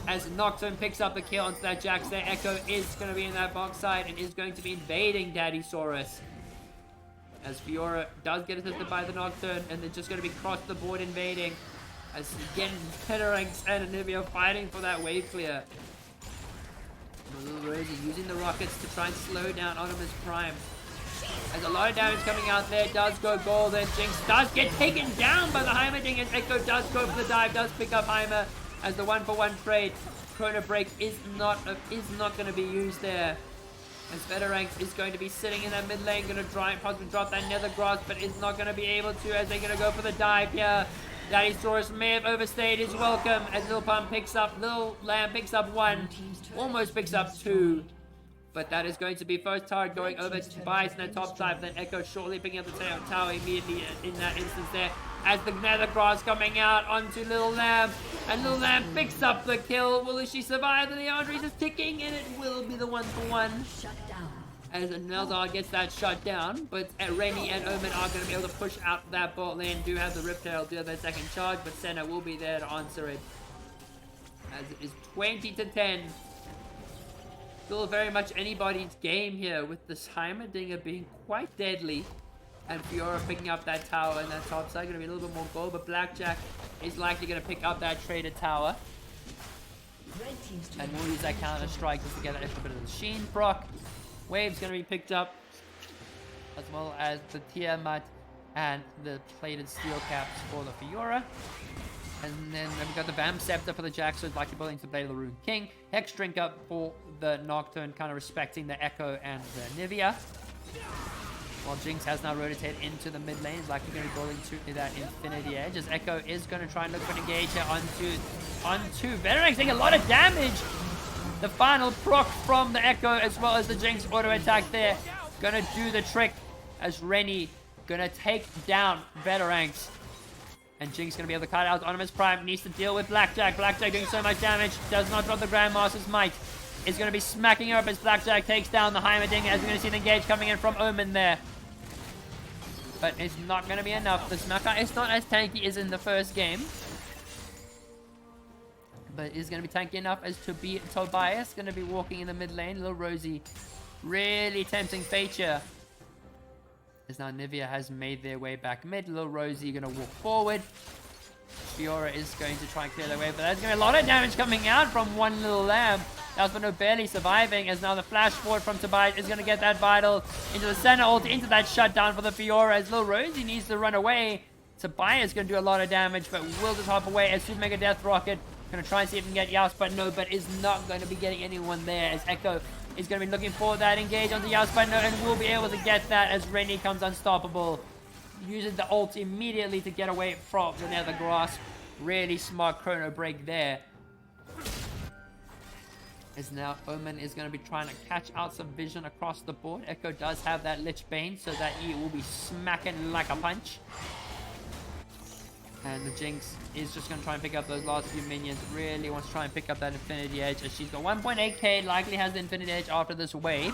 As Nocturne picks up the kill onto that Jax there. Echo is gonna be in that box side and is going to be invading Daddy Saurus. As Fiora does get assisted by the Nocturne, and they're just gonna be across the board invading. As again, Peteranks and Anivia fighting for that wave clear. Little Rosie using the rockets to try and slow down Artemis Prime. As a lot of damage coming out there, does go gold, and Jinx does get taken down by the Heimerdinger, and Echo does go for the dive, does pick up Heimer as the 1-for-1 trade. Chrono Break is not going to be used there. As Veteranks is going to be sitting in that mid lane, going to try and possibly drop that Nether Grasp, but is not going to be able to, as they're going to go for the dive here. Daddy Saurus may have overstayed his welcome as Little Lamb picks up one, almost picks up two. But that is going to be first turret going over to Bias in the top side, then Echo shortly picking up the tower immediately in that instance there. As the Nether Grass coming out onto Little Lamb, and Little Lamb picks up the kill. Will she survive? And the arteries is ticking, and it will be the 1-for-1. Shut down. As Nelzar gets that shut down, but Rainy and Omen are going to be able to push out that bot lane. Do have the Riptail, do have their second charge, but Senna will be there to answer it. As it is 20-10. Still very much anybody's game here, with this Heimerdinger being quite deadly. And Fiora picking up that tower and that top side. Going to be a little bit more gold, but Blackjack is likely going to pick up that traded tower. And we'll use that counter strike just to get an extra bit of the Sheen proc. Wave's going to be picked up, as well as the Tiamat and the plated steel caps for the Fiora. And then we've got the Vamp Scepter for the Jack, so it's likely building to play the Rune King. Hex Drink up for the Nocturne, kind of respecting the Echo and the Nivea. While Jinx has now rotated into the mid lane, is likely going to be building to that Infinity Edge, as Echo is going to try and look for an engage here onto Veteran, taking a lot of damage. The final proc from the Echo, as well as the Jinx auto attack there, going to do the trick, as Rennie going to take down Veteranx. And Jinx going to be able to cut out Onimus Prime, needs to deal with Blackjack. Blackjack doing so much damage, does not drop the Grandmaster's Might. Is going to be smacking her up as Blackjack takes down the Heimerdinger, as we're going to see the engage coming in from Omen there. But it's not going to be enough. The Smacker is not as tanky as in the first game, but is going to be tanky enough as to beat Tobias. Going to be walking in the mid lane. Little Rosie really tempting fate here, as now Nivea has made their way back mid. Little Rosie going to walk forward. Fiora is going to try and clear their way, but there's going to be a lot of damage coming out from one little lamb. Yasmino barely surviving, as now the flash forward from Tobias is going to get that Vital into the center ult, into that shutdown for the Fiora, as little Rosie needs to run away. Tobias is going to do a lot of damage, but will just hop away as Super Mega Death Rocket. Going to try and see if he can get Yaus, but no, but is not going to be getting anyone there, as Echo is going to be looking for that engage onto Yaus, but no, and will be able to get that as Rennie comes unstoppable. Uses the ult immediately to get away from the Nether Grasp. Really smart chrono break there. As now Omen is going to be trying to catch out some vision across the board. Echo does have that Lich Bane, so that he will be smacking like a punch. And the Jinx is just going to try and pick up those last few minions. Really wants to try and pick up that Infinity Edge, as she's got 1.8k, likely has the Infinity Edge after this wave.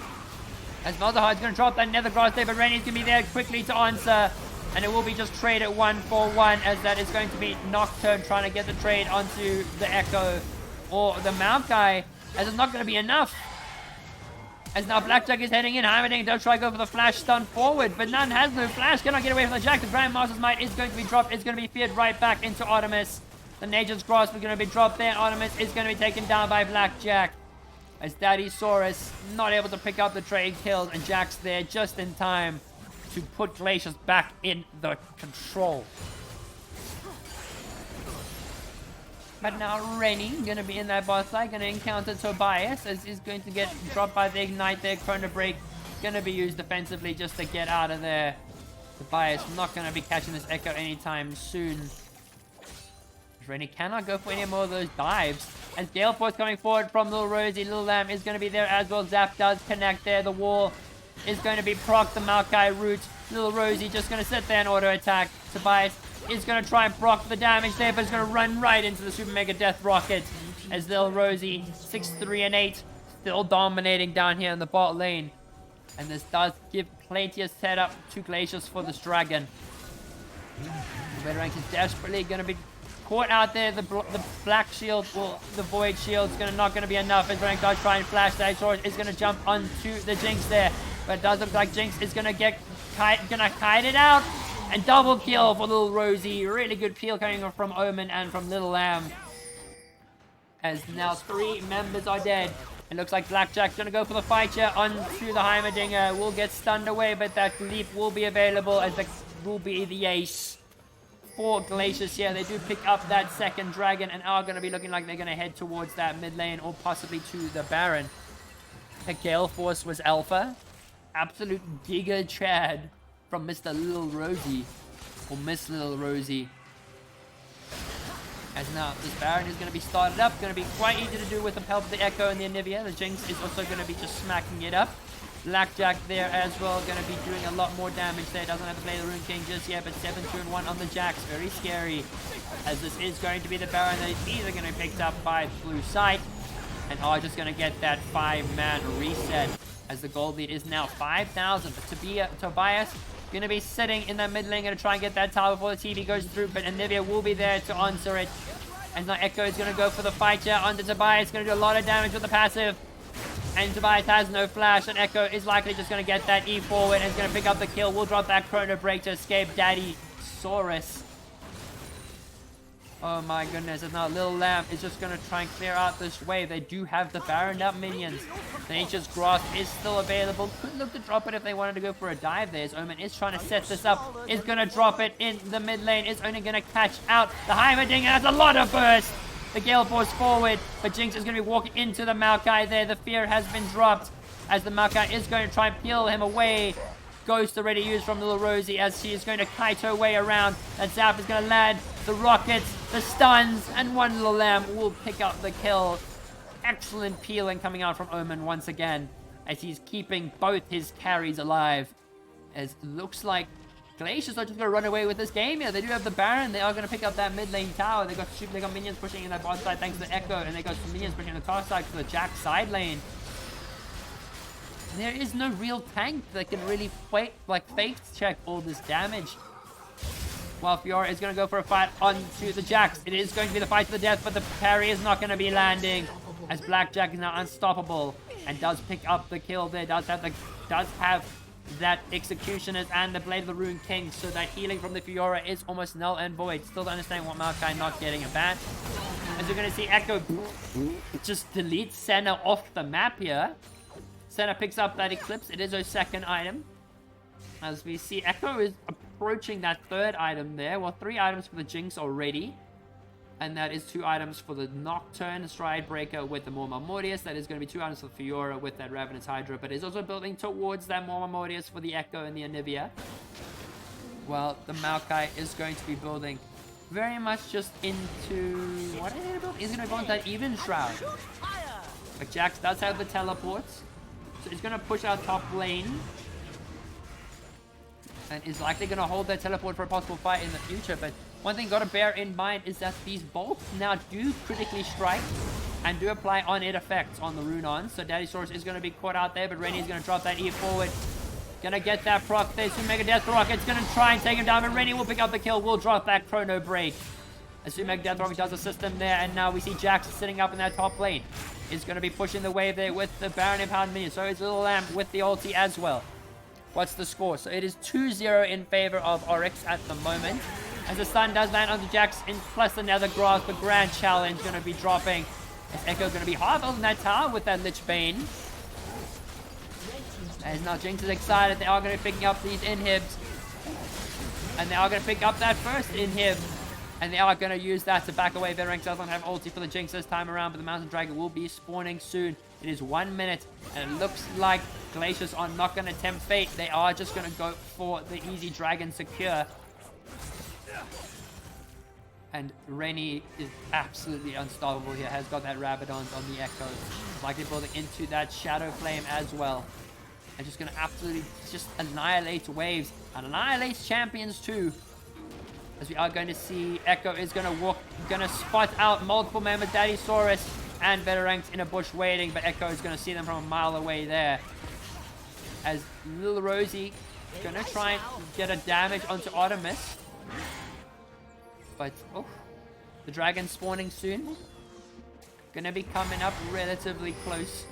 As Malzahar going to drop that Nether Grass there, but Rennie's going to be there quickly to answer. And it will be just trade at 1-for-1, as that is going to be Nocturne trying to get the trade onto the Echo or the Maokai, as it's not going to be enough. As now Blackjack is heading in, Heimerdinger does try to go for the flash stun forward, but none has no flash, cannot get away from the Jack. The Grandmaster's Might is going to be dropped, it's going to be feared right back into Artemis. The Nature's Grasp is going to be dropped there, Artemis is going to be taken down by Blackjack. As Daddy Saurus not able to pick up the trade kills, and Jack's there just in time to put Glacius back in the control. But now Rennie gonna be in that boss side, gonna encounter Tobias, as he's going to get dropped by the Ignite there. Chrono Break gonna be used defensively just to get out of there. Tobias not gonna be catching this Echo anytime soon. Rennie cannot go for any more of those dives. As Gale Force coming forward from Little Rosie, Little Lamb is gonna be there as well. Zap does connect there. The wall is going to be proc the Maokai root. Little Rosie just going to sit there and auto attack. Tobias is going to try and proc the damage there, but it's going to run right into the Super Mega Death Rocket, as Little Rosie 6-3 and 8 still dominating down here in the bot lane. And this does give plenty of setup to Glacius for this dragon. Veteranx is desperately going to be caught out there. The black shield, well, the void shield is not going to be enough, as Veteranx does try and flash that sword. Is going to jump onto the Jinx there. But it does look like Jinx is gonna kite it out, and double kill for Little Rosie. Really good peel coming from Omen and from Little Lamb. As now 3 members are dead. It looks like Blackjack's gonna go for the fight here onto the Heimerdinger. Will get stunned away, but that leap will be available, as that will be the ace for Glacius here. They do pick up that second dragon and are gonna be looking like they're gonna head towards that mid lane, or possibly to the Baron. The Gale Force was alpha. Absolute Giga Chad from Mr. Little Rosie, or Miss Little Rosie. As now this Baron is going to be started up, going to be quite easy to do with the help of the Echo and the Anivia. The Jinx is also going to be just smacking it up. Blackjack there as well, going to be doing a lot more damage there. Doesn't have to play the Rune King just yet, but 7-2-1 on the Jacks, very scary. As this is going to be the Baron that is either going to be picked up by Blue Sight, and are just going to get that 5-man reset. As the gold lead is now 5,000. But Tobias going to be sitting in that mid lane, going to try and get that tower before the TV goes through. But Anivia will be there to answer it. And now Echo is going to go for the fight here onto Tobias. Going to do a lot of damage with the passive. And Tobias has no flash, and Echo is likely just going to get that E forward and is going to pick up the kill. We'll drop that Chrono Break to escape Daddy Saurus. Oh my goodness, and now Little Lamb is just going to try and clear out this wave. They do have the Baroned up minions. Nature's Grasp is still available. Could look to drop it if they wanted to go for a dive there. As Omen is trying to set this up. Is going to drop it in the mid lane. Is only going to catch out the Heimerdinger. Has a lot of burst. The Gale Force forward, but Jinx is going to be walking into the Maokai there. The fear has been dropped as the Maokai is going to try and peel him away. Ghost already used from Little Rosie as she is going to kite her way around. And Zap is going to land the rockets, the stuns, and one Little Lamb will pick up the kill. Excellent peeling coming out from Omen once again as he's keeping both his carries alive. As it looks like Glacius are just going to run away with this game here. They do have the Baron. They are going to pick up that mid lane tower. They got minions pushing in that bot side thanks to the Echo, and they got some minions pushing in the top side to the Jack side lane. There is no real tank that can really fake check all this damage. While Fiora is going to go for a fight onto the Jacks. It is going to be the fight to the death, but the parry is not going to be landing as Blackjack is now unstoppable and does pick up the kill there. Does have that Executioners and the Blade of the Rune King, so that healing from the Fiora is almost null and void. Still don't understand what Maokai not getting a ban. As you're going to see Echo just delete Senna off the map here. Senna picks up that Eclipse. It is her second item. As we see Echo is approaching that third item there. Well, 3 items for the Jinx already. And that is 2 items for the Nocturne Stride Breaker with the Morma Mortius. That is going to be 2 items for Fiora with that Ravenous Hydra. But is also building towards that Morma Mortius for the Echo and the Anivia. Well, the Maokai is going to be building very much just into... What are they going to build? He's going to go into that Even Shroud. But Jax does have the teleports. So he's going to push out top lane. And is likely going to hold their teleport for a possible fight in the future. But one thing got to bear in mind is that these bolts now do critically strike and do apply on-hit effects on the Runons. So Daddy Saurus is going to be caught out there, but Rennie is going to drop that E forward. Going to get that proc there. So Mega Death Rocket's going to try and take him down, but Rennie will pick up the kill. Will drop that Chrono Break. As Mega Death Rocket does assist him there, and now we see Jax sitting up in that top lane. Is going to be pushing the wave there with the Baron Empowered minion. So is Little Lamb with the ulti as well. What's the score? So it is 2-0 in favor of Oryx at the moment. As the stun does land onto Jax, plus another grasp, the Grand Challenge going to be dropping. As Echo's going to be half in that tower with that Lich Bane. As now Jinx is excited, they are going to be picking up these inhibs. And they are going to pick up that first inhib. And they are going to use that to back away. Veteranx doesn't have ulti for the Jinx this time around, but the Mountain Dragon will be spawning soon. It is 1 minute, and it looks like Glacius are not going to tempt fate. They are just going to go for the easy Dragon Secure. And Rennie is absolutely unstoppable here. Has got that Rabadon on the Echo. Likely building into that Shadow Flame as well. And just going to absolutely just annihilate waves. And annihilate champions too. As we are going to see Echo is going to spot out multiple members, Daddy Saurus and Veteranx in a bush waiting, but Echo is going to see them from a mile away there. As Little Rosie is going to try and get a damage onto Artemis. But, oh, the dragon spawning soon. Going to be coming up relatively close.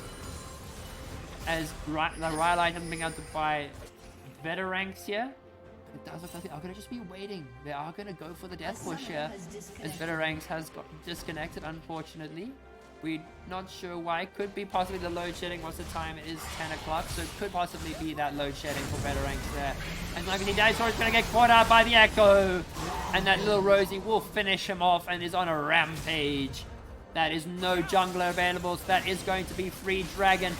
As the Rhyolite has been able to buy Veteranx here. It does look like they are going to just be waiting. They are going to go for the death push here. As Veteranx has got disconnected, unfortunately. We're not sure why. Could be possibly the load shedding. What's the time? It is 10 o'clock. So it could possibly be that load shedding for Veteranx there. And like we see, Daddy Saurus is going to get caught out by the Echo. And that Little Rosie will finish him off and is on a rampage. That is no jungler available. So that is going to be free dragon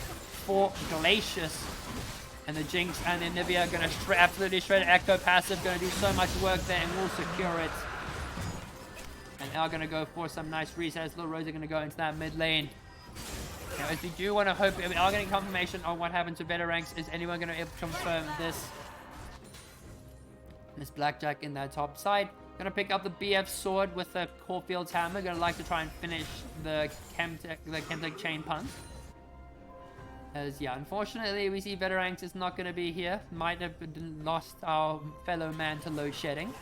for Glacius. And the Jinx and the Anivia are going to absolutely shred Echo passive. Going to do so much work there and will secure it. And they are going to go for some nice resets. Little Rosie are going to go into that mid lane. Now, if you do want to hope, we are getting confirmation on what happened to Veteranx. Is anyone going to be able to confirm this? This Blackjack in that top side. Going to pick up the BF sword with the Caulfield's hammer. Going to like to try and finish the Chemtech chain pump. As, yeah, unfortunately, we see Veteranx is not going to be here. Might have lost our fellow man to load shedding.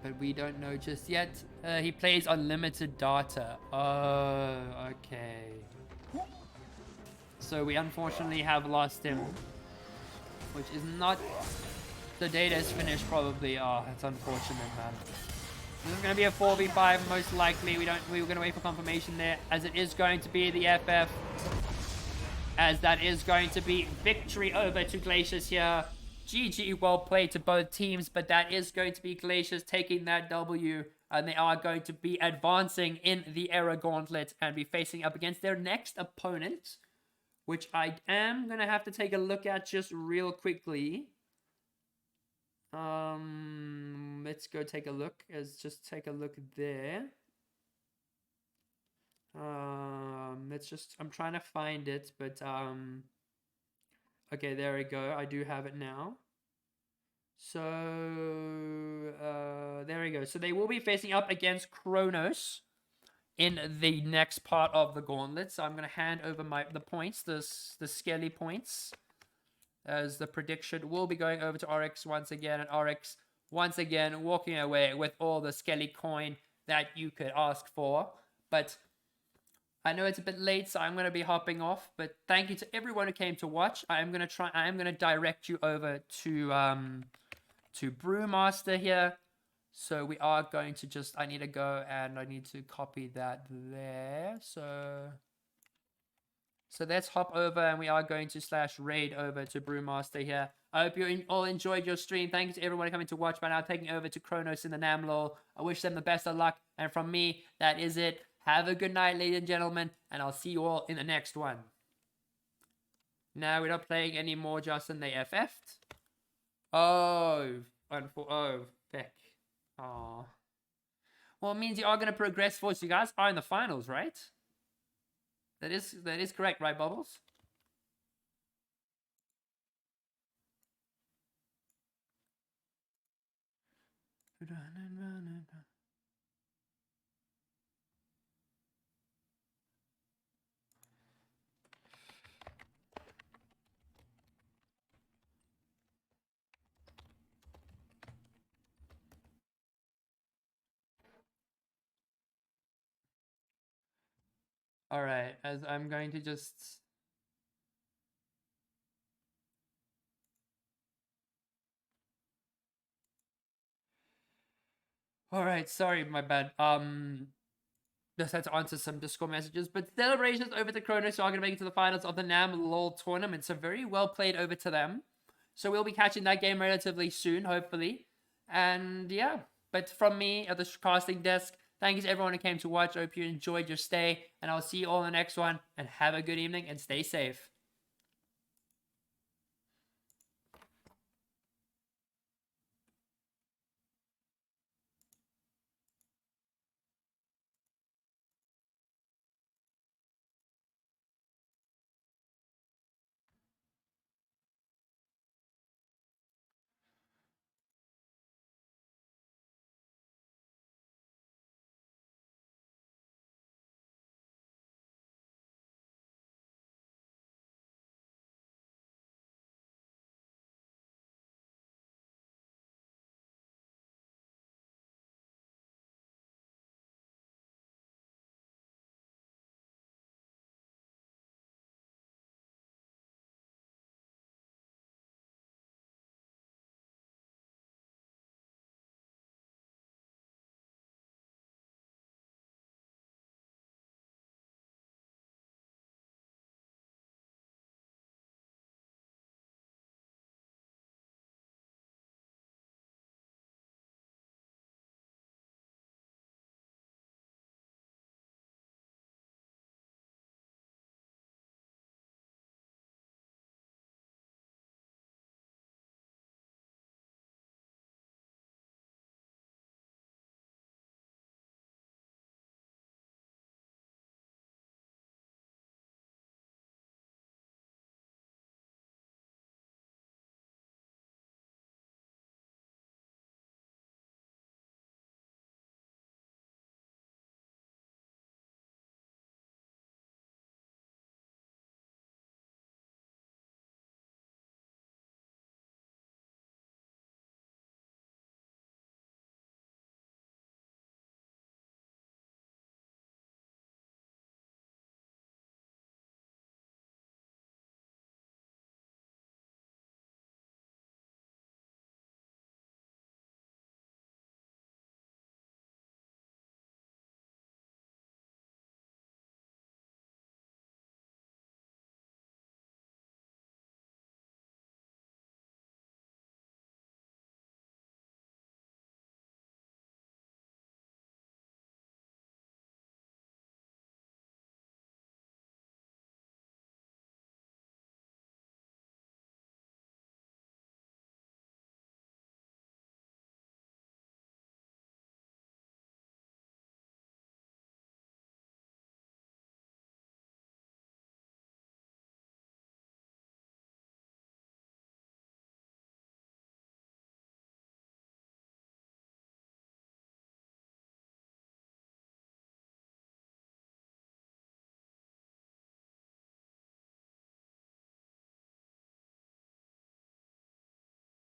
But we don't know just yet. He plays unlimited data. Oh, okay. So we unfortunately have lost him, which is not... The data is finished probably. Oh, that's unfortunate, man. This is going to be a 4v5 most likely. We were going to wait for confirmation there, as it is going to be the FF. As that is going to be victory over to Glacius here. GG, well played to both teams, but that is going to be Glacius taking that W. And they are going to be advancing in the Era Gauntlet and be facing up against their next opponent, which I am going to have to take a look at just real quickly. Let's go take a look. Just take a look there. I'm trying to find it, but okay, there we go. I do have it now. So there we go. So they will be facing up against Kronos in the next part of the gauntlet. So I'm going to hand over the points, the skelly points, as the prediction will be going over to Oryx once again, and Oryx once again walking away with all the skelly coin that you could ask for. But I know it's a bit late, so I'm going to be hopping off, but thank you to everyone who came to watch. I am going to direct you over to Brewmaster here. So we are going to I need to go and I need to copy that there. So let's hop over, and we are going to /raid over to Brewmaster here. I hope you all enjoyed your stream. Thank you to everyone coming to watch. By now, taking over to Kronos in the Namlol. I wish them the best of luck. And from me, that is it. Have a good night, ladies and gentlemen, and I'll see you all in the next one. Now, we're not playing anymore, Justin. They FF'd. Oh, heck. Aw. Well, it means you are going to progress forward. So you guys are in the finals, right? That is correct, right, Bubbles? All right, as I'm going to just... All right, sorry, my bad. Just had to answer some Discord messages, but celebrations over to Kronos, who are going to make it to the finals of the NAM LOL tournament. So very well played over to them. So we'll be catching that game relatively soon, hopefully. And yeah, but from me at the casting desk, thank you to everyone who came to watch. I hope you enjoyed your stay, and I'll see you all in the next one. And have a good evening and stay safe.